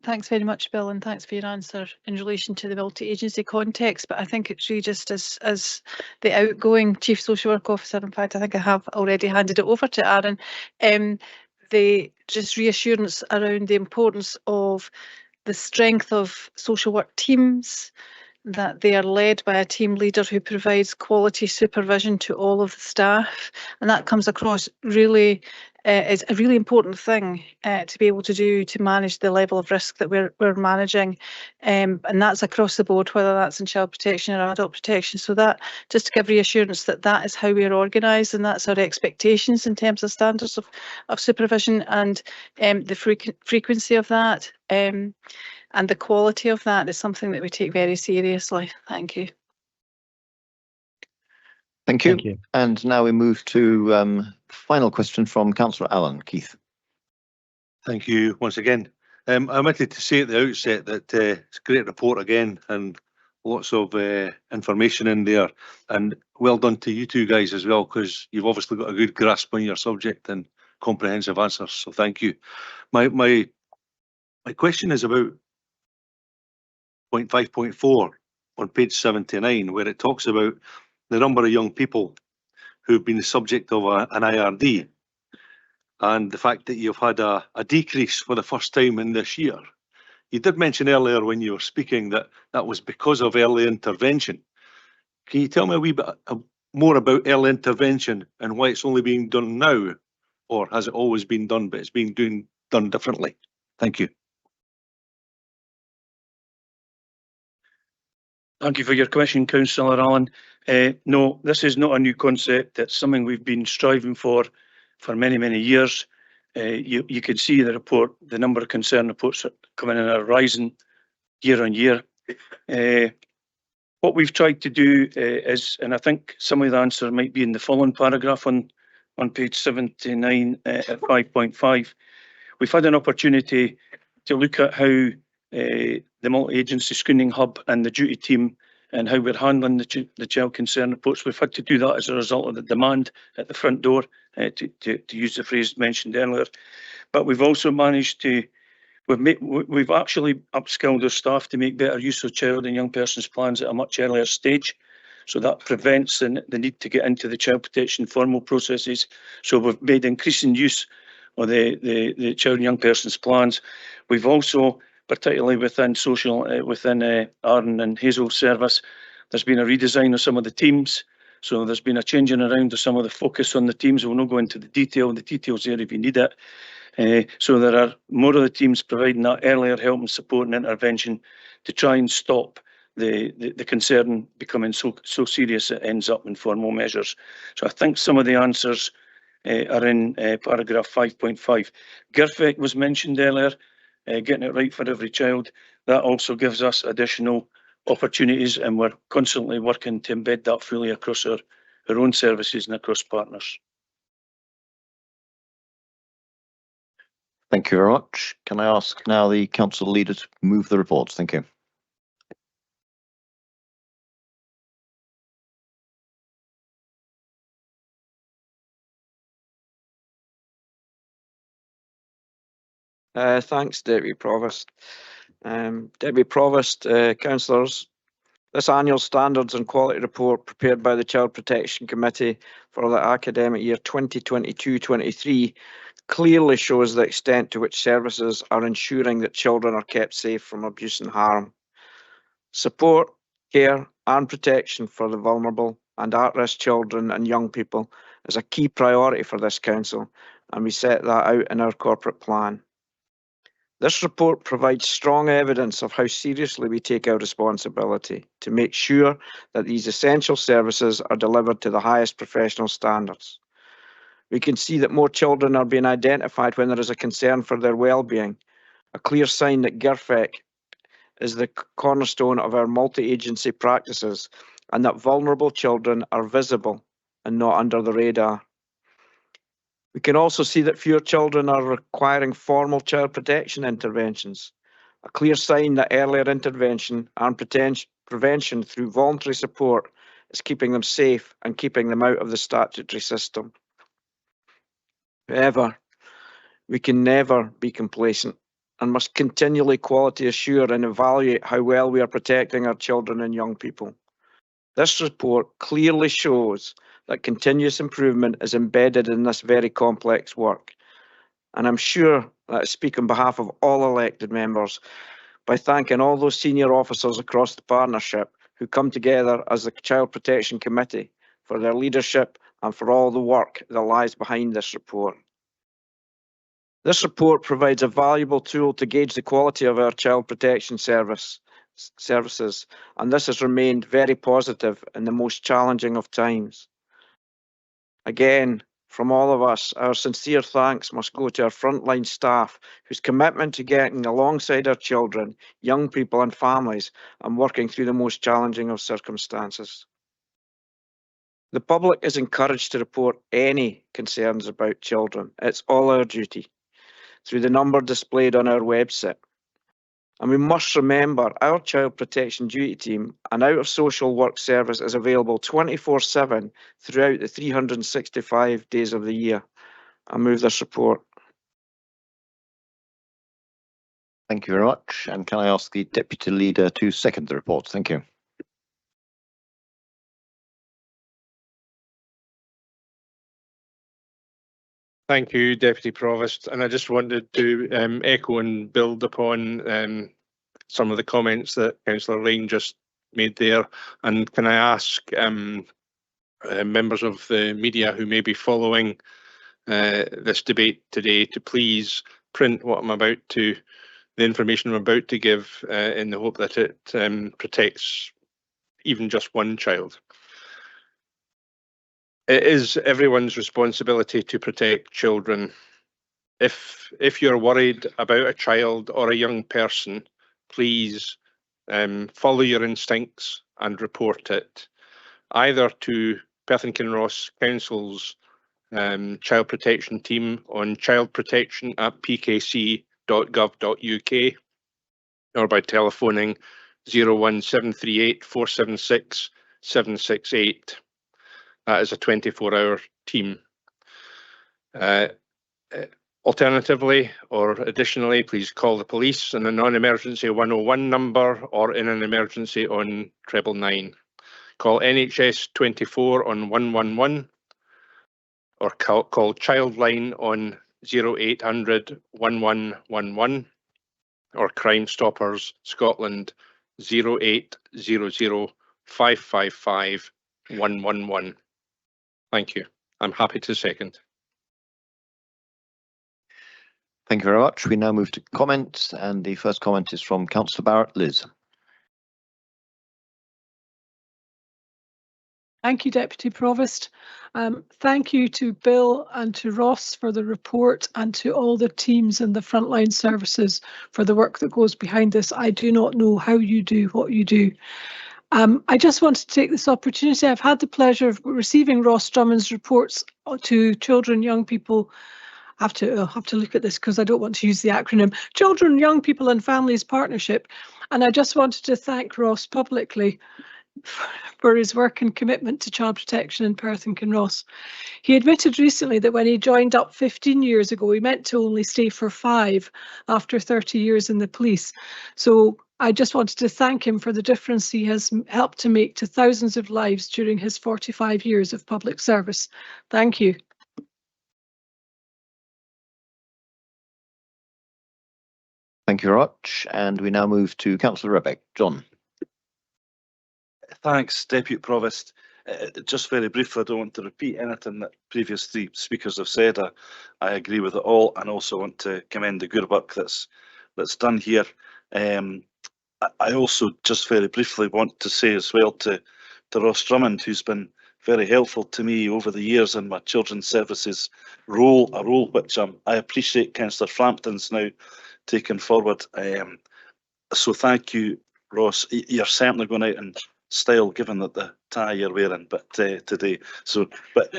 Thanks very much, Bill, and thanks for your answer in relation to the multi-agency context. But I think it's really just as the outgoing Chief Social Work Officer, in fact, I think I have already handed it over to Aaron, the just reassurance around the importance of the strength of social work teams, that they are led by a team leader who provides quality supervision to all of the staff, and that comes across really is a really important thing to be able to do to manage the level of risk that we're managing, and that's across the board, whether that's in child protection or adult protection. So that just to give reassurance that that is how we are organised, and that's our expectations in terms of standards of supervision, and the frequency of that and the quality of that is something that we take very seriously. Thank you. Thank you. And now we move to final question from Councillor Allen. Keith. Thank you once again. I wanted to say at the outset that it's a great report again and lots of information in there, and well done to you two guys as well, because you've obviously got a good grasp on your subject and comprehensive answers, so thank you. My question is about point 5.4 on page 79, where it talks about the number of young people who've been the subject of an IRD, and the fact that you've had a decrease for the first time in this year. You did mention earlier when you were speaking that that was because of early intervention. Can you tell me a wee bit more about early intervention and why it's only being done now, or has it always been done but it's being done differently? Thank you. Thank you for your question, Councillor Allen. No, this is not a new concept. It's something we've been striving for many, many years. You can see the report, the number of concern reports coming in are rising year on year. What we've tried to do is, and I think some of the answer might be in the following paragraph on page 79 at 5.5, we've had an opportunity to look at how the multi-agency screening hub and the duty team and how we're handling the child concern reports. We've had to do that as a result of the demand at the front door, to use the phrase mentioned earlier. But we've also managed to, we've actually upskilled our staff to make better use of child and young persons plans at a much earlier stage. So that prevents the need to get into the child protection formal processes. So we've made increasing use of the child and young persons plans. We've also, particularly within social, within Aaron and Hazel's service, there's been a redesign of some of the teams. So there's been a changing around of some of the focus on the teams. We'll not go into the details there if you need it. So there are more of the teams providing that earlier help and support and intervention to try and stop the concern becoming so serious it ends up in formal measures. So I think some of the answers are in paragraph 5.5. GIRFEC was mentioned earlier. Getting it right for every child. That also gives us additional opportunities, and we're constantly working to embed that fully across our own services and across partners. Thank you very much. Can I ask now the council leader to move the reports? Thank you. Thanks, Deputy Provost. Deputy Provost, councillors, this annual standards and quality report prepared by the Child Protection Committee for the academic year 2022-23 clearly shows the extent to which services are ensuring that children are kept safe from abuse and harm. Support, care and protection for the vulnerable and at-risk children and young people is a key priority for this council, and we set that out in our corporate plan. This report provides strong evidence of how seriously we take our responsibility to make sure that these essential services are delivered to the highest professional standards. We can see that more children are being identified when there is a concern for their well-being, a clear sign that GIRFEC is the cornerstone of our multi-agency practices, and that vulnerable children are visible and not under the radar. We can also see that fewer children are requiring formal child protection interventions, a clear sign that earlier intervention and prevention through voluntary support is keeping them safe and keeping them out of the statutory system. However, we can never be complacent and must continually quality assure and evaluate how well we are protecting our children and young people. This report clearly shows that continuous improvement is embedded in this very complex work. And I'm sure that I speak on behalf of all elected members by thanking all those senior officers across the partnership who come together as the Child Protection Committee, for their leadership and for all the work that lies behind this report. This report provides a valuable tool to gauge the quality of our child protection services, and this has remained very positive in the most challenging of times. Again, from all of us, our sincere thanks must go to our frontline staff, whose commitment to getting alongside our children, young people and families, and working through the most challenging of circumstances. The public is encouraged to report any concerns about children. It's all our duty, through the number displayed on our website. And we must remember our Child Protection Duty Team and Out of Social Work service is available 24/7 throughout the 365 days of the year. I move this report. Thank you very much. And can I ask the Deputy Leader to second the report? Thank you. Thank you, Deputy Provost. And I just wanted to echo and build upon some of the comments that Councillor Lane just made there. And can I ask members of the media who may be following this debate today to please print what I'm about to, the information I'm about to give, in the hope that it protects even just one child. It is everyone's responsibility to protect children. If you're worried about a child or a young person, please follow your instincts and report it, either to Perth Kinross Council's Child Protection Team on childprotection@pkc.gov.uk or by telephoning 01738 476 768. That is a 24-hour team. Alternatively, or additionally, please call the police on a non-emergency 101 number or in an emergency on 999. Call NHS 24 on 111 or call Childline on 0800 1111 or Crime Stoppers Scotland 0800 555 111. Thank you. I'm happy to second. Thank you very much. We now move to comments, and the first comment is from Councillor Barrett. Liz. Thank you, Deputy Provost. Thank you to Bill and to Ross for the report, and to all the teams and the frontline services for the work that goes behind this. I do not know how you do what you do. I just want to take this opportunity. I've had the pleasure of receiving Ross Drummond's reports to children, young people. I'll have to look at this because I don't want to use the acronym, Children, Young People and Families Partnership. And I just wanted to thank Ross publicly for his work and commitment to child protection in Perth and Kinross. He admitted recently that when he joined up 15 years ago, he meant to only stay for 5 after 30 years in the police. So I just wanted to thank him for the difference he has helped to make to thousands of lives during his 45 years of public service. Thank you. Thank you very much. And we now move to Councillor Rebek. John. Thanks, Deputy Provost. Just very briefly, I don't want to repeat anything that previous 3 speakers have said. I agree with it all, and also want to commend the good work that's done here. I also just very briefly want to say as well to Ross Drummond, who's been very helpful to me over the years in my children's services role, a role which I appreciate Councillor Frampton's now taken forward. So thank you, Ross. You're certainly going out in style, given that the tie you're wearing, but today. So, but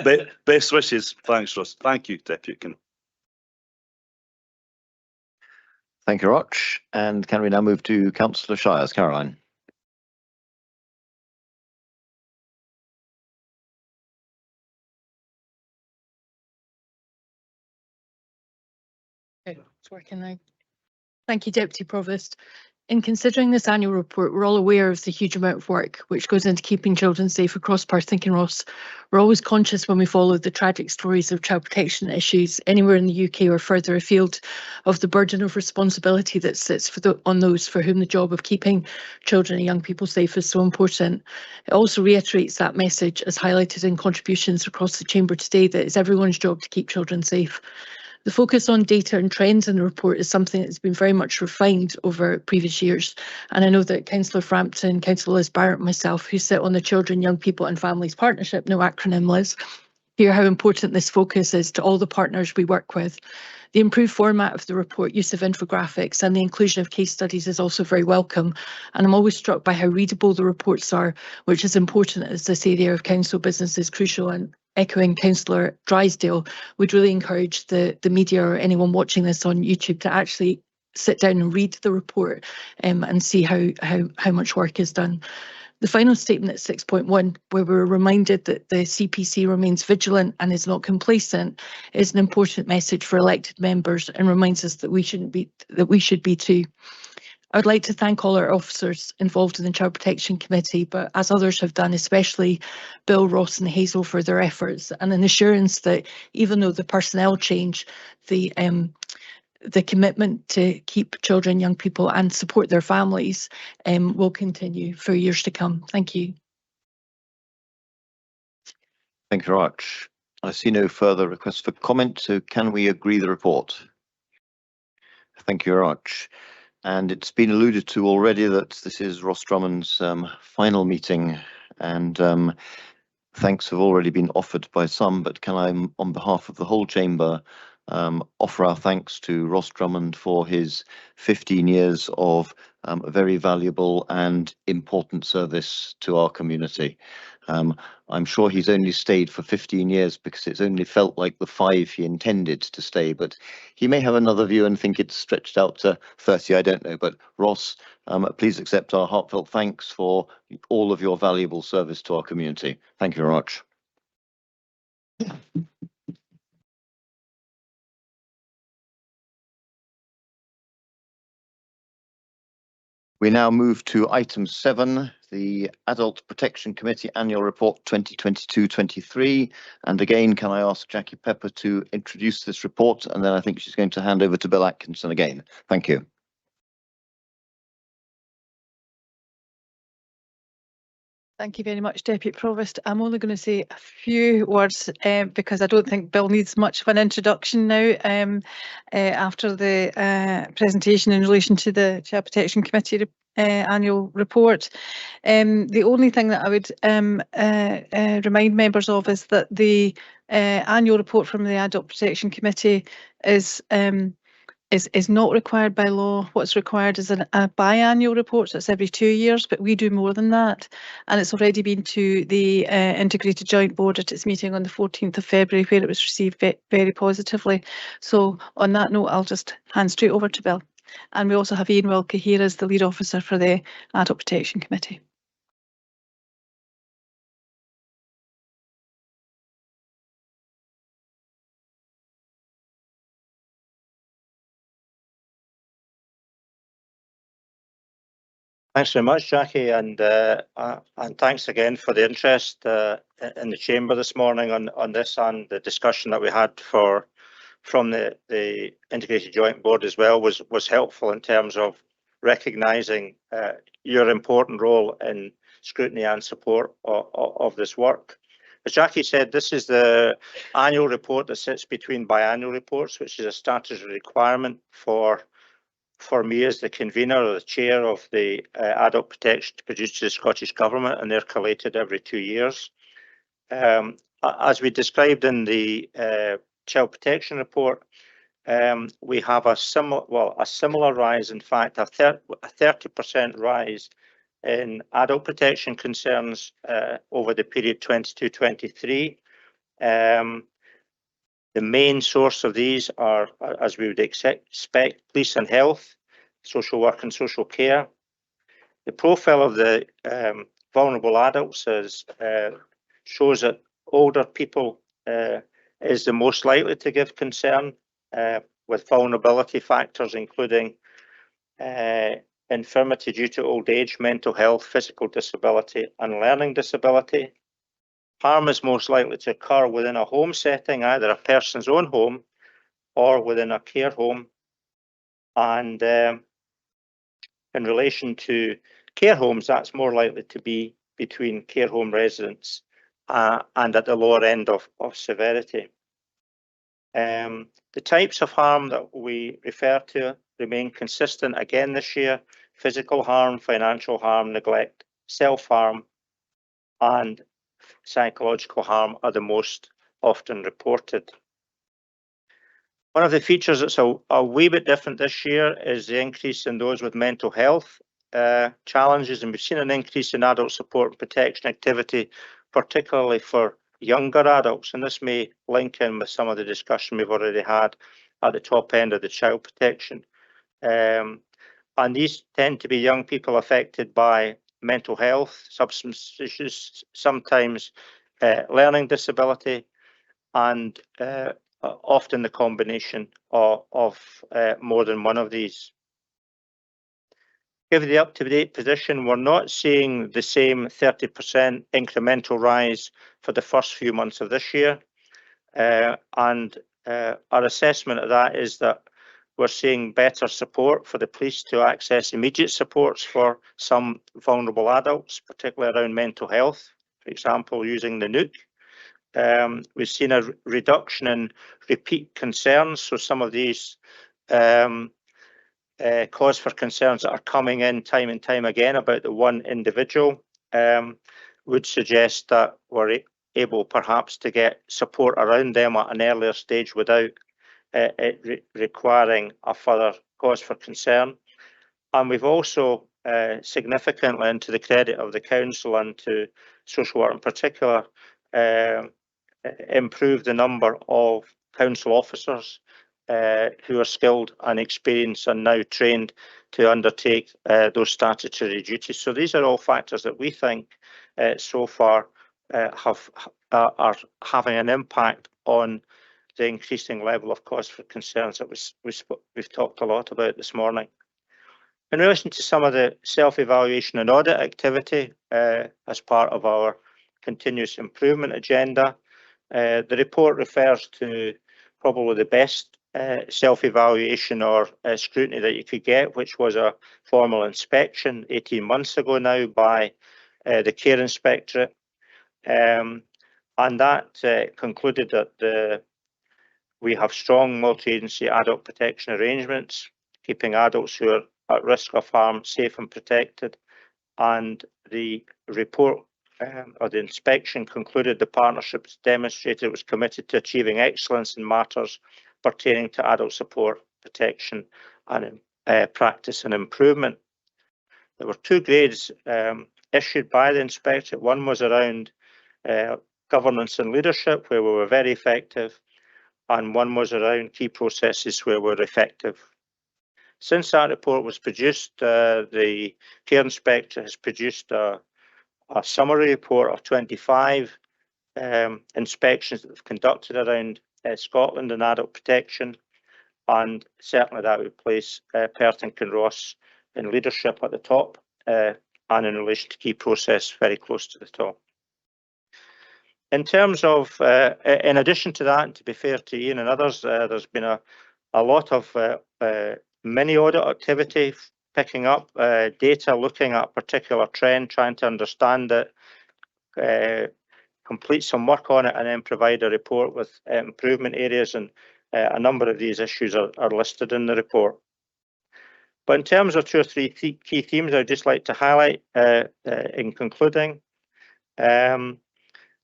best wishes. Thanks, Ross. Thank you, Deputy. Thank you very much. And can we now move to Councillor Shires? Caroline. Okay, it's working now. Thank you, Deputy Provost. In considering this annual report, we're all aware of the huge amount of work which goes into keeping children safe across Perth and Kinross. We're always conscious when we follow the tragic stories of child protection issues anywhere in the UK or further afield of the burden of responsibility that sits on those for whom the job of keeping children and young people safe is so important. It also reiterates that message as highlighted in contributions across the Chamber today that it's everyone's job to keep children safe. The focus on data and trends in the report is something that's been very much refined over previous years. And I know that Councillor Frampton, Councillor Liz Barrett and myself, who sit on the Children, Young People and Families Partnership, no acronym Liz, hear how important this focus is to all the partners we work with. The improved format of the report, use of infographics and the inclusion of case studies is also very welcome. And I'm always struck by how readable the reports are, which is important as this area of council business is crucial. And echoing Councillor Drysdale, would really encourage the media or anyone watching this on YouTube to actually sit down and read the report and see how much work is done. The final statement at 6.1, where we're reminded that the CPC remains vigilant and is not complacent, is an important message for elected members and reminds us that we should be too. I would like to thank all our officers involved in the Child Protection Committee, but as others have done, especially Bill, Ross and Hazel for their efforts and an assurance that even though the personnel change, the commitment to keep children, young people and support their families will continue for years to come. Thank you. Thank you very much. I see no further requests for comment, so can we agree the report? Thank you very much. And it's been alluded to already that this is Ross Drummond's final meeting, and thanks have already been offered by some, but can I, on behalf of the whole chamber, offer our thanks to Ross Drummond for his 15 years of very valuable and important service to our community. I'm sure he's only stayed for 15 years because it's only felt like the 5 he intended to stay, but he may have another view and think it's stretched out to 30, I don't know. But Ross, please accept our heartfelt thanks for all of your valuable service to our community. Thank you very much. We now move to item 7, the Adult Protection Committee Annual Report 2022-23. And again, can I ask Jackie Pepper to introduce this report? And then I think she's going to hand over to Bill Atkinson again. Thank you. Thank you very much, Deputy Provost. I'm only going to say a few words because I don't think Bill needs much of an introduction now after the presentation in relation to the Child Protection Committee annual report. The only thing that I would remind members of is that the annual report from the Adult Protection Committee is not required by law. What's required is a biannual report, so it's every 2 years, but we do more than that. And it's already been to the Integrated Joint Board at its meeting on the 14th of February, where it was received very positively. So on that note, I'll just hand straight over to Bill. And we also have Ian Wilkie here as the lead officer for the Adult Protection Committee. Thanks very much, Jackie, and thanks again for the interest in the chamber this morning on this and the discussion that we had from the Integrated Joint Board as well was helpful in terms of recognising your important role in scrutiny and support of this work. As Jackie said, this is the annual report that sits between biannual reports, which is a statutory requirement for me as the convener or the chair of the Adult Protection to produce to the Scottish Government, and they're collated every 2 years. As we described in the Child Protection Report, we have a similar rise, in fact, a 30% rise in adult protection concerns over the period 22-23. The main source of these are, as we would expect, police and health, social work and social care. The profile of the vulnerable adults shows that older people is the most likely to give concern with vulnerability factors, including infirmity due to old age, mental health, physical disability and learning disability. Harm is most likely to occur within a home setting, either a person's own home or within a care home. And in relation to care homes, that's more likely to be between care home residents and at the lower end of severity. The types of harm that we refer to remain consistent again this year: physical harm, financial harm, neglect, self-harm, and psychological harm are the most often reported. One of the features that's a wee bit different this year is the increase in those with mental health challenges, and we've seen an increase in adult support and protection activity, particularly for younger adults, and this may link in with some of the discussion we've already had at the top end of the child protection. And these tend to be young people affected by mental health, substance issues, sometimes learning disability, and often the combination of more than one of these. Given the up-to-date position, we're not seeing the same 30% incremental rise for the first few months of this year. And our assessment of that is that we're seeing better support for the police to access immediate supports for some vulnerable adults, particularly around mental health, for example, using the NUC. We've seen a reduction in repeat concerns, so some of these cause for concerns that are coming in time and time again about the one individual would suggest that we're able perhaps to get support around them at an earlier stage without it requiring a further cause for concern. And we've also significantly, and to the credit of the council and to social work in particular, improved the number of council officers who are skilled and experienced and now trained to undertake those statutory duties. So these are all factors that we think so far are having an impact on the increasing level of cause for concerns that we've talked a lot about this morning. In relation to some of the self-evaluation and audit activity as part of our continuous improvement agenda, the report refers to probably the best self-evaluation or scrutiny that you could get, which was a formal inspection 18 months ago now by the Care Inspectorate. And that concluded that we have strong multi-agency adult protection arrangements, keeping adults who are at risk of harm safe and protected. And the report or the inspection concluded the partnerships demonstrated it was committed to achieving excellence in matters pertaining to adult support, protection and practice and improvement. There were two grades issued by the inspectorate. One was around governance and leadership, where we were very effective, and one was around key processes where we're effective. Since that report was produced, the Care Inspectorate has produced a summary report of 25 inspections that they've conducted around Scotland and adult protection, and certainly that would place Perth Kinross in leadership at the top and in relation to key process very close to the top. In terms of, in addition to that, and to be fair to Ian and others, there's been a lot of mini audit activity, picking up data, looking at a particular trend, trying to understand it, complete some work on it, and then provide a report with improvement areas. And a number of these issues are listed in the report. But in terms of two or three key themes, I'd just like to highlight in concluding.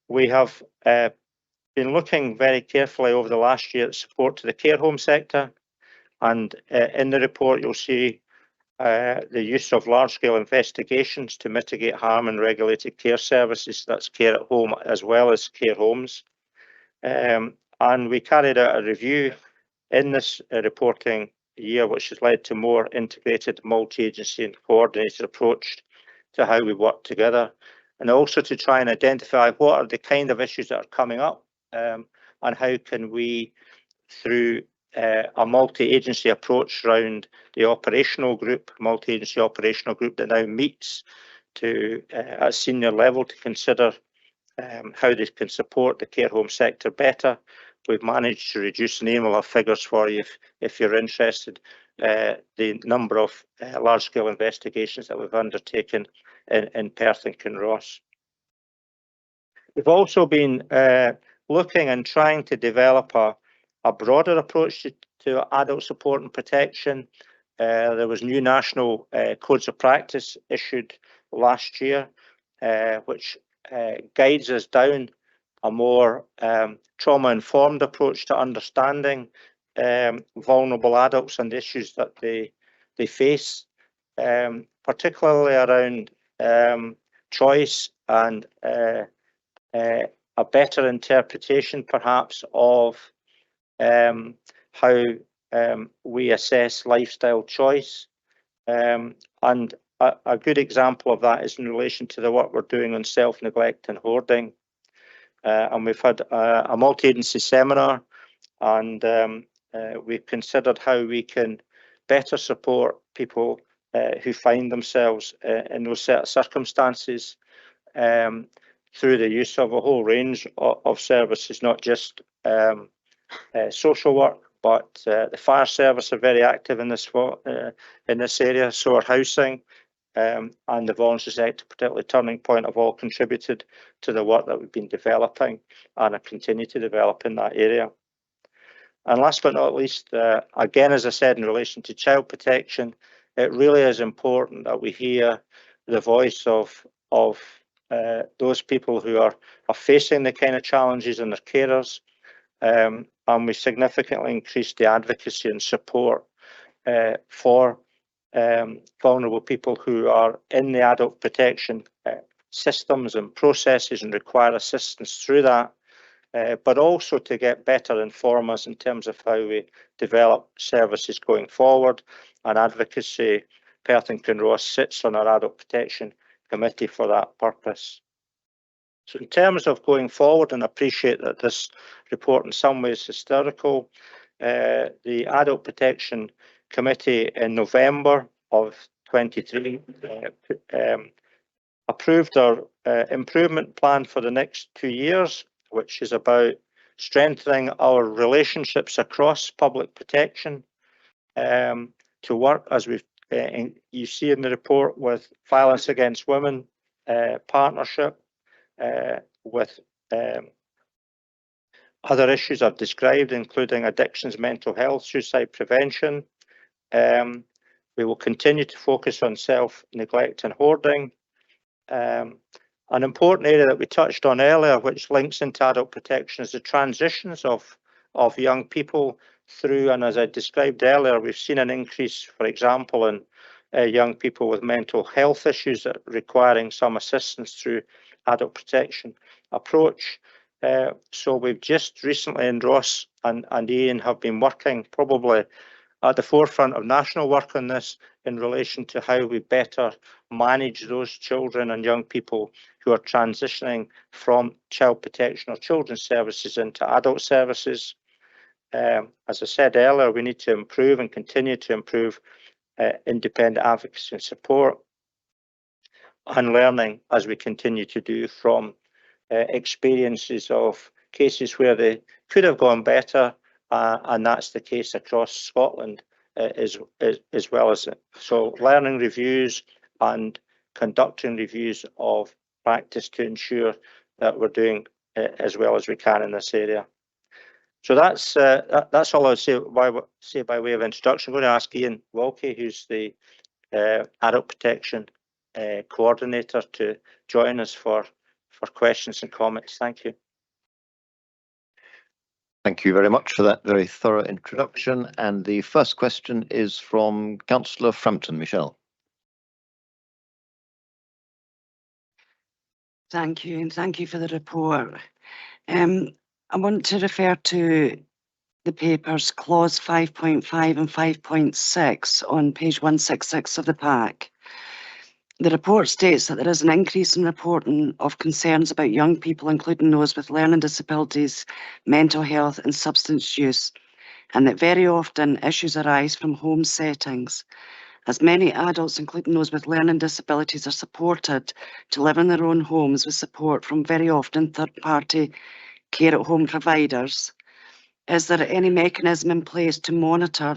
We have been looking very carefully over the last year at support to the care home sector. And in the report, you'll see the use of large-scale investigations to mitigate harm in regulated care services, that's care at home as well as care homes. And we carried out a review in this reporting year, which has led to more integrated, multi-agency and coordinated approach to how we work together, and also to try and identify what are the kind of issues that are coming up and how can we, through a multi-agency approach around the operational group, multi-agency operational group that now meets to at a senior level to consider how they can support the care home sector better. We've managed to reduce, and Ian will have figures for you if you're interested, the number of large-scale investigations that we've undertaken in Perth and Kinross. We've also been looking and trying to develop a broader approach to adult support and protection. There was new national codes of practice issued last year, which guides us down a more trauma-informed approach to understanding vulnerable adults and the issues that they face, particularly around choice and a better interpretation, perhaps, of how we assess lifestyle choice. And a good example of that is in relation to the work we're doing on self-neglect and hoarding. And we've had a multi-agency seminar, and we've considered how we can better support people who find themselves in those set of circumstances through the use of a whole range of services, not just social work, but the fire service are very active in this area, so are housing, and the voluntary sector, particularly Turning Point, have all contributed to the work that we've been developing and continue to develop in that area. And last but not least, again, as I said, in relation to child protection, it really is important that we hear the voice of those people who are facing the kind of challenges and their carers. And we significantly increased the advocacy and support for vulnerable people who are in the adult protection systems and processes and require assistance through that, but also to get better inform us in terms of how we develop services going forward. And advocacy, Perth and Kinross sits on our adult protection committee for that purpose. So in terms of going forward, and I appreciate that this report in some ways is historical, the Adult Protection Committee in November of 23 approved our improvement plan for the next 2 years, which is about strengthening our relationships across public protection to work, as you see in the report, with violence against women partnership, with other issues I've described, including addictions, mental health, suicide prevention. We will continue to focus on self-neglect and hoarding. An important area that we touched on earlier, which links into adult protection, is the transitions of young people through, and as I described earlier, we've seen an increase, for example, in young people with mental health issues that requiring some assistance through adult protection approach. So we've just recently, and Ross and Ian have been working probably at the forefront of national work on this in relation to how we better manage those children and young people who are transitioning from child protection or children's services into adult services. As I said earlier, we need to improve and continue to improve independent advocacy and support, and learning as we continue to do from experiences of cases where they could have gone better, and that's the case across Scotland as well as it. So learning reviews and conducting reviews of practice to ensure that we're doing as well as we can in this area. So that's all I'll say by way of introduction. I'm going to ask Ian Wilkie, who's the Adult Protection Coordinator, to join us for questions and comments. Thank you. Thank you very much for that very thorough introduction. And the first question is from Councillor Frampton. Michelle. Thank you, and thank you for the report. I want to refer to the paper's clause 5.5 and 5.6 on page 166 of the pack. The report states that there is an increase in reporting of concerns about young people, including those with learning disabilities, mental health and substance use. and that very often issues arise from home settings, as many adults, including those with learning disabilities, are supported to live in their own homes with support from very often third-party care at home providers. Is there any mechanism in place to monitor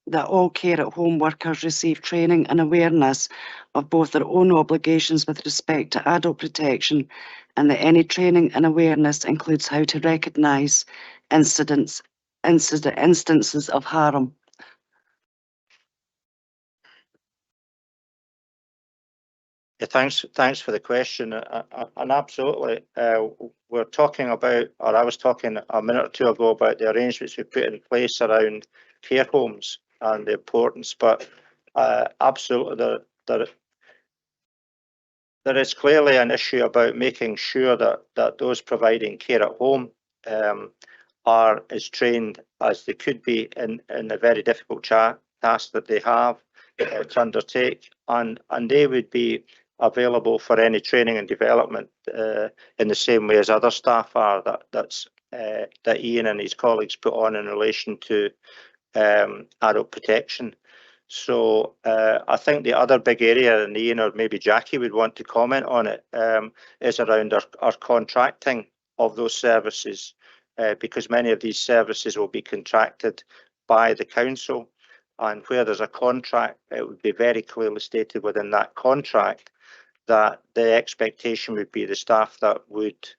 that all care at home workers receive training and awareness of both their own obligations with respect to adult protection, and that any training and awareness includes how to recognise instances of harm? Yeah, thanks for the question. And absolutely, we're talking about, or I was talking a minute or two ago about the arrangements we put in place around care homes and the importance, but absolutely there is clearly an issue about making sure that those providing care at home are as trained as they could be in the very difficult task that they have to undertake, and they would be available for any training and development in the same way as other staff are that Ian and his colleagues put on in relation to adult protection. So I think the other big area, and Ian or maybe Jackie would want to comment on it, is around our contracting of those services, because many of these services will be contracted by the council, and where there's a contract, it would be very clearly stated within that contract that the expectation would be the staff that would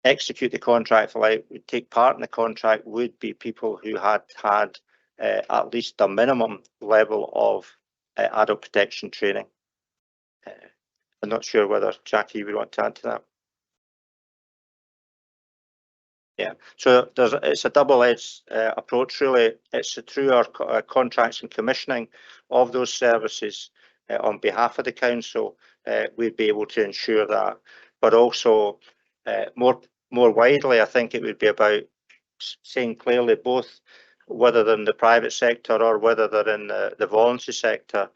execute the contract, like would take part in the contract, would be people who had at least a minimum level of adult protection training. I'm not sure whether Jackie would want to add to that. Yeah, so it's a double-edged approach, really. It's through our contracts and commissioning of those services on behalf of the council, we'd be able to ensure that. But also, more widely, I think it would be about saying clearly both, whether they're in the private sector or whether they're in the voluntary sector,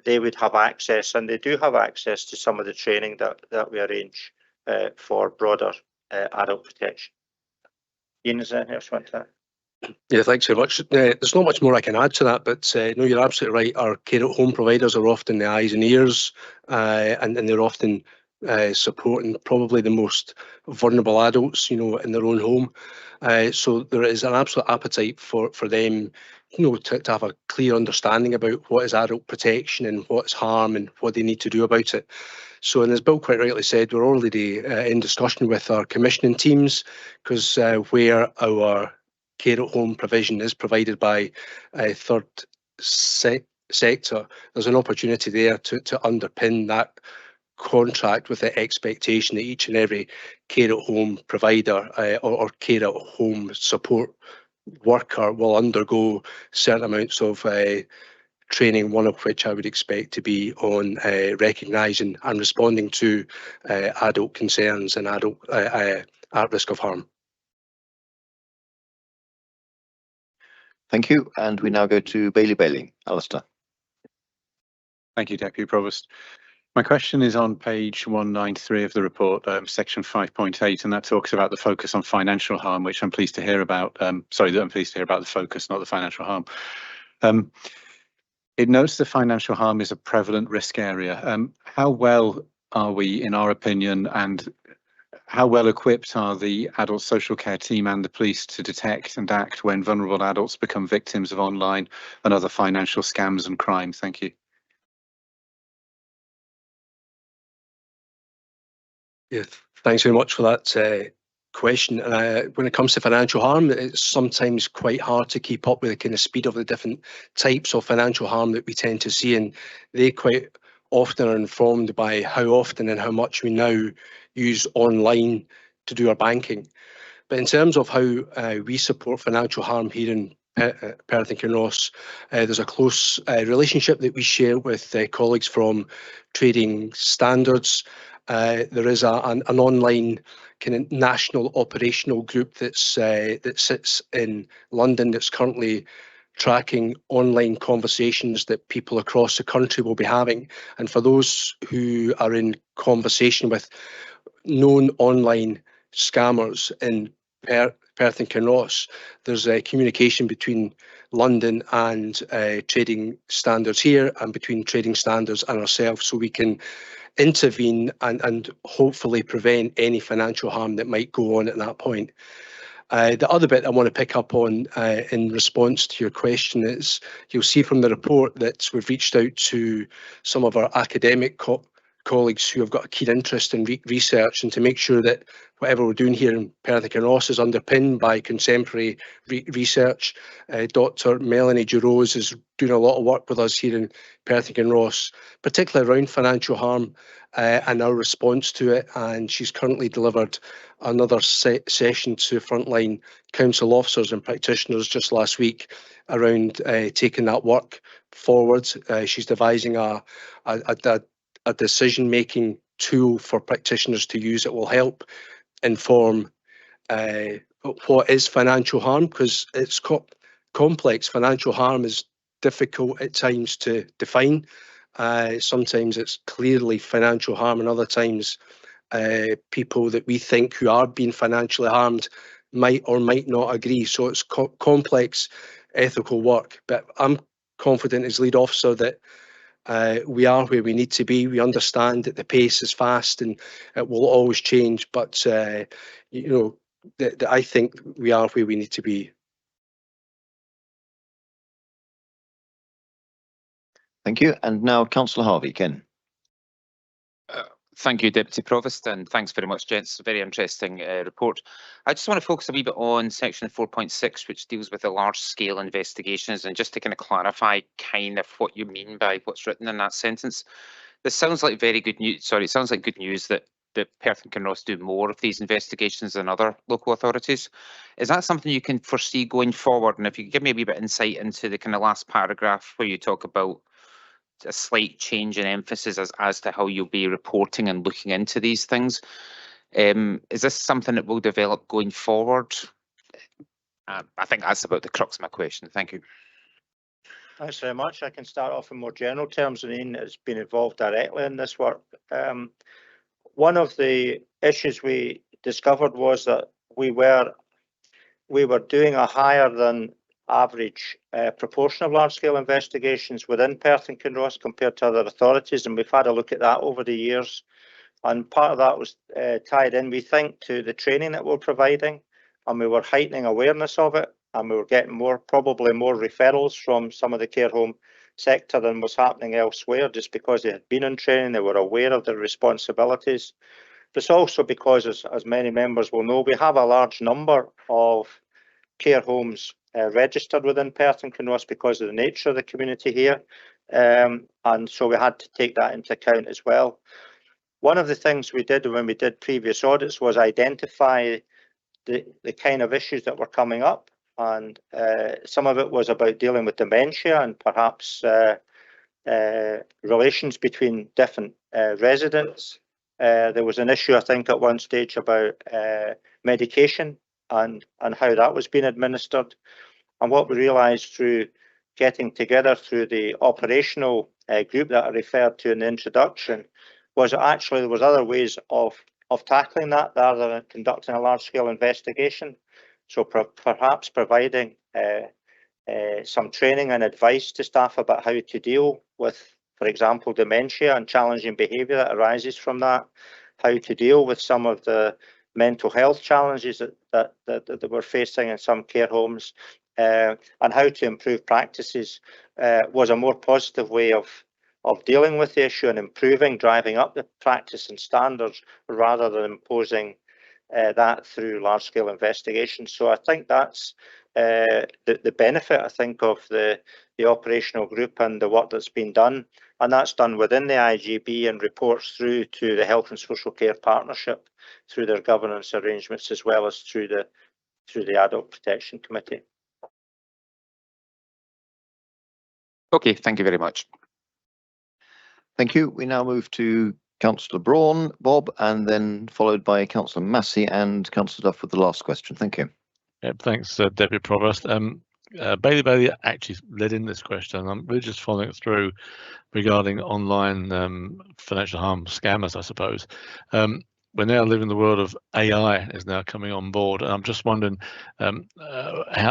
they would have access, and they do have access to some of the training that we arrange for broader adult protection. Ian, is there anything else you want to add? Yeah, thanks very much. There's not much more I can add to that, but no, you're absolutely right. Our care at home providers are often the eyes and ears, and they're often supporting probably the most vulnerable adults, in their own home. So there is an absolute appetite for them, to have a clear understanding about what is adult protection and what's harm and what they need to do about it. So, and as Bill quite rightly said, we're already in discussion with our commissioning teams, because where our care at home provision is provided by a third sector, there's an opportunity there to underpin that contract with the expectation that each and every care at home provider or care at home support worker will undergo certain amounts of training, one of which I would expect to be on recognising and responding to adult concerns and adult at risk of harm. Thank you. And we now go to Bailey. Alistair. Thank you, Deputy Provost. My question is on page 193 of the report, section 5.8, and that talks about the focus on financial harm, which I'm pleased to hear about. I'm pleased to hear about the focus, not the financial harm. It notes that financial harm is a prevalent risk area. How well are we, in our opinion, and how well equipped are the adult social care team and the police to detect and act when vulnerable adults become victims of online and other financial scams and crime? Thank you. Yeah, thanks very much for that question. When it comes to financial harm, it's sometimes quite hard to keep up with the kind of speed of the different types of financial harm that we tend to see, and they quite often are informed by how often and how much we now use online to do our banking. But in terms of how we support financial harm here in Perth and Kinross, there's a close relationship that we share with colleagues from Trading Standards. There is an online kind of national operational group that sits in London that's currently tracking online conversations that people across the country will be having. And for those who are in conversation with known online scammers in Perth and Kinross. There's a communication between London and trading standards here, and between trading standards and ourselves, so we can intervene and hopefully prevent any financial harm that might go on at that point. The other bit I want to pick up on in response to your question is, you'll see from the report that we've reached out to some of our academic colleagues who have got a keen interest in research, and to make sure that whatever we're doing here in Perth and Kinross is underpinned by contemporary research. Dr. Melanie Giroux is doing a lot of work with us here in Perth and Kinross, particularly around financial harm and our response to it, and she's currently delivered another session to frontline council officers and practitioners just last week around taking that work forward. She's devising a decision-making tool for practitioners to use. It will help inform what is financial harm, because it's complex. Financial harm is difficult at times to define. Sometimes it's clearly financial harm, and other times people that we think who are being financially harmed might or might not agree. So it's complex ethical work, but I'm confident as lead officer that we are where we need to be. We understand that the pace is fast and it will always change, but you know, I think we are where we need to be. Thank you. And now Councillor Harvey, Ken. Thank you, Deputy Provost, and thanks very much, gents. Very interesting report. I just want to focus a wee bit on section 4.6, which deals with the large-scale investigations, and just to kind of clarify kind of what you mean by what's written in that sentence. This sounds like very good news. Sorry, it sounds like good news that Perth and Kinross do more of these investigations than other local authorities. Is that something you can foresee going forward? And if you could give me a wee bit of insight into the kind of last paragraph where you talk about a slight change in emphasis as to how you'll be reporting and looking into these things. Is this something that will develop going forward? I think that's about the crux of my question. Thank you. Thanks very much. I can start off in more general terms, and Ian has been involved directly in this work. One of the issues we discovered was that we were doing a higher than average proportion of large-scale investigations within Perth and Kinross compared to other authorities, and we've had a look at that over the years. And part of that was tied in, we think, to the training that we're providing, and we were heightening awareness of it, and we were getting probably more referrals from some of the care home sector than was happening elsewhere, just because they had been in training, they were aware of their responsibilities. But it's also because, as many members will know, we have a large number of care homes registered within Perth and Kinross because of the nature of the community here, and so we had to take that into account as well. One of the things we did when we did previous audits was identify the kind of issues that were coming up, and some of it was about dealing with dementia and perhaps relations between different residents. There was an issue, I think, at one stage about medication and how that was being administered. And what we realised through getting together through the operational group that I referred to in the introduction was that actually there was other ways of tackling that rather than conducting a large-scale investigation. So perhaps providing some training and advice to staff about how to deal with, for example, dementia and challenging behaviour that arises from that, how to deal with some of the mental health challenges that we're facing in some care homes, and how to improve practices was a more positive way of dealing with the issue and improving, driving up the practice and standards rather than imposing that through large-scale investigations. So I think that's the benefit, I think, of the operational group and the work that's been done, and that's done within the IGB and reports through to the Health and Social Care Partnership through their governance arrangements, as well as through the Adult Protection Committee. Okay, thank you very much. Thank you. We now move to Councillor Braun, Bob, and then followed by Councillor Massey and Councillor Duff with the last question. Thank you. Thanks, Deputy Provost. Bailey actually led in this question. I'm really just following it through regarding online financial harm scammers, I suppose. we're now living in the world of AI is now coming on board, and I'm just wondering how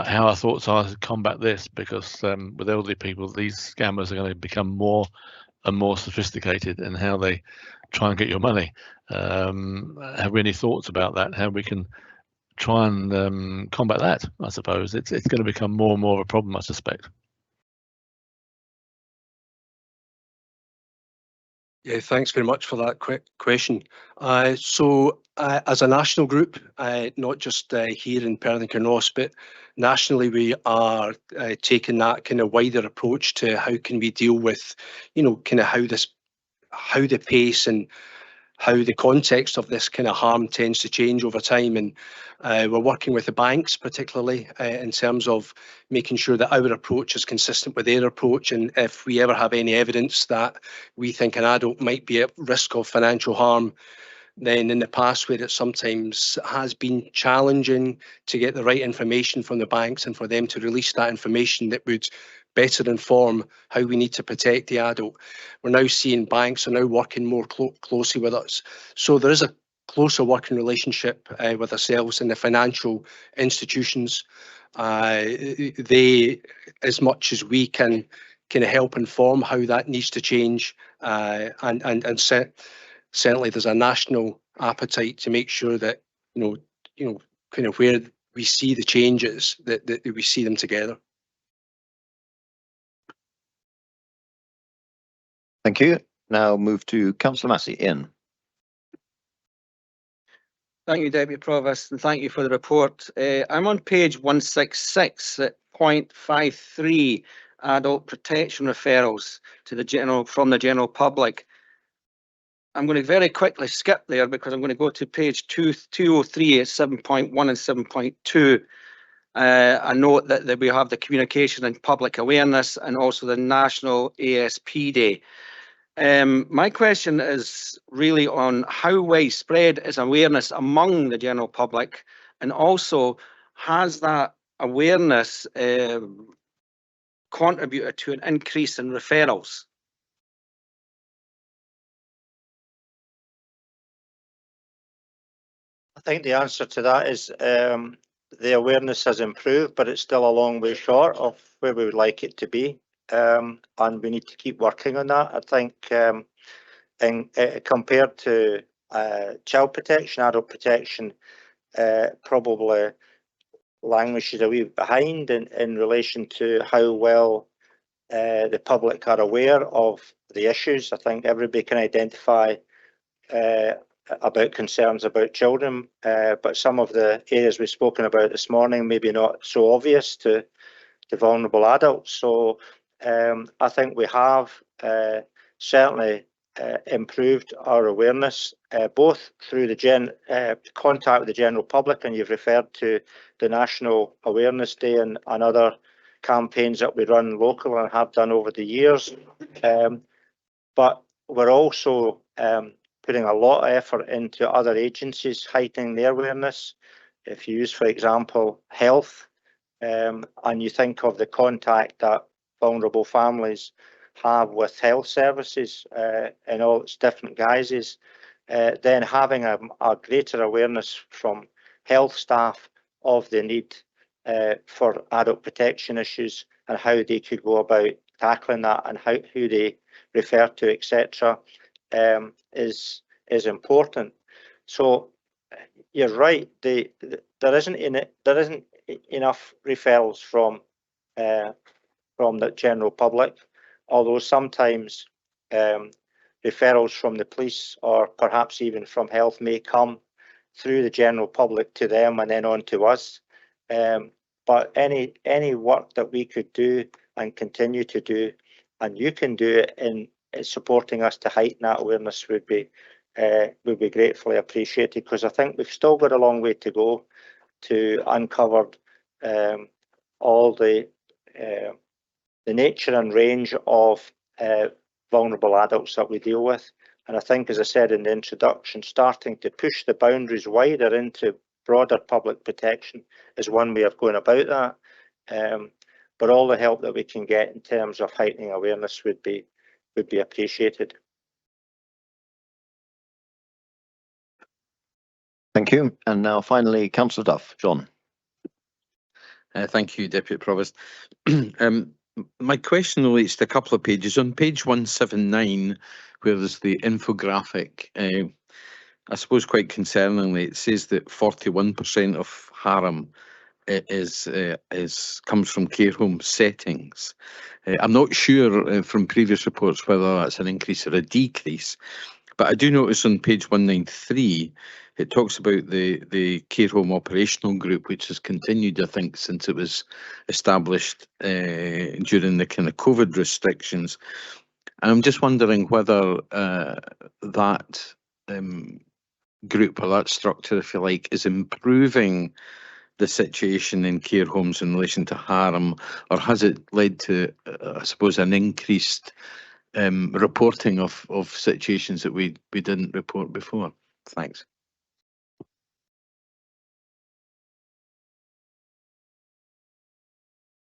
our thoughts are to combat this, because with elderly people, these scammers are going to become more and more sophisticated in how they try and get your money. Have we any thoughts about that? How we can try and combat that? I suppose it's going to become more and more of a problem, I suspect. Yeah, thanks very much for that quick question. As a national group, not just here in Perth Kinross, but nationally, we are taking that kind of wider approach to how can we deal with, kind of how the pace and how the context of this kind of harm tends to change over time. And we're working with the banks, particularly in terms of making sure that our approach is consistent with their approach. And if we ever have any evidence that we think an adult might be at risk of financial harm, then in the past where it sometimes has been challenging to get the right information from the banks and for them to release that information that would better inform how we need to protect the adult, we're now seeing banks are now working more closely with us. So there is a closer working relationship with ourselves and the financial institutions. They, as much as we can kind of help inform how that needs to change, and certainly there's a national appetite to make sure that kind of where we see the changes that we see them together. Thank you. Now move to Councillor Massey. Ian. Thank you, Deputy Provost, and thank you for the report. I'm on page 166 at point 53, adult protection referrals to the from the general public. I'm going to very quickly skip there because I'm going to go to page 203 at 7.1 and 7.2. I note that we have the communication and public awareness and also the National ASP Day. My question is really on how widespread is awareness among the general public, and also has that awareness contributed to an increase in referrals? I think the answer to that is the awareness has improved, but it's still a long way short of where we would like it to be. And we need to keep working on that. I think compared to child protection, adult protection, probably languishes a wee bit behind in relation to how well the public are aware of the issues. I think everybody can identify about concerns about children, but some of the areas we've spoken about this morning maybe not so obvious to vulnerable adults. So I think we have certainly improved our awareness, both through the contact with the general public, and you've referred to the National Awareness Day and other campaigns that we run local and have done over the years. But we're also putting a lot of effort into other agencies heightening their awareness. If you use, for example, health, and you think of the contact that vulnerable families have with health services in all its different guises, then having a greater awareness from health staff of the need for adult protection issues and how they could go about tackling that and who they refer to, etc., is important. So you're right. There isn't enough referrals from the general public, although sometimes referrals from the police or perhaps even from health may come through the general public to them and then on to us. But any work that we could do and continue to do, and you can do it in supporting us to heighten that awareness, would be gratefully appreciated, because I think we've still got a long way to go to uncover all the nature and range of vulnerable adults that we deal with. And I think, as I said in the introduction, starting to push the boundaries wider into broader public protection is one way of going about that. But all the help that we can get in terms of heightening awareness would be appreciated. Thank you. And now finally, Councillor Duff. John. Thank you, Deputy Provost. My question relates to a couple of pages. On page 179, where there's the infographic, I suppose quite concerningly, it says that 41% of harm comes from care home settings. I'm not sure from previous reports whether that's an increase or a decrease, but I do notice on page 193, it talks about the care home operational group, which has continued, I think, since it was established during the kind of COVID restrictions. And I'm just wondering whether that group or that structure, if you like, is improving the situation in care homes in relation to harm, or has it led to, I suppose, an increased reporting of situations that we didn't report before? Thanks.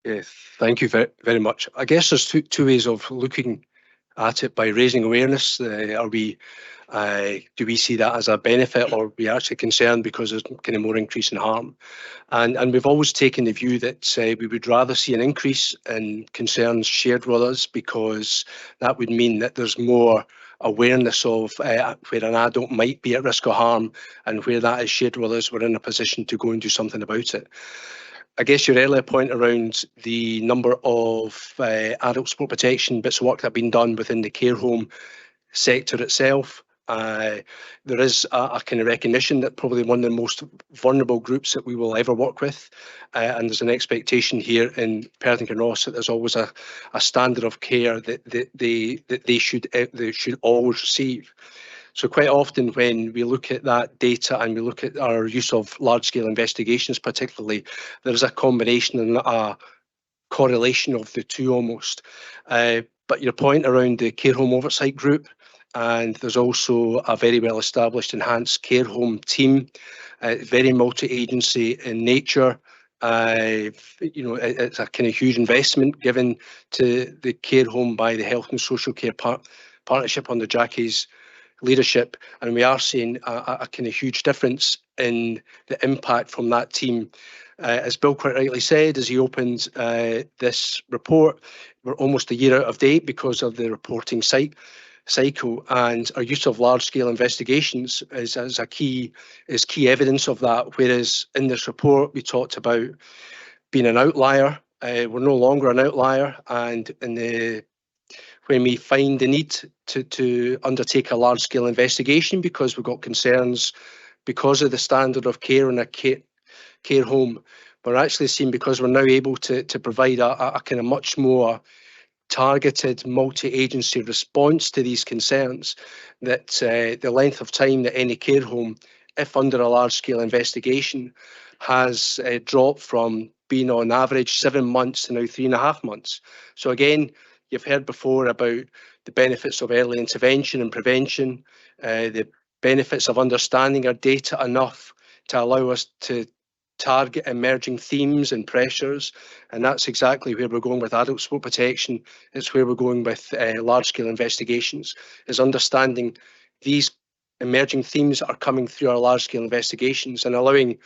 Yes, thank you very much. I guess there's two ways of looking at it. By raising awareness, do we see that as a benefit, or are we actually concerned because there's kind of more increase in harm? And we've always taken the view that we would rather see an increase in concerns shared with us, because that would mean that there's more awareness of where an adult might be at risk of harm, and where that is shared with us, we're in a position to go and do something about it. I guess your earlier point around the number of adult support protection bits of work that have been done within the care home sector itself, there is a kind of recognition that probably one of the most vulnerable groups that we will ever work with, and there's an expectation here in Perth Kinross that there's always a standard of care that they should always receive. So quite often when we look at that data and we look at our use of large-scale investigations particularly, there is a combination and a correlation of the two almost. But your point around the care home oversight group, and there's also a very well-established enhanced care home team, very multi-agency in nature. It's a kind of huge investment given to the care home by the Health and Social Care Partnership under Jackie's leadership, and we are seeing a kind of huge difference in the impact from that team. As Bill quite rightly said, as he opened this report, we're almost a year out of date because of the reporting cycle, and our use of large-scale investigations is key evidence of that. Whereas in this report we talked about being an outlier, we're no longer an outlier, and when we find the need to undertake a large-scale investigation because we've got concerns because of the standard of care in a care home, we're actually seeing, because we're now able to provide a kind of much more targeted multi-agency response to these concerns, that the length of time that any care home, if under a large-scale investigation, has dropped from being on average 7 months to now 3.5 months. So again, you've heard before about the benefits of early intervention and prevention, the benefits of understanding our data enough to allow us to target emerging themes and pressures, and that's exactly where we're going with adult support protection. It's where we're going with large-scale investigations, is understanding these emerging themes that are coming through our large-scale investigations and allowing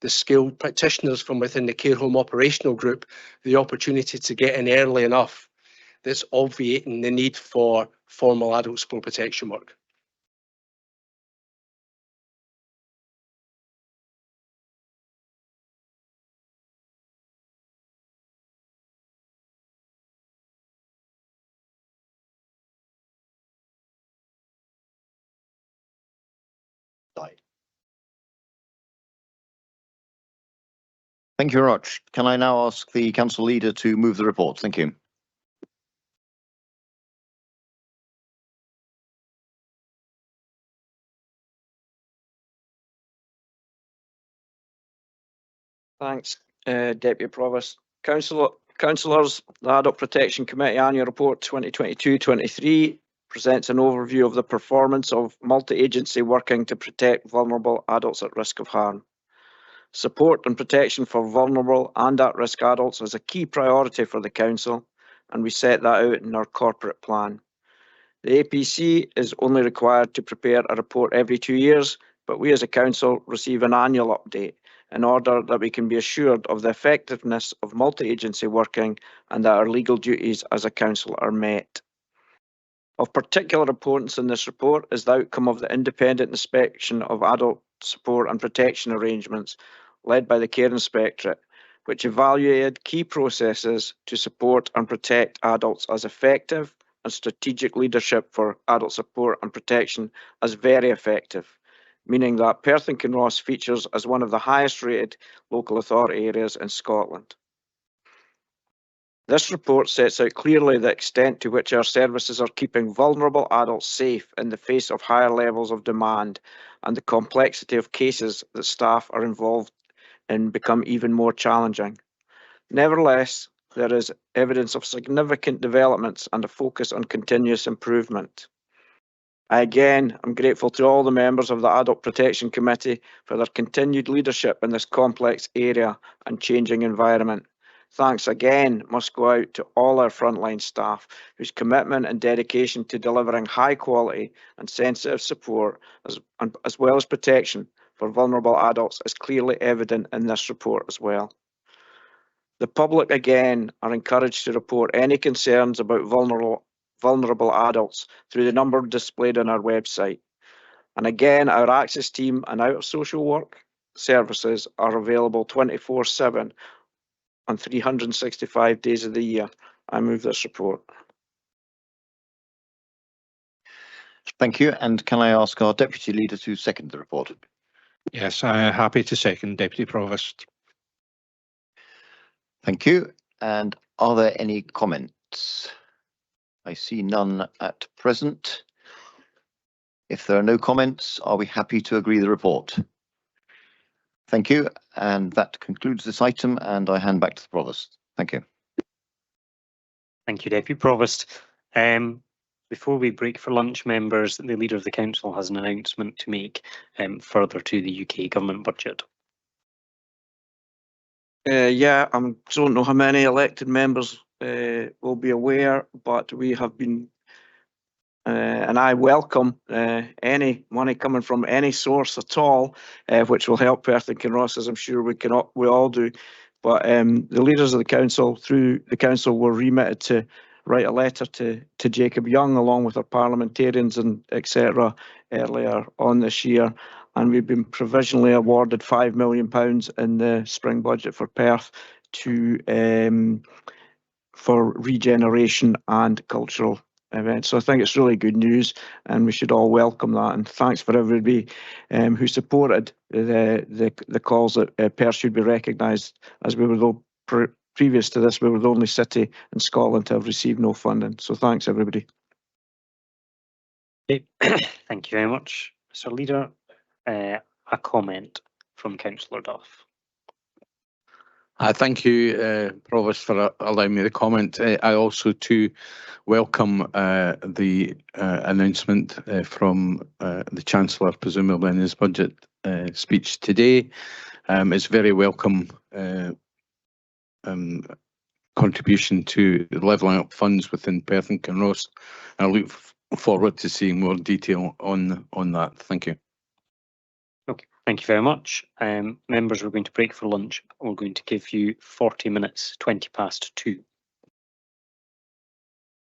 the skilled practitioners from within the care home operational group the opportunity to get in early enough that's obviating the need for formal adult support protection work. Thank you very much. Can I now ask the council leader to move the report? Thank you. Thanks, Deputy Provost. Councillors, the Adult Protection Committee Annual Report 2022-23 presents an overview of the performance of multi-agency working to protect vulnerable adults at risk of harm. Support and protection for vulnerable and at-risk adults is a key priority for the Council, and we set that out in our corporate plan. The APC is only required to prepare a report every 2 years, but we as a council receive an annual update in order that we can be assured of the effectiveness of multi-agency working and that our legal duties as a council are met. Of particular importance in this report is the outcome of the independent inspection of adult support and protection arrangements led by the Care Inspectorate, which evaluated key processes to support and protect adults as effective and strategic leadership for adult support and protection as very effective, meaning that Perth and Kinross features as one of the highest rated local authority areas in Scotland. This report sets out clearly the extent to which our services are keeping vulnerable adults safe in the face of higher levels of demand and the complexity of cases that staff are involved in become even more challenging. Nevertheless, there is evidence of significant developments and a focus on continuous improvement. Again, I'm grateful to all the members of the Adult Protection Committee for their continued leadership in this complex area and changing environment. Thanks again must go out to all our frontline staff whose commitment and dedication to delivering high quality and sensitive support as well as protection for vulnerable adults is clearly evident in this report as well. The public again are encouraged to report any concerns about vulnerable adults through the number displayed on our website. And again, our access team and out of social work services are available 24/7 on 365 days of the year. I move this report. Thank you. And can I ask our Deputy Leader to second the report? Yes, I'm happy to second, Deputy Provost. Thank you. And are there any comments? I see none at present. If there are no comments, are we happy to agree the report? Thank you. And that concludes this item, and I hand back to the Provost. Thank you. Thank you, Deputy Provost. Before we break for lunch, members, the Leader of the Council has an announcement to make further to the UK Government budget. Yeah, I don't know how many elected members will be aware, but we have been, and I welcome any money coming from any source at all, which will help Perth and Kinross, as I'm sure we all do. But the leaders of the council, through the council, were remitted to write a letter to Jacob Young, along with our parliamentarians and etc. earlier on this year. And we've been provisionally awarded £5 million in the spring budget for Perth for regeneration and cultural events. So I think it's really good news, and we should all welcome that. And thanks for everybody who supported the calls that Perth should be recognised, as we were previous to this, we were the only city in Scotland to have received no funding. So thanks everybody. Okay. Thank you very much, Mr. Leader. A comment from Councillor Duff. Thank you, Provost, for allowing me to comment. I also too welcome the announcement from the Chancellor, presumably in his budget speech today. It's very welcome contribution to levelling up funds within Perth and Kinross. I look forward to seeing more detail on that. Thank you. Okay, thank you very much. Members, we're going to break for lunch. We're going to give you 40 minutes, 2:20.